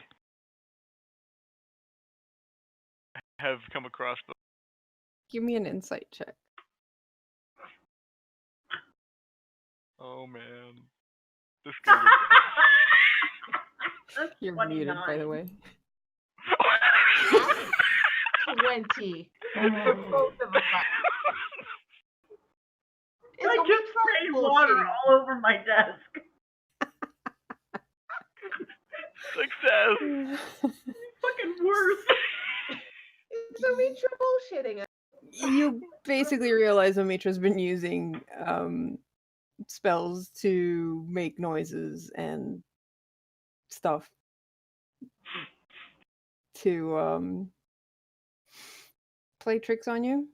have come across before? Give me an insight check. Oh man. This guy That's You're 29. muted, by the way. 20 for both of us. Is I just sprayed water all over my desk. Success! Fucking worse. Is Omitra bullshitting us? You basically realize Omitra's been using spells to make noises and stuff to play tricks on you.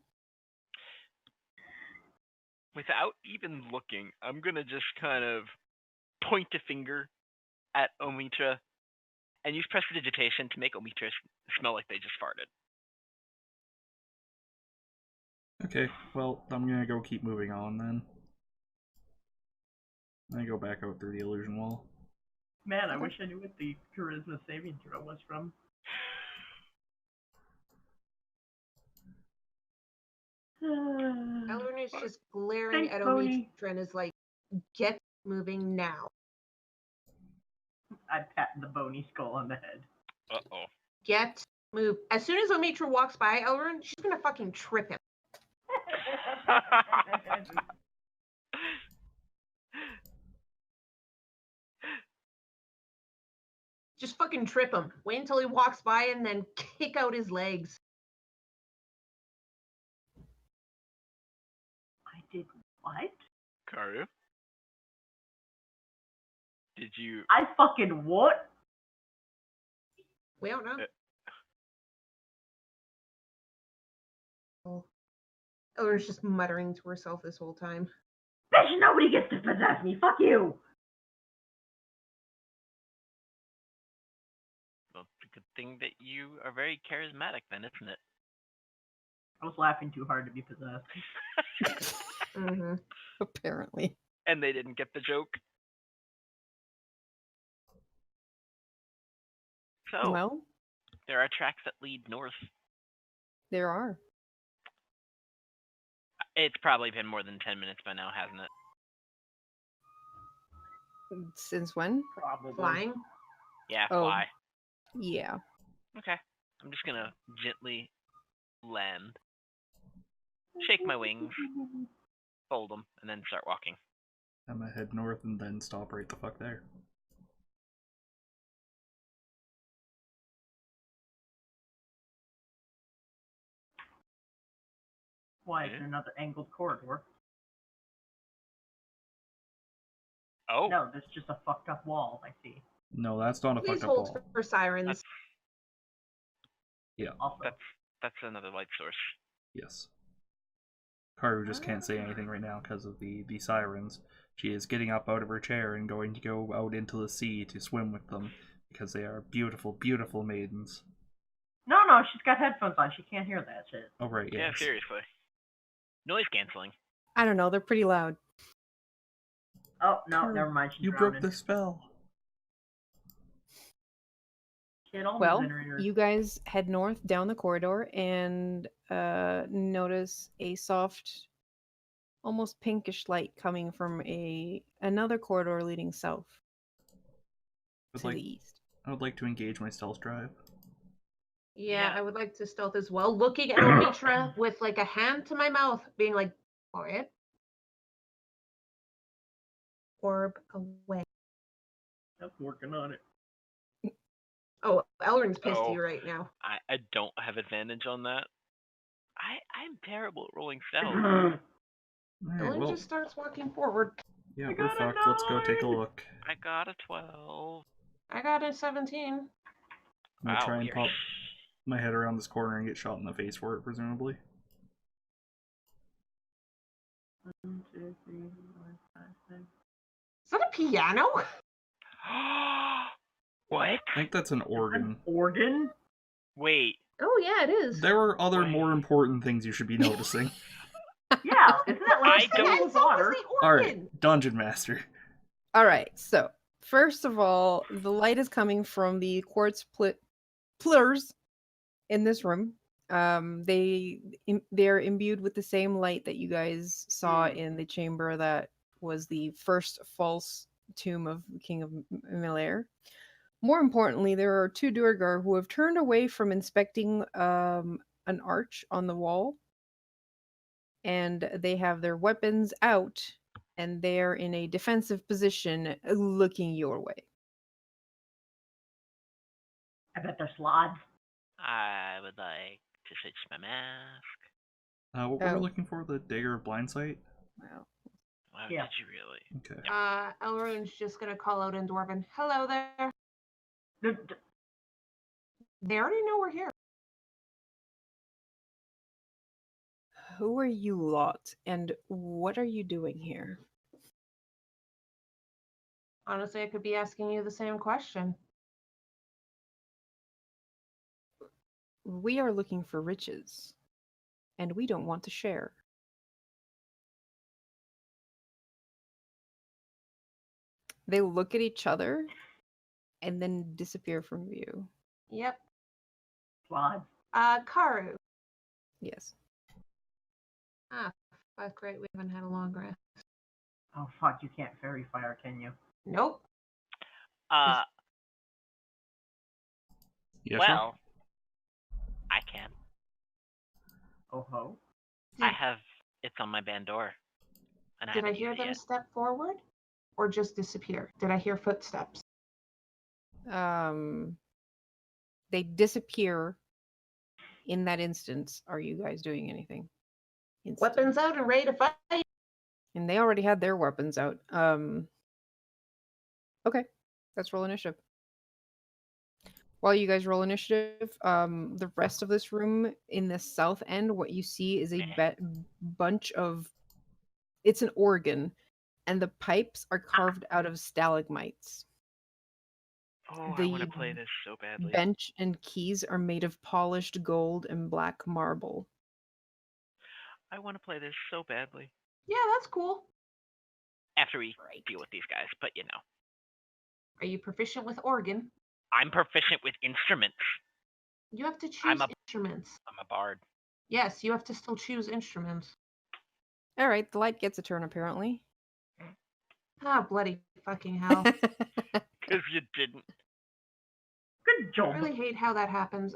Without even looking, I'm gonna just kind of point a finger at Omitra and use prestidigitation to make Omitra smell like they just farted. Okay, well, I'm gonna go keep moving on then. I go back out through the illusion wall. Man, I wish I knew what the charisma saving throw was from. Elrond is just glaring Thanks, at Boney. Omitra and is like, get moving now. I pat the bony skull on the head. Uh-oh. Get move. As soon as Omitra walks by Elrond, she's gonna fucking trip him. Just fucking trip him. Wait until he walks by and then kick out his legs. I did what? Karu? Did you... I fucking what? We don't know. Elrond's just muttering to herself this whole time. Bitch, nobody gets to possess me. Fuck you. Well, it's a good thing that you are very charismatic then, isn't it? I was laughing too hard to be possessed. Mm-hmm. Apparently. And they didn't get the joke. So, Well, there are tracks that lead north. there are. It's probably been more than 10 minutes by now, hasn't it? Since when? Probably. Flying. Yeah, Oh. fly. Yeah. Okay. I'm just gonna gently land. Shake my wings. Fold them, and then start walking. I'm gonna head north and then stop right the fuck there. Why, is there another angled corridor? Oh, No, there's just a fucked up wall, I see. No, that's not a Please fucked up hold wall. for sirens. Yeah, Also, that's another light source. yes. Karu just can't say anything right now because of the sirens. She is getting up out of her chair and going to go out into the sea to swim with them because they are beautiful, beautiful maidens. no, she's got headphones on. She can't hear that shit. Oh, right, Yeah, yes. seriously. Noise canceling. I don't know. They're pretty loud. Oh, no, Karu, never mind. She's You drowning. broke the spell. She had all Well, those in her ears. you guys head north down the corridor and notice a soft, almost pinkish light coming from another corridor leading south Would to like- the east. I would like to engage my stealth drive. Yeah, Yeah. I would like to stealth as well. Looking at Omitra with like a hand to my mouth, being like, quiet. Orb away. I'm working on it. Oh, Elrond's pissed at Oh. you right now. I don't have advantage on that. I'm terrible at rolling stealth. Alright, Dylan well, just starts walking forward. yeah, I we're got a fucked. Let's go take a 9. look. I got a 12. I got a 17. I'm gonna Wow, try and we're pop my head around this corner and get shot in the face for it, presumably. 1, 2, 3, 4, 5, 6. Is that a piano? What? I think that's an organ. Organ? Wait. Oh yeah, it is. There are other Wait. more important things you should be noticing. Yeah, isn't that like I don't- full of water? Alright, Dungeon Master. All right. So first of all, the light is coming from the quartz pillars in this room. They're imbued with the same light that you guys saw in the chamber that was the first false tomb of King of Milair. More importantly, there are two Duergar who have turned away from inspecting an arch on the wall, and they have their weapons out, and they're in a defensive position, looking your way. I bet they're slots. I would like to switch my mask. What were we Oh. looking for? The Dagger of Blind Sight? Wow. Wow, Yeah. did you really? Okay. Elrond's just gonna call out in Dwarven. Hello there. They already know we're here. Who are you lot, and what are you doing here? Honestly, I could be asking you the same question. We are looking for riches, and we don't want to share. They look at each other and then disappear from view. Yep. Slots. Karu. Yes. Ah, fuck, great. We haven't had a long rest. Oh fuck, you can't fairy fire, can you? Nope. Uh, Yeah, well, I can. Oh ho. I have. It's on my Bandor. And Did I haven't hear used it them yet. step forward? Or just disappear? Did I hear footsteps? They disappear in that instance. Are you guys doing anything? Weapons out and ready to fight. And they already had their weapons out. Okay, let's roll initiative. While you guys roll initiative, the rest of this room in the south end, what you see is a bunch of. It's an organ, and the pipes are carved out of stalagmites. Oh, I want to play this so badly. Bench and keys are made of polished gold and black marble. I want to play this so badly. Yeah, that's cool. After we deal with these guys, but you know. Are you proficient with organ? I'm proficient with instruments. You have to choose instruments. I'm a bard. Yes, you have to still choose instruments. All right, the light gets a turn apparently. Ah, bloody fucking hell. Because you didn't. Good I job. really hate how that happens.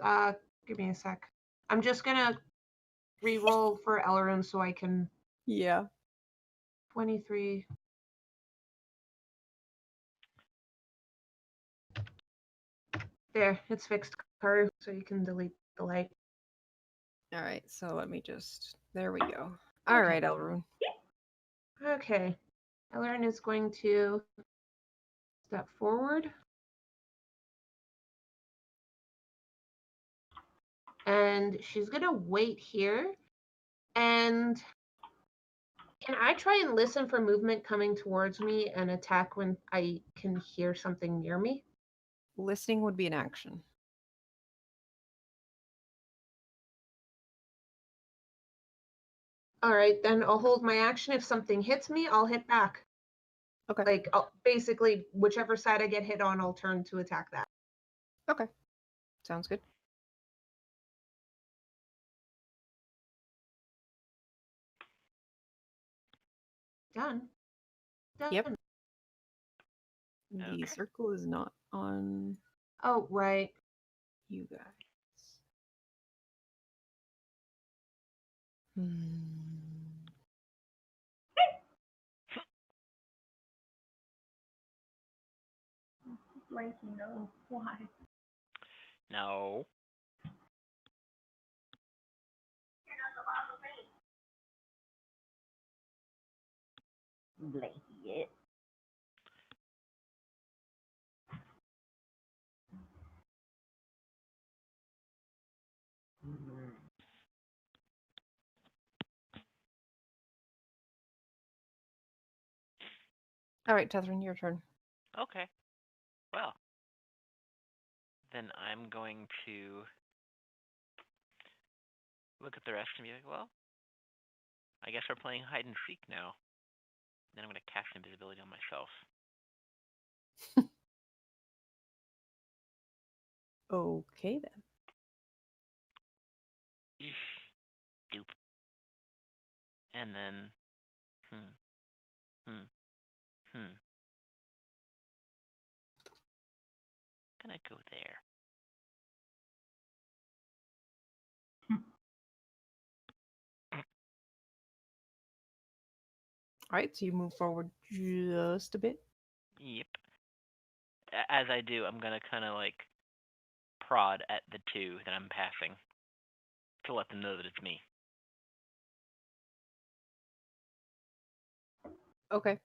Give me a sec. I'm just gonna re-roll for Elrond so I can. Yeah. 23. There, it's fixed, Karu, so you can delete the light. All right, so let me just. There we go. All right, Elrond. Okay. Elrond is going to step forward. And she's going to wait here. And can I try and listen for movement coming towards me and attack when I can hear something near me? Listening would be an action. All right, then I'll hold my action. If something hits me, I'll hit back. Okay. Like, basically, whichever side I get hit on, I'll turn to attack that. Okay. Sounds good. Done. Yep. The Okay. circle is not on Oh, right. you guys. Hmm. Blanky, no. Why? No. Blanket. All right, Catherine, your turn. Okay. Well, then I'm going to look at the rest and be like, well, I guess we're playing hide and seek now. Then I'm going to cast invisibility on myself. Okay, then. Doop. And then, Gonna go there. All right, so you move forward just a bit. Yep. As I do, I'm gonna kind of like prod at the two that I'm passing to let them know that it's me. Okay.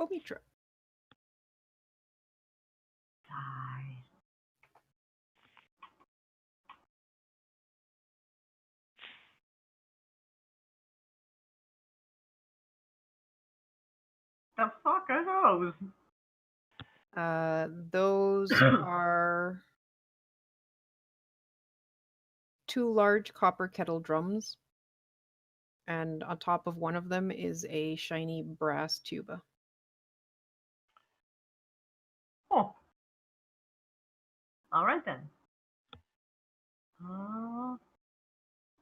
Omitra. Die. The fuck are those? Those are 2 large copper kettle drums, and on top of one of them is a shiny brass tuba. Oh. All right then.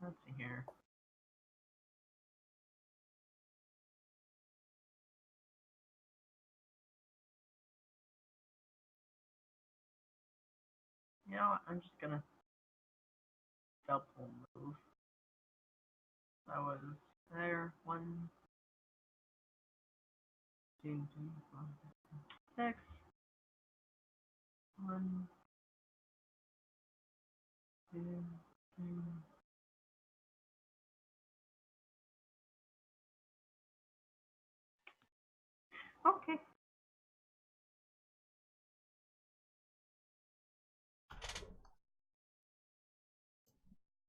Let's see here. You know what? I'm just gonna double move. That was there. 1, 2, 3, 4, 6. 1, 2, 3. Okay.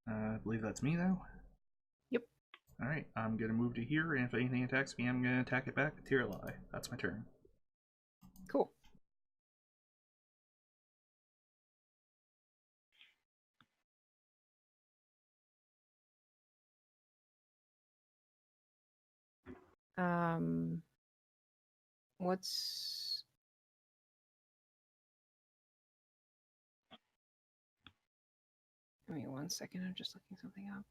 I believe that's me now. Yep. Alright, I'm gonna move to here, and if anything attacks me, I'm gonna attack it back. Tiralai. That's my turn. Cool. What's Give me 1 second. I'm just looking something up.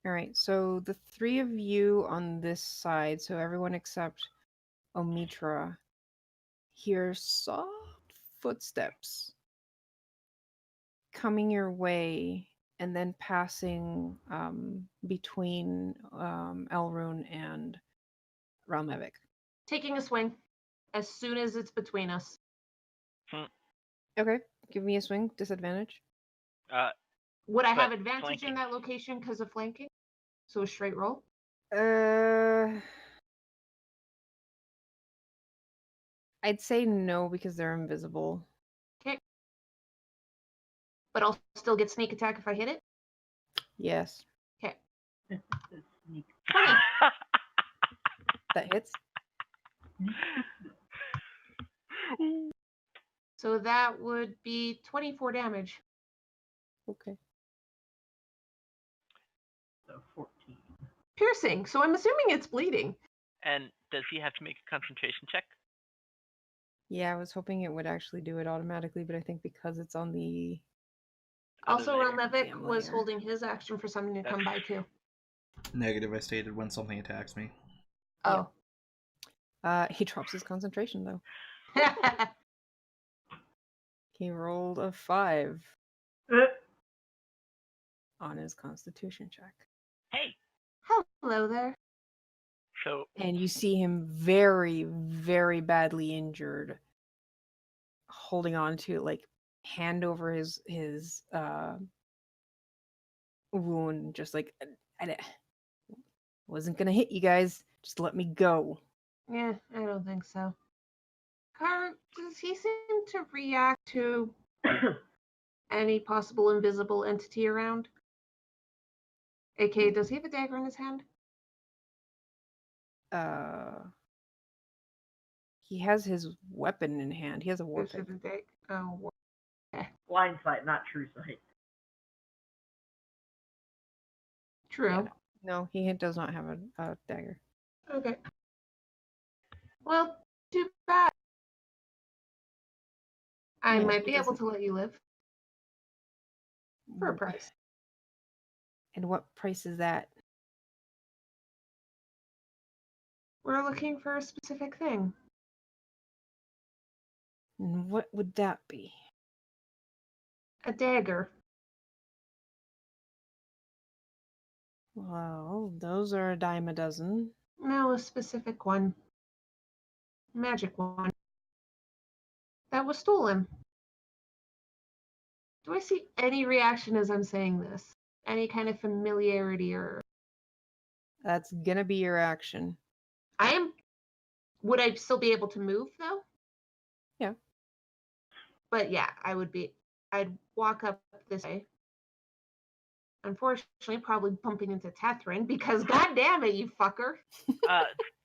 All right, so the 3 of you on this side, so everyone except Omitra, hear soft footsteps coming your way and then passing between Elrune and Ralmevik. Taking a swing as soon as it's between us. Okay, give me a swing. Disadvantage. Would I have But advantage flanking. in that location because of flanking? So a straight roll? I'd say no because they're invisible. Okay. But I'll still get sneak attack if I hit it? Yes. Okay. Sneak. 20. That hits. So that would be 24 damage. Okay. So 14. Piercing. So I'm assuming it's bleeding. And does he have to make a concentration check? Yeah, I was hoping it would actually do it automatically, but I think because it's on the Also, layer. Ralmevik Damn was layer. holding his action for something to come by too. Negative, I stated when something attacks me. Oh. He drops his concentration though. He rolled a 5 on his Constitution check. Hey. Hello there. So And you see him very, very badly injured, holding on to like hand over his wound, just like I wasn't gonna hit you guys. Just let me go. Yeah, I don't think so. Does he seem to react to any possible invisible entity around? AK, does he have a dagger in his hand? He has his weapon in hand. He has a war This pick. is a dagger. Oh, Blind sight, not true sight. true. Yeah, no, he does not have a dagger. Okay. Well, too bad. I Yeah, might he be able doesn't- to let you live for a price. And what price is that? We're looking for a specific thing. And what would that be? A dagger. Well, those are a dime a dozen. No, a specific one. Magic one. That was stolen. Do I see any reaction as I'm saying this? Any kind of familiarity or That's gonna be your action. I am would I still be able to move though? Yeah. But yeah, I'd walk up this way. Unfortunately, probably bumping into Tethrin because god damn it, you fucker.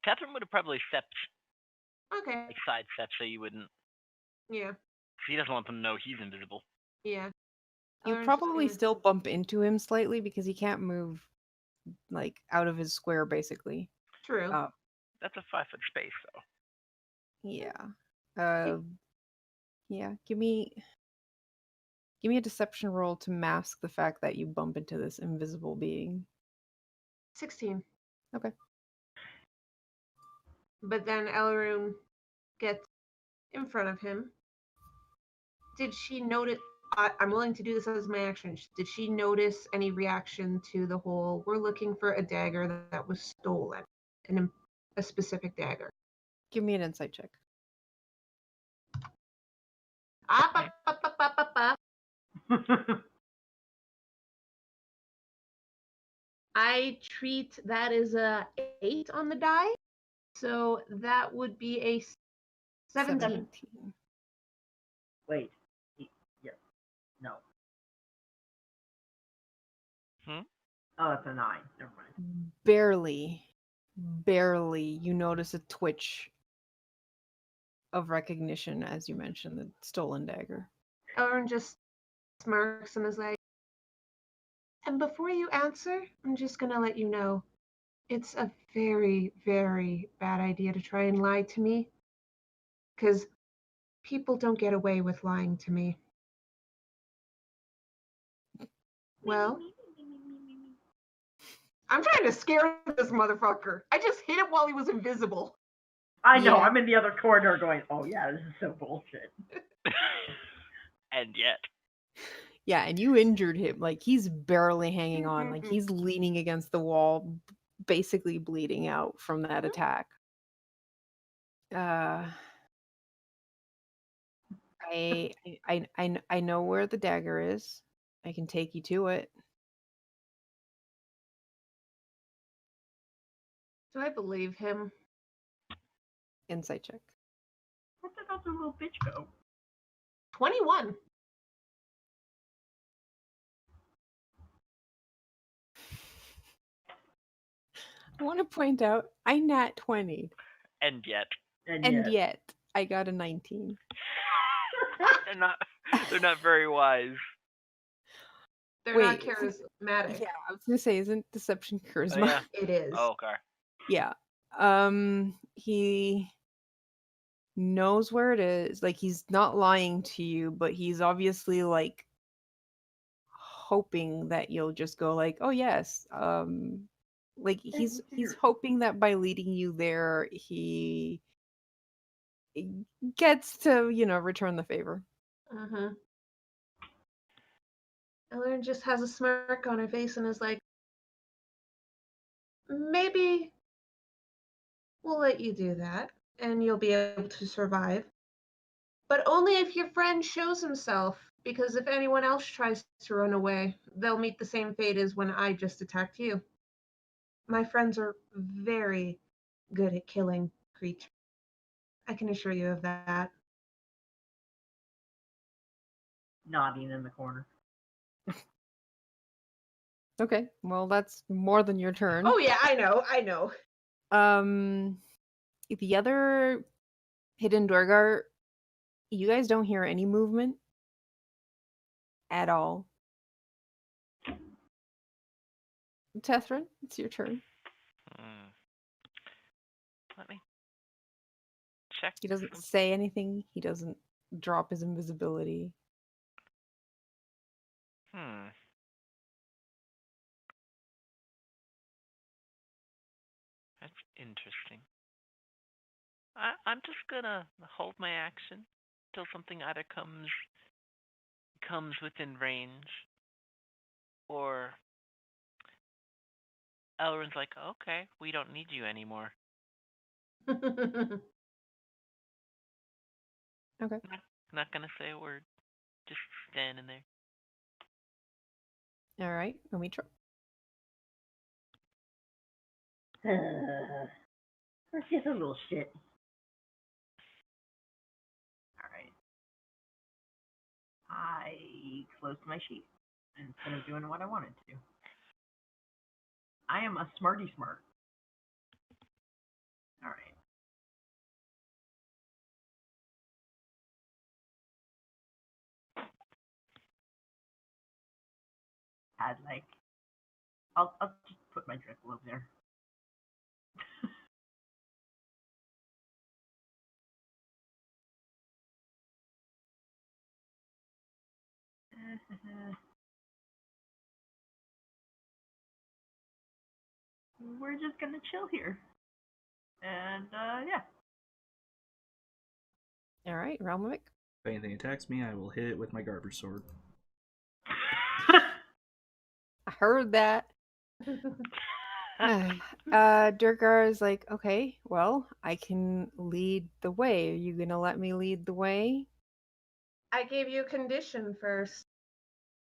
Catherine would have probably stepped, Okay. like sidestepped, so you wouldn't. Yeah. He doesn't want them to know he's invisible. Yeah. You Lauren's just probably gonna- still bump into him slightly because he can't move like out of his square basically. True. That's a 5-foot space, though. Yeah. Yeah, give me a deception roll to mask the fact that you bump into this invisible being. 16. Okay. But then Elrune gets in front of him. Did she notice? I'm willing to do this as my action. Did she notice any reaction to the whole, we're looking for a dagger that was stolen? And a specific dagger. Give me an insight check. I treat that as a 8 on the die. So that would be a 17. Wait. Yeah. No. Hmm? Oh, that's a 9. Never mind. Barely you notice a twitch of recognition as you mentioned the stolen dagger. Elrond just smirks and is like, and before you answer, I'm just going to let you know it's a very, very bad idea to try and lie to me. Because people don't get away with lying to me. Well, I'm trying to scare this motherfucker. I just hit him while he was invisible. I know, Yeah. I'm in the other corner going, oh yeah, this is so bullshit. And yet. Yeah, and you injured him. Like he's barely hanging on. Like he's leaning against the wall, basically bleeding out from that attack. I know where the dagger is. I can take you to it. Do I believe him? Insight check. Where the hell did little bitch go? 21. I want to point out I nat 20. And yet. And yet I got a 19. They're not very wise. They're Wait, not charismatic. Yeah, I was gonna say, isn't deception charisma? Oh, yeah. It is. Oh, okay. Yeah. He knows where it is. Like he's not lying to you, but he's obviously like hoping that you'll just go like, "Oh yes." Like he's hoping that by leading you there he gets to, return the favor. Uh-huh. Elrond just has a smirk on her face and is like, maybe we'll let you do that and you'll be able to survive. But only if your friend shows himself, because if anyone else tries to run away, they'll meet the same fate as when I just attacked you. My friends are very good at killing creatures. I can assure you of that. Nodding in the corner. Okay, well, that's more than your turn. Oh yeah, I know. The other hidden Dorgar, you guys don't hear any movement at all. Tethrin, it's your turn. Let me check. He doesn't say anything. He doesn't drop his invisibility. That's interesting. I'm just gonna hold my action till something either comes within range, or Elrin's like, okay, we don't need you anymore. Okay. Not gonna say a word. Just standing there. All right, Omitra. That's just a little shit. Alright. I closed my sheet instead of doing what I wanted to. I am a smarty smart. Alright. I'll just put my drink over there. We're just gonna chill here. And yeah. All right, Ralmovic. If anything attacks me, I will hit it with my garbage sword. I heard that. Durgar is like, okay, well, I can lead the way. Are you gonna let me lead the way? I gave you a condition first.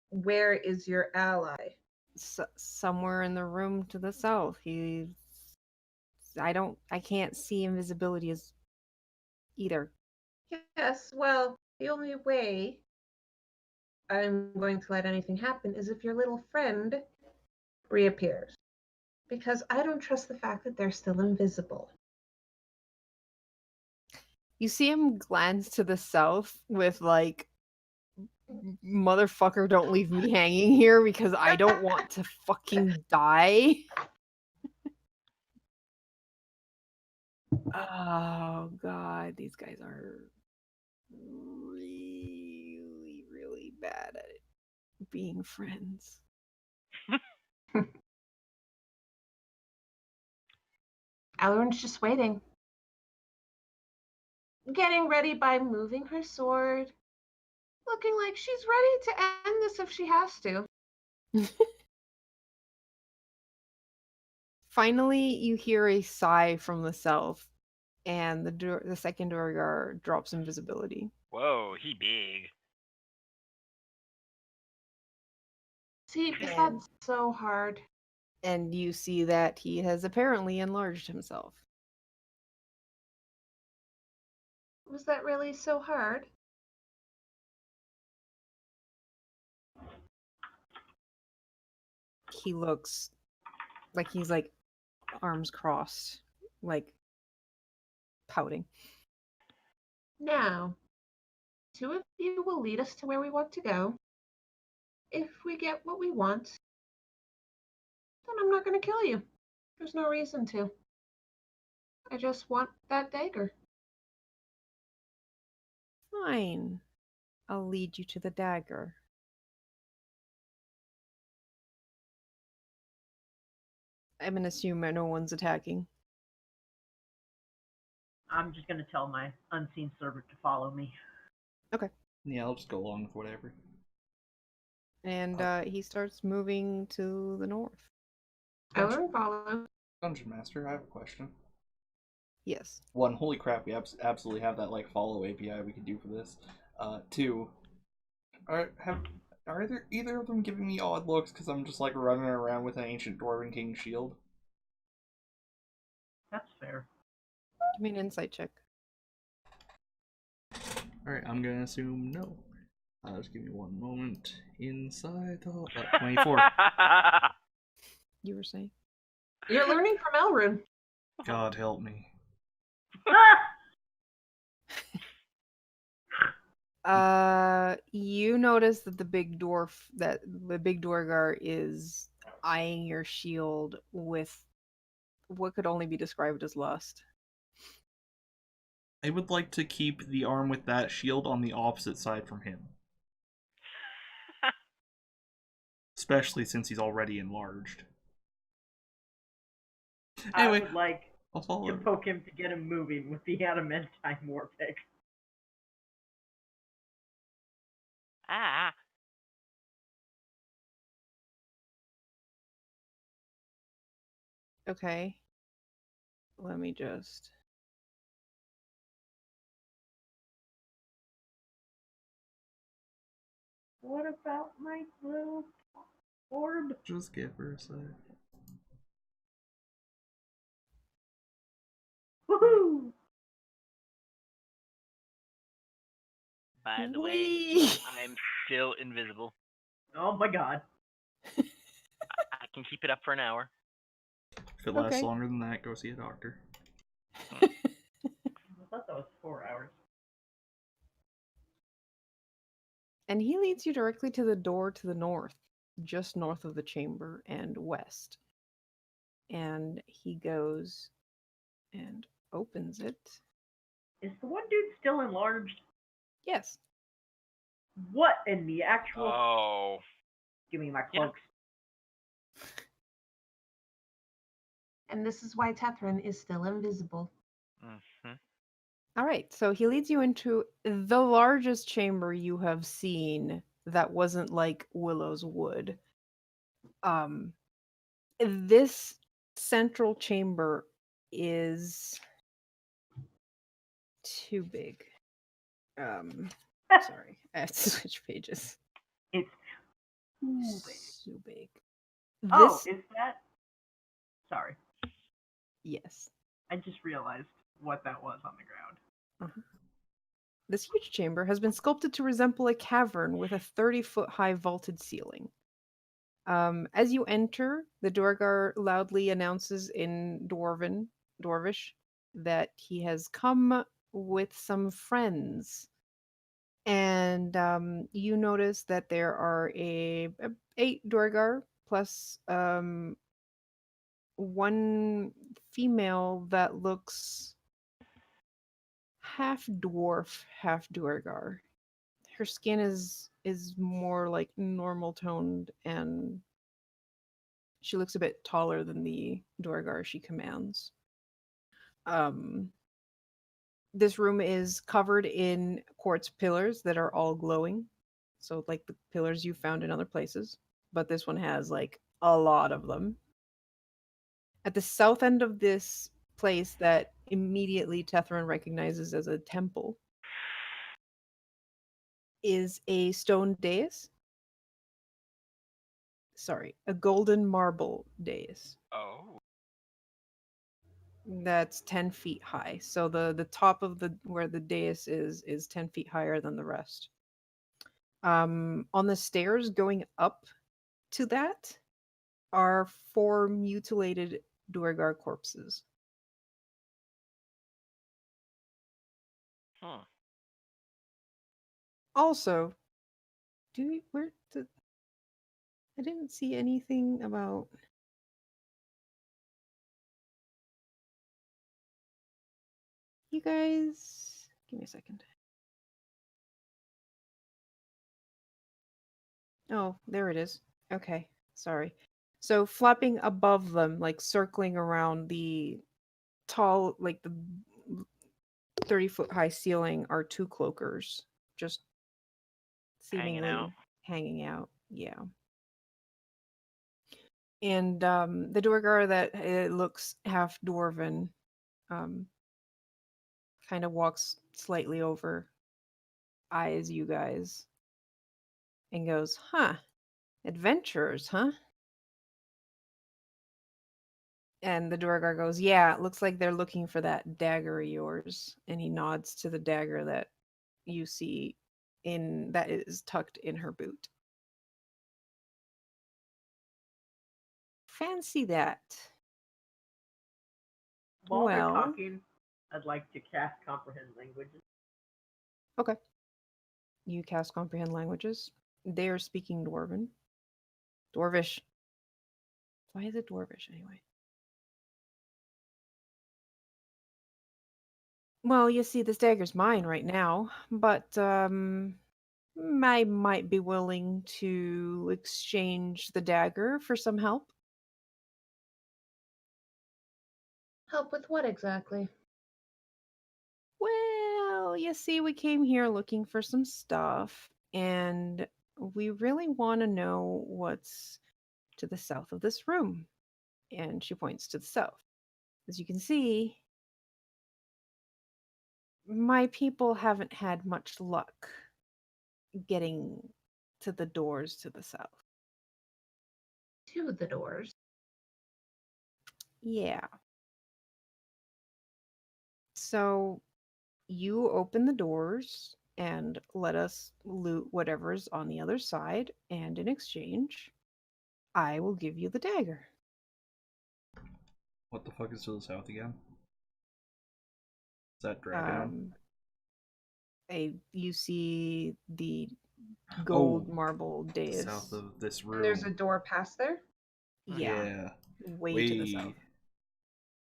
Where is your ally? Somewhere in the room to the south. I can't see invisibility as either. Yes, well, the only way I'm going to let anything happen is if your little friend reappears. Because I don't trust the fact that they're still invisible. You see him glance to the south with like, motherfucker, don't leave me hanging here because I don't want to fucking die. Oh god, these guys are really, really bad at being friends. Elrond's just waiting. Getting ready by moving her sword. Looking like she's ready to end this if she has to. Finally, you hear a sigh from the south, and the second Durgar drops invisibility. Whoa, he big. See, that's so hard. And you see that he has apparently enlarged himself. Was that really so hard? He looks like he's like arms crossed, like pouting. Now, two of you will lead us to where we want to go. If we get what we want, then I'm not going to kill you. There's no reason to. I just want that dagger. Fine. I'll lead you to the dagger. I'm gonna assume no one's attacking. I'm just gonna tell my unseen servant to follow me. Okay. Yeah, I'll just go along with whatever. And he starts moving to the north. Elrond follow. Dungeon Master, I have a question. Yes. One, holy crap, we absolutely have that like follow API we could do for this. Two, are there either of them giving me odd looks because I'm just like running around with an ancient dwarven king shield? That's fair. Give me an insight check. All right, I'm gonna assume no. Just give me one moment. Inside the 24. You were saying? You're learning from Elrune. God help me. You notice that the big Dorgar is eyeing your shield with what could only be described as lust. I would like to keep the arm with that shield on the opposite side from him. Especially since he's already enlarged. Anyway, I would like I'll follow to him. poke him to get him moving with the adamantine morphic. Ah. Okay. Let me just. What about my little orb? Just give her a sec. Woohoo! By the way, Whee! I'm still invisible. Oh my god. I can keep it up for an hour. If it lasts Okay. longer than that, go see a doctor. I thought that was 4 hours. And he leads you directly to the door to the north, just north of the chamber and west. And he goes and opens it. Is the one dude still enlarged? Yes. What in the actual? Oh. Give me my Yeah. cloaks. And this is why Tethrin is still invisible. Mm-hmm. All right. So he leads you into the largest chamber you have seen that wasn't like Willow's Wood. This central chamber is too big. Sorry, I have to switch pages. It's too big. So big. Oh, This, is that? Sorry, yes. I just realized what that was on the ground. This huge chamber has been sculpted to resemble a cavern with a 30-foot high vaulted ceiling. As you enter, the Dorgar loudly announces in Dwarvish, that he has come with some friends. And you notice that there are 8 Dorgar plus one female that looks half dwarf, half Duergar. Her skin is more like normal toned, and she looks a bit taller than the Duergar she commands. This room is covered in quartz pillars that are all glowing, so like the pillars you found in other places, but this one has like a lot of them. At the south end of this place that immediately Tethrin recognizes as a temple is a stone dais. Sorry, a golden marble dais Oh. that's 10 feet high. So the top of the where the dais is 10 feet higher than the rest. On the stairs going up to that are 4 mutilated Duergar corpses. Huh. Also, I didn't see anything about you guys. Give me a second. Oh, there it is. Okay, sorry. So flapping above them, like circling around the tall, like the 30-foot high ceiling, are 2 cloakers, just Hanging out. seemingly hanging out. Yeah. And the Duergar that looks half dwarven, kind of walks slightly over, eyes you guys, and goes, "Huh, adventurers, huh?" And the Duergar goes, "Yeah, it looks like they're looking for that dagger of yours." And he nods to the dagger that you see that is tucked in her boot. Fancy that. While they're Well, talking, I'd like to cast comprehend languages. okay. You cast comprehend languages. They are speaking Dwarven. Dwarvish. Why is it Dwarvish anyway? Well, you see, this dagger's mine right now, but I might be willing to exchange the dagger for some help. Help with what exactly? Well, you see, we came here looking for some stuff, and we really want to know what's to the south of this room. And she points to the south. As you can see, my people haven't had much luck getting to the doors to the south. To the doors. Yeah. So you open the doors and let us loot whatever's on the other side, and in exchange, I will give you the dagger. What the fuck is to the south again? Is that Dragon? Um, you see the Oh, gold marble the dais. south of this And there's a room. door past there? Yeah, Yeah. way to the south.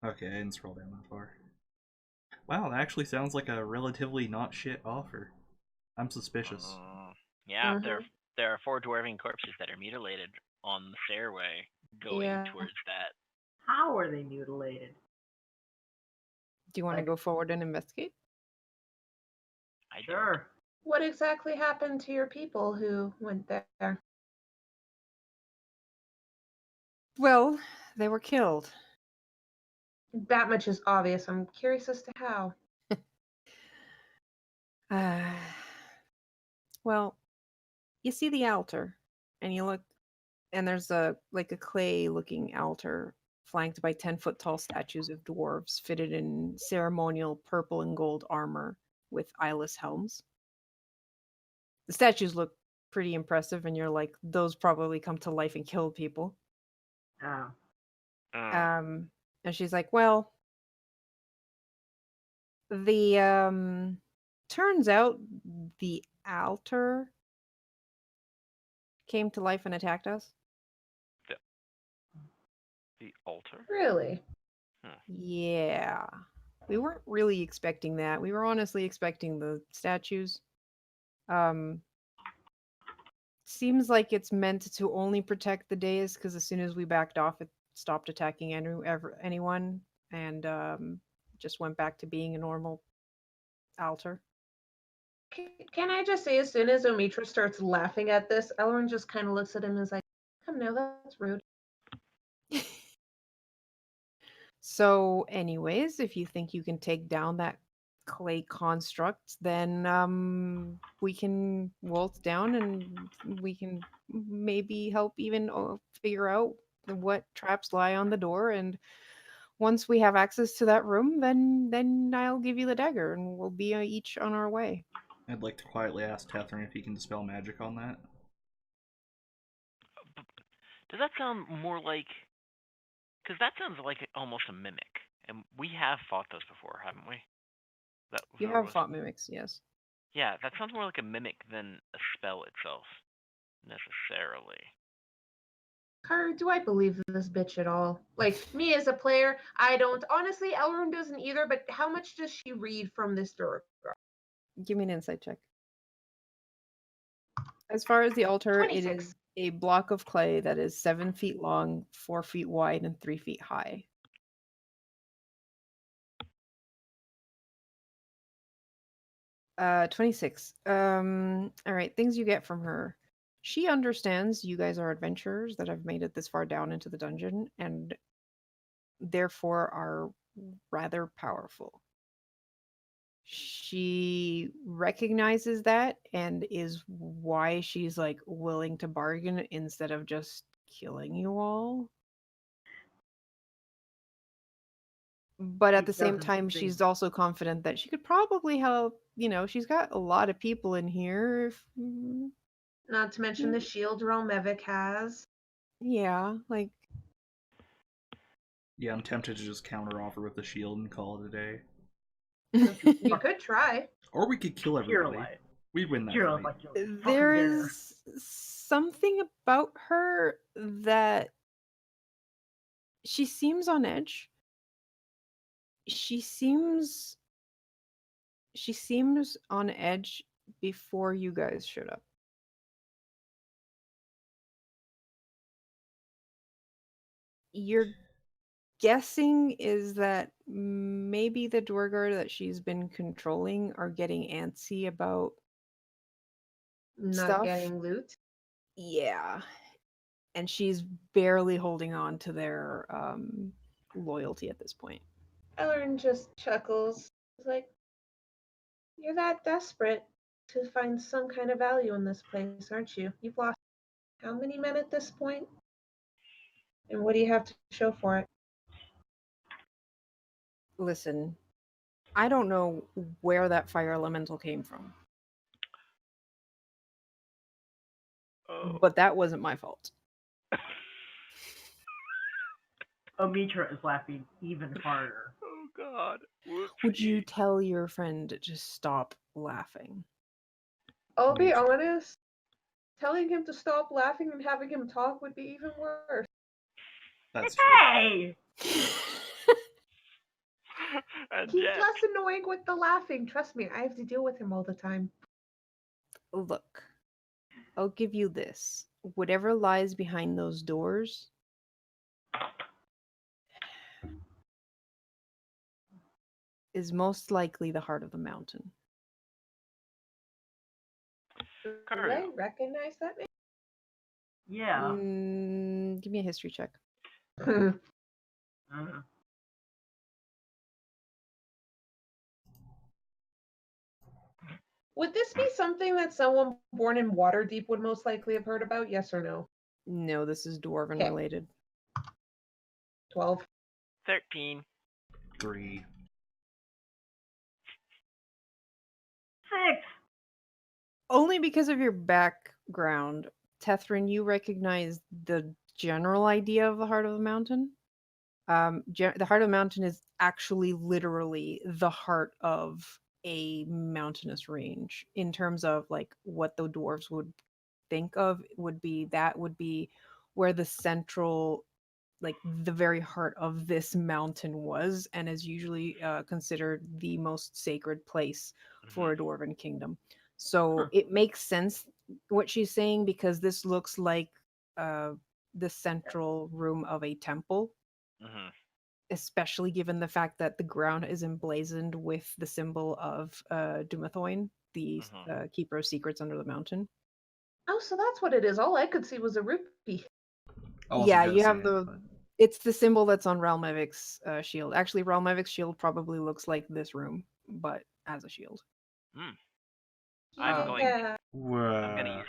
Okay, I didn't scroll down that far. Wow, that actually sounds like a relatively not shit offer. I'm suspicious. Yeah, Mhm. there are 4 dwarven corpses that are mutilated on the stairway going Yeah. towards that. How are they mutilated? Do you want to Like- go forward and investigate? I don't. Sure. What exactly happened to your people who went there? Well, they were killed. That much is obvious. I'm curious as to how. Uh, well, you see the altar, and you look, and there's a clay-looking altar flanked by 10-foot tall statues of dwarves fitted in ceremonial purple and gold armor with eyeless helms. The statues look pretty impressive, and you're like, those probably come to life and kill people. Oh. And she's like, well, the turns out the altar came to life and attacked us. The altar? Really? Yeah. We weren't really expecting that. We were honestly expecting the statues. Seems like it's meant to only protect the dais, because as soon as we backed off, it stopped attacking anyone, and just went back to being a normal altar. Can I just say, as soon as Omitra starts laughing at this, Elrond just kind of looks at him and is like, "Come now, that's rude." So, anyways, if you think you can take down that clay construct, then we can waltz down and we can maybe help even figure out what traps lie on the door. And once we have access to that room, then I'll give you the dagger, and we'll be each on our way. I'd like to quietly ask Tethrin if he can dispel magic on that. Does that sound more like? Because that sounds like almost a mimic, and we have fought those before, haven't we? That You whoever have was. fought mimics, yes. Yeah, that sounds more like a mimic than a spell itself, necessarily. Car, do I believe this bitch at all? Like, me as a player, I don't. Honestly, Elrond doesn't either, but how much does she read from this door? Give me an insight check. As far as the altar, it 26. is a block of clay that is 7 feet long, 4 feet wide, and 3 feet high. Uh, 26. All right, things you get from her. She understands you guys are adventurers that have made it this far down into the dungeon and therefore are rather powerful. She recognizes that and is why she's like willing to bargain instead of just killing you all. But at She the same doesn't time, think. she's also confident that she could probably help. She's got a lot of people in here. Not to mention the shield Relmevic has. Yeah, like Yeah, I'm tempted to just counteroffer with the shield and call it a day. You could try. Or we could kill Pure everybody. life. We'd win that Pure fight. life. Fucking there dinner. is something about her that she seems on edge. She seems on edge before you guys showed up. Your guessing is that maybe the Dwargar that she's been controlling are getting antsy about Not stuff. getting loot. Yeah. And she's barely holding on to their loyalty at this point. Ellen just chuckles. He's like, "You're that desperate to find some kind of value in this place, aren't you? You've lost how many men at this point? And what do you have to show for it?" Listen, I don't know where that fire elemental came from, Oh. but that wasn't my fault. Omitra is laughing even harder. Oh God. Would you Whoopsie. tell your friend to stop laughing? I'll be Mage. honest. Telling him to stop laughing and having him talk would be even worse. That's true. Hey! And He's yet, less annoying with the laughing. Trust me, I have to deal with him all the time. Look, I'll give you this. Whatever lies behind those doors is most likely the heart of the mountain. Do I Karu. recognize that Yeah. Give me a history check. name? Uh, Would this be something that someone born in Waterdeep would most likely have heard about? Yes or no? No, this is dwarven Okay. related. 12. 13. 3. 6. Only because of your background, Tethrin, you recognize the general idea of the heart of the mountain. The heart of the mountain is actually literally the heart of a mountainous range in terms of like what the dwarves would think of would be where the central, like the very heart of this mountain was, and is usually considered the most sacred place for a dwarven kingdom. So Huh. it makes sense what she's saying, because this looks like the central room of a temple, Mm-hmm. especially given the fact that the ground is emblazoned with the symbol of Dumathoin, the keeper of secrets under the mountain. Oh, so that's what it is. All I could see was a rupee. I wasn't Yeah, gonna you say have it, the. but- It's the symbol that's on Relmevic's shield. Actually, Relmevic's shield probably looks like this room, but as a shield. I'm going. Yeah. I'm gonna use.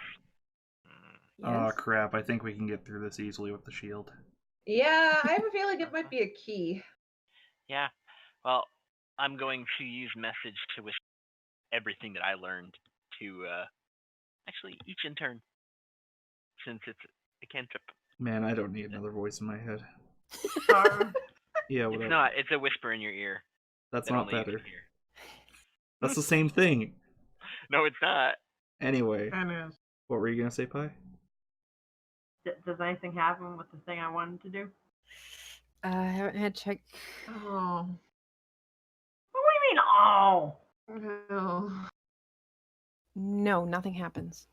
Oh Yes. crap, I think we can get through this easily with the shield. Yeah, I have a feeling it might be a key. Yeah. Well, I'm going to use message to wish everything that I learned to actually each in turn, since it's a cantrip. Man, I don't need another voice in my head. Karu. Yeah, It's whatever. not. It's a whisper in your ear. That's that not only you better. can hear. That's the same thing. No, it's not. Anyway, And is. what were you gonna say, Pi? Does anything happen with the thing I wanted to do? I haven't had check. Oh. What do you mean, oh? No. No, nothing happens.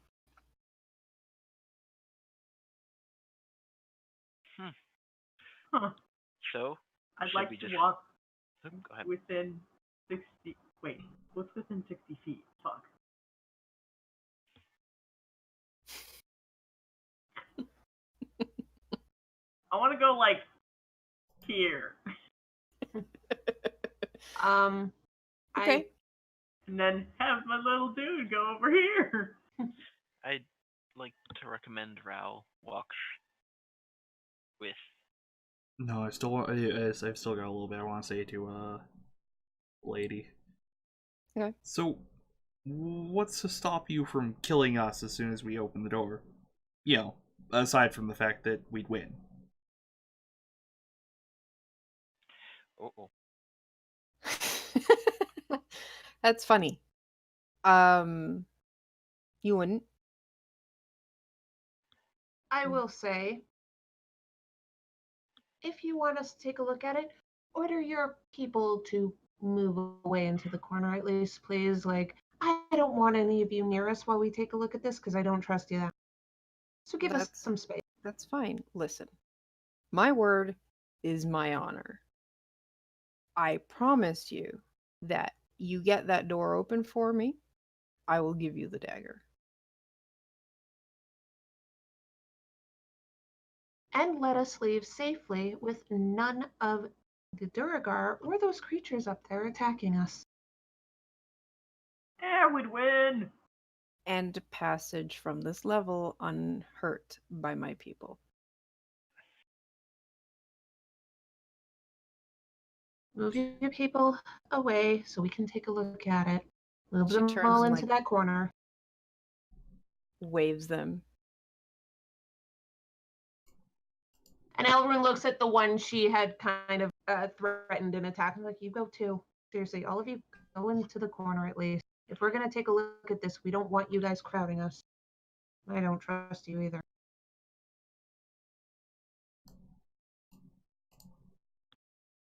Huh. So I'd should like we to just walk go ahead? within 60. Wait, what's within 60 feet? Fuck. I want to go like here. Um, Okay. and then have my little dude go over here. I'd like to recommend Rao walks with. No, I've still got a little bit I want to say to lady. Okay. So, what's to stop you from killing us as soon as we open the door? You know, aside from the fact that we'd win. Oh. That's funny. You wouldn't. I will say, if you want us to take a look at it, order your people to move away into the corner at least, please. Like, I don't want any of you near us while we take a look at this because I don't trust you that. So give us That's some space. that's fine. Listen, my word is my honor. I promise you that you get that door open for me, I will give you the dagger. And let us leave safely with none of the Duragar or those creatures up there attacking us. Yeah, we'd win. And passage from this level unhurt by my people. Move your people away so we can take a look at it. Move She them turns all and into like that corner. waves them. And Elrond looks at the one she had kind of threatened and attacked. I'm like, you go too. Seriously, all of you go into the corner at least. If we're going to take a look at this, we don't want you guys crowding us. I don't trust you either.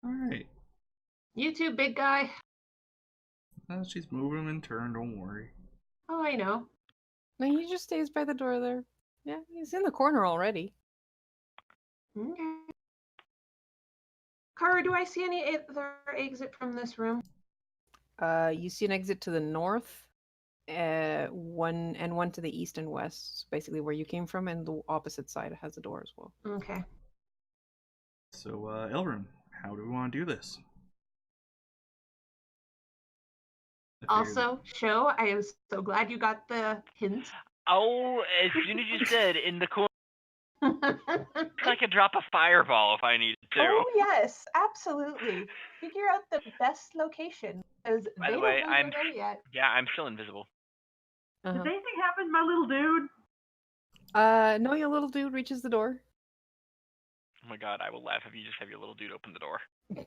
Alright. You too, big guy. She's moving him in turn, don't worry. Oh, I know. No, he just stays by the door there. Yeah, he's in the corner already. Okay. Kara, do I see any other exit from this room? You see an exit to the north, one to the east and west, basically where you came from, and the opposite side has a door as well. Okay. So, Elrin, how do we want to do this? Also, Show, I am so glad you got the hint. Oh, as soon as you said in the corner, I could drop a fireball if I needed to. Oh, yes, absolutely. Figure out the best location, because By they the don't way, know I'm you're there yet. yeah, I'm still invisible. Uh-huh. Does anything happen to my little dude? No, your little dude reaches the door. Oh my god, I will laugh if you just have your little dude open the door.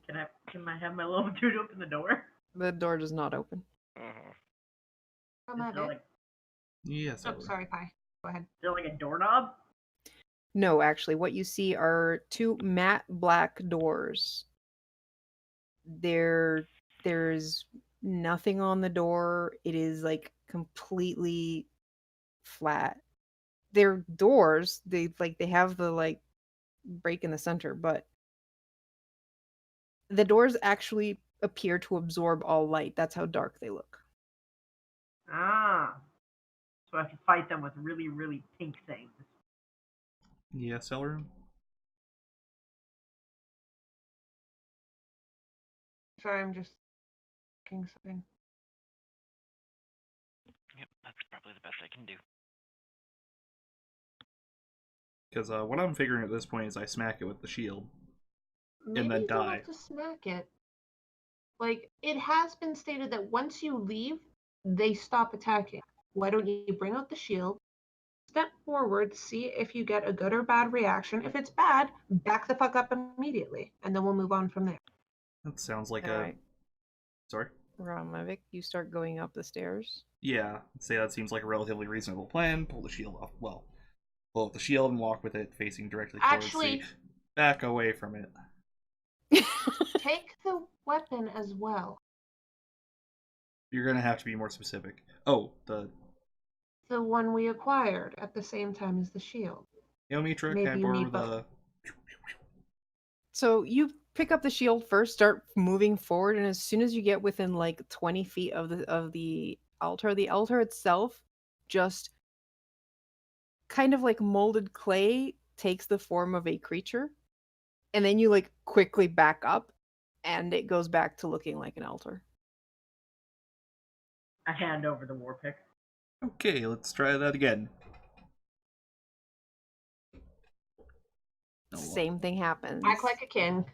Can I have my little dude open the door? The door does not open. From Is of there it. like Yes, Oh, Elrin. sorry, Pi. Go ahead. is there like a doorknob? No, actually, what you see are two matte black doors. There's nothing on the door. It is like completely flat. They're doors. They have the like break in the center, but the doors actually appear to absorb all light. That's how dark they look. Ah. So I have to fight them with really, really pink things. Yes, Elrin? Sorry, I'm just looking something. Yep, that's probably the best I can do. Because what I'm figuring at this point is I smack it with the shield. Maybe then you don't die. have to smack it. Like, it has been stated that once you leave, they stop attacking. Why don't you bring out the shield, step forward, see if you get a good or bad reaction. If it's bad, back the fuck up immediately, and then we'll move on from there. That sounds like All a... right, Sorry? Ramovic, you start going up the stairs. Yeah, say that seems like a relatively reasonable plan. Pull the shield off. Well, pull up the shield and walk with it facing directly towards Actually, the... Back away from it. take the weapon as well. You're gonna have to be more specific. Oh, the The one we acquired at the same time as the shield. Mitra Maybe can you borrow need the... So you pick up the shield first, start moving forward, and as soon as you get within like 20 feet of the altar itself just kind of like molded clay takes the form of a creature, and then you like quickly back up, and it goes back to looking like an altar. I hand over the war pick. Okay, let's try that again. No, Same thing happens. Act like a king.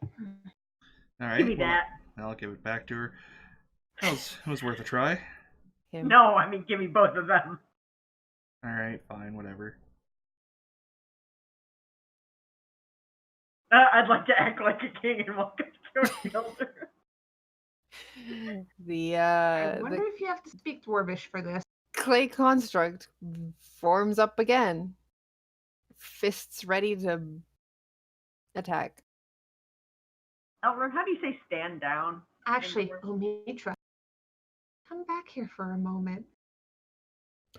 all right. Give me well, that. I'll give it back to her. It was worth a try. Him. No, I mean give me both of them. All right, fine, whatever. I'd like to act like a king and walk up to the elder. I wonder The if you have to speak Dwarvish for this. clay construct forms up again. Fists ready to attack. Elmer, how do you say stand down? Actually, Omitra, come back here for a moment.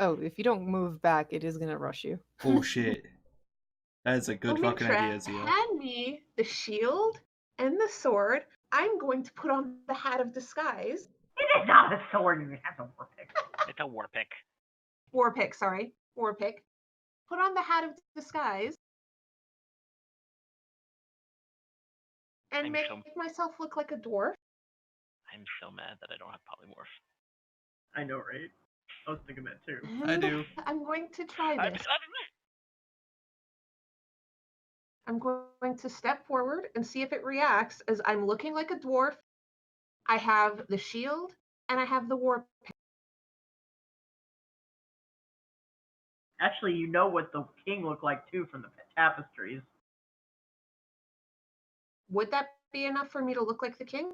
Oh, if you don't move back, it is gonna rush you. Oh shit. That's a good fucking Omitra, idea, Zio. hand me the shield and the sword. I'm going to put on the hat of disguise. It is not a sword, you have a war pick. It's a war pick. War pick, sorry. War pick. Put on the hat of disguise. And I'm make so- myself look like a dwarf. I'm so mad that I don't have polymorph. I know, right? I was thinking that too. I And do. I'm going to try I- this. I'm going to step forward and see if it reacts as I'm looking like a dwarf. I have the shield and I have the war pick. Actually, you know what the king looked like too from the tapestries. Would that be enough for me to look like the king?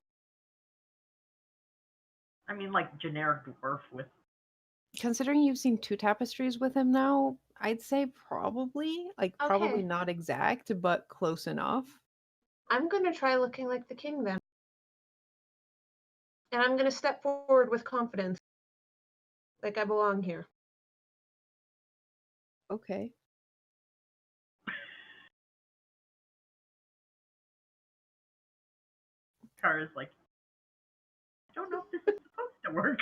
I mean, like generic dwarf with. Considering you've seen 2 tapestries with him now, I'd say probably. Like, probably Okay. not exact, but close enough. I'm going to try looking like the king then. And I'm going to step forward with confidence. Like I belong here. Okay. Kara's like, I don't know if this is supposed to work.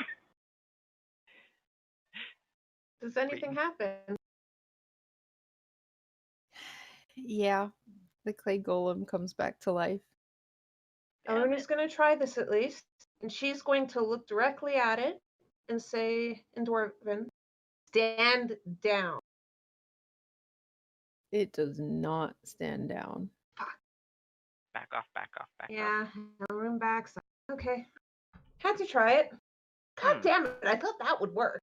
Does anything happen? Yeah. The clay golem comes back to life. Eleanor's going to try this at least. And she's going to look directly at it and say in Dwarven, stand down. It does not stand down. Back off, back off, back off. Yeah, Eleanor backs up. Okay. Had to try it. God damn it, I thought that would work.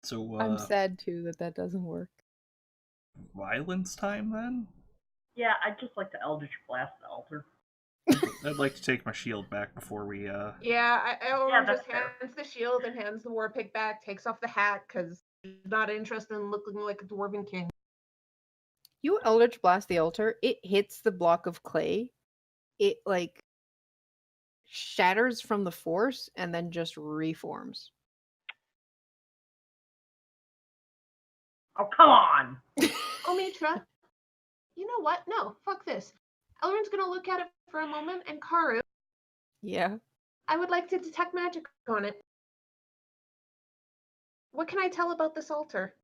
So, I'm sad too that doesn't work. violence time then? Yeah, I'd just like to Eldritch Blast the altar. I'd like to take my shield back before we, Yeah, Eleanor that's just fair. hands the shield and hands the war pick back, takes off the hat because she's not interested in looking like a dwarven king. You Eldritch Blast the altar, it hits the block of clay. It, like, shatters from the force and then just reforms. Oh, come on! Omitra, you know what? No, fuck this. Eleanor's gonna look at it for a moment, and Karu, Yeah. I would like to detect magic on it. What can I tell about this altar?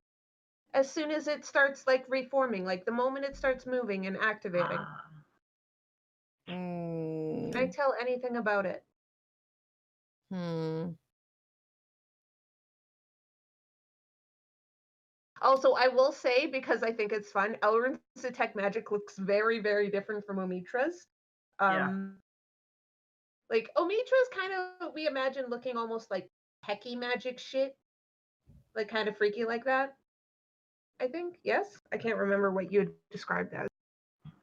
As soon as it starts, like, reforming, like, the moment it starts moving and activating. Can I tell anything about it? Also, I will say, because I think it's fun, Elrond's detect magic looks very, very different from Omitra's. Yeah. Like, Omitra's kind of, we imagine looking almost like techie magic shit. Like, kind of freaky like that. I think, yes? I can't remember what you had described as.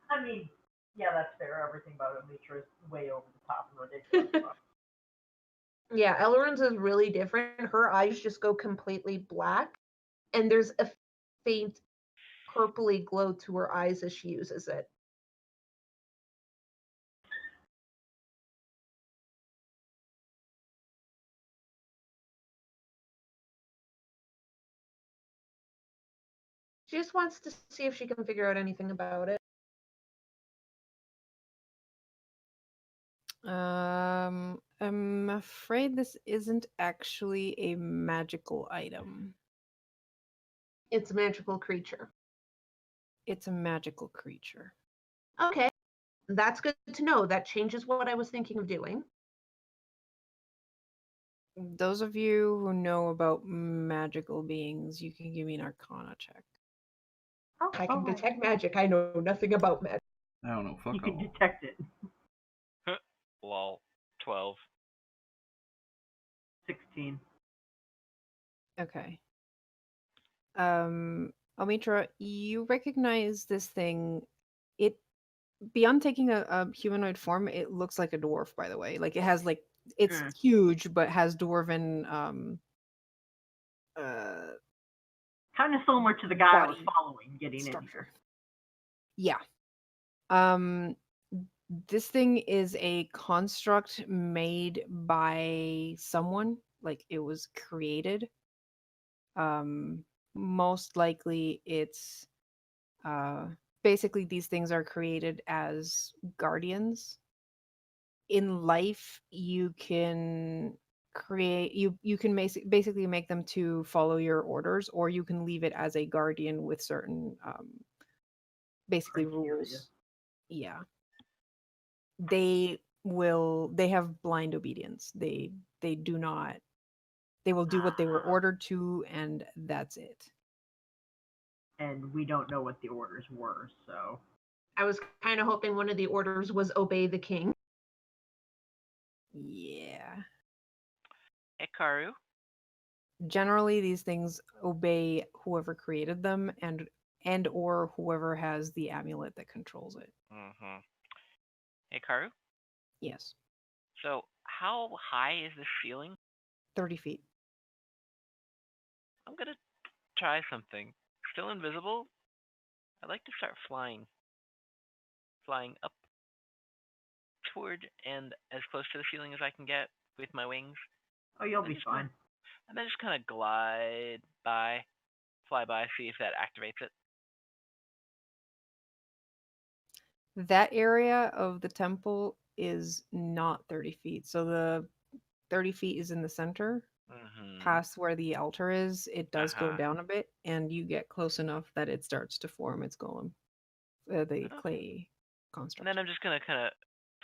I mean, yeah, that's fair. Everything about Omitra is way over the top and ridiculous. Yeah, Elrond's is really different. Her eyes just go completely black, and there's a faint purpley glow to her eyes as she uses it. She just wants to see if she can figure out anything about it. I'm afraid this isn't actually a magical item. It's a magical creature. It's a magical creature. Okay, that's good to know. That changes what I was thinking of doing. Those of you who know about magical beings, you can give me an Arcana check. Oh, I can okay. detect magic. I know nothing about magic. I don't know. Fuck You can all. detect it. Lol. 12. 16. Okay. Almitra, you recognize this thing. It beyond taking a humanoid form, it looks like a dwarf, by the way. Like it has like it's Mm. huge but has dwarven uh Kind of similar to the guy I was body following getting in structure. here. Yeah. This thing is a construct made by someone, like it was created. Um Most likely it's uh basically these things are created as guardians. In life you can create you can basically make them to follow your orders, or you can leave it as a guardian with certain basically Criteria. rules. Yeah, they have blind obedience. They do not, they will do what they were ordered to, and that's it. And we don't know what the orders were, so. I was kind of hoping one of the orders was obey the king. Yeah, Hikaru? generally these things obey whoever created them, and or whoever has the amulet that controls it. Mm-hmm. Hikaru? Yes. So, how high is this ceiling? 30 feet. I'm gonna try something. Still invisible? I'd like to start flying. Flying up toward and as close to the ceiling as I can get with my wings. Oh, you'll I'm be just fine. And then just kind of glide by, fly by, see if that activates it. That area of the temple is not 30 feet. So the 30 feet is in the center. Mm-hmm. Past where the altar is, it does go Uh-huh. down a bit, and you get close enough that it starts to form its golem, the Okay. clay And construct. then I'm just gonna kind of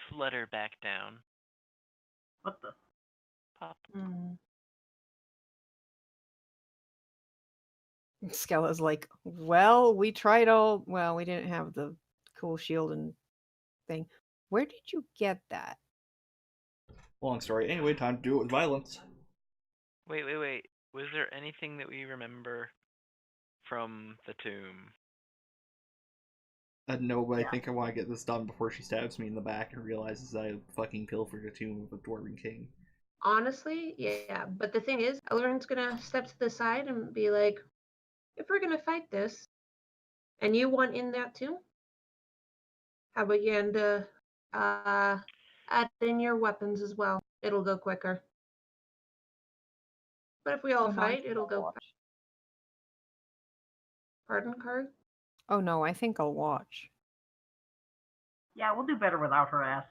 flutter back down. What the? Pop. Skella's like, well, we tried all. Well, we didn't have the cool shield and thing. Where did you get that? Long story. Anyway, time to do it with violence. Wait. Was there anything that we remember from the tomb? No, but I Yeah. think I want to get this done before she stabs me in the back and realizes I fucking pilfered a tomb of a dwarven king. Honestly, yeah. But the thing is, Elrond's gonna step to the side and be like, if we're gonna fight this, and you want in that too, how about you end add in your weapons as well? It'll go quicker. But if we all Oh, no, I fight, think it'll I'll go. watch. Pardon, Kari? Oh no, I think I'll watch. Yeah, we'll do better without her ass.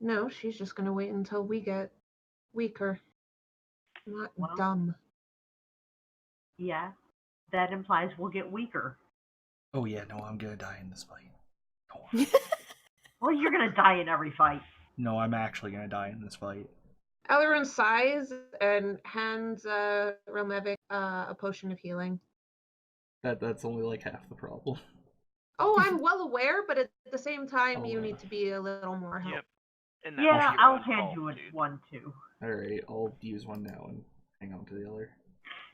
No, she's just gonna wait until we get weaker. Not Well. dumb. Yeah, that implies we'll get weaker. Oh yeah, no, I'm gonna die in this fight. Don't worry. Well, you're gonna die in every fight. No, I'm actually gonna die in this fight. Elrond sighs and hands Romevic a potion of healing. That's only like half the problem. Oh, I'm well aware, but at the same time, you Oh. need to be a little more helpful. Yep. And that Yeah, was your I'll own hand fault, you dude. one too. Alright, I'll use one now and hang on to the other.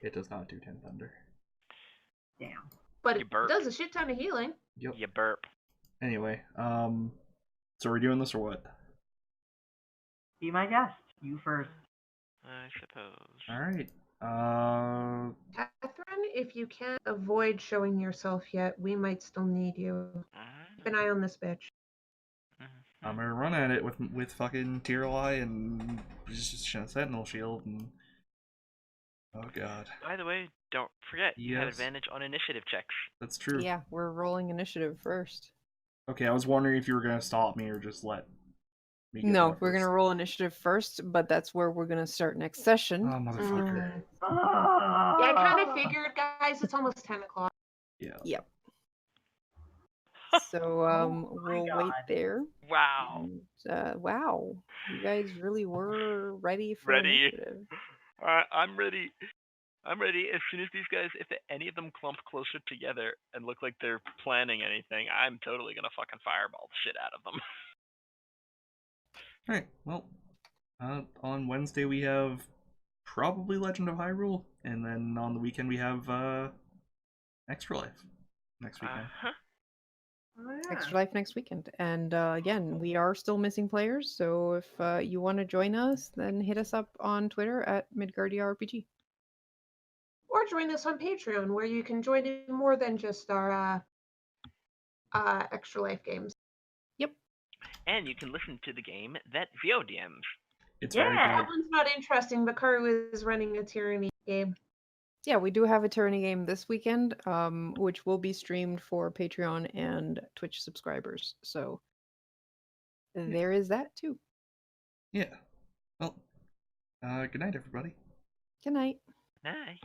It does not do 10 thunder. Damn. But You it burped. does a shit ton of healing. Yep. You burp. Anyway, so are we doing this or what? Be my guest. You first. I suppose. Alright. Catherine, if you can't avoid showing yourself yet, we might still need you. Keep an eye on this bitch. I'm gonna run at it with fucking Tiralai and just Sentinel Shield and... Oh god. By the way, don't forget, you had Yes. advantage on initiative checks. That's true. Yeah, we're rolling initiative first. Okay, I was wondering if you were gonna stop me or just let me get No, there we're gonna first. roll initiative first, but that's where we're gonna start next session. Oh, motherfucker. Yeah, I kind of figured, guys. It's almost 10 o'clock. Yeah. Yep. So Oh my we'll wait God. there. Wow. And wow, you guys really were ready for Ready. initiative. I'm ready. I'm ready. As soon as these guys, if any of them clump closer together and look like they're planning anything, I'm totally gonna fucking fireball the shit out of them. Alright, well, on Wednesday we have probably Legend of Hyrule, and then on the weekend we have Extra Life next weekend. Uh-huh. Oh, yeah. Extra Life next weekend. And again, we are still missing players, so if you want to join us, then hit us up on Twitter at MidgardiaRPG. Or join us on Patreon, where you can join in more than just our Extra Life games. Yep. And you can listen to the game that VODMs. It's very Yeah. That one's not interesting, but Karu is running a Tyranny game. Yeah, we do have a Tyranny game this weekend, which will be streamed for Patreon and Twitch subscribers. So there is that too. Yeah. Well, good night, everybody. Good night. Nice.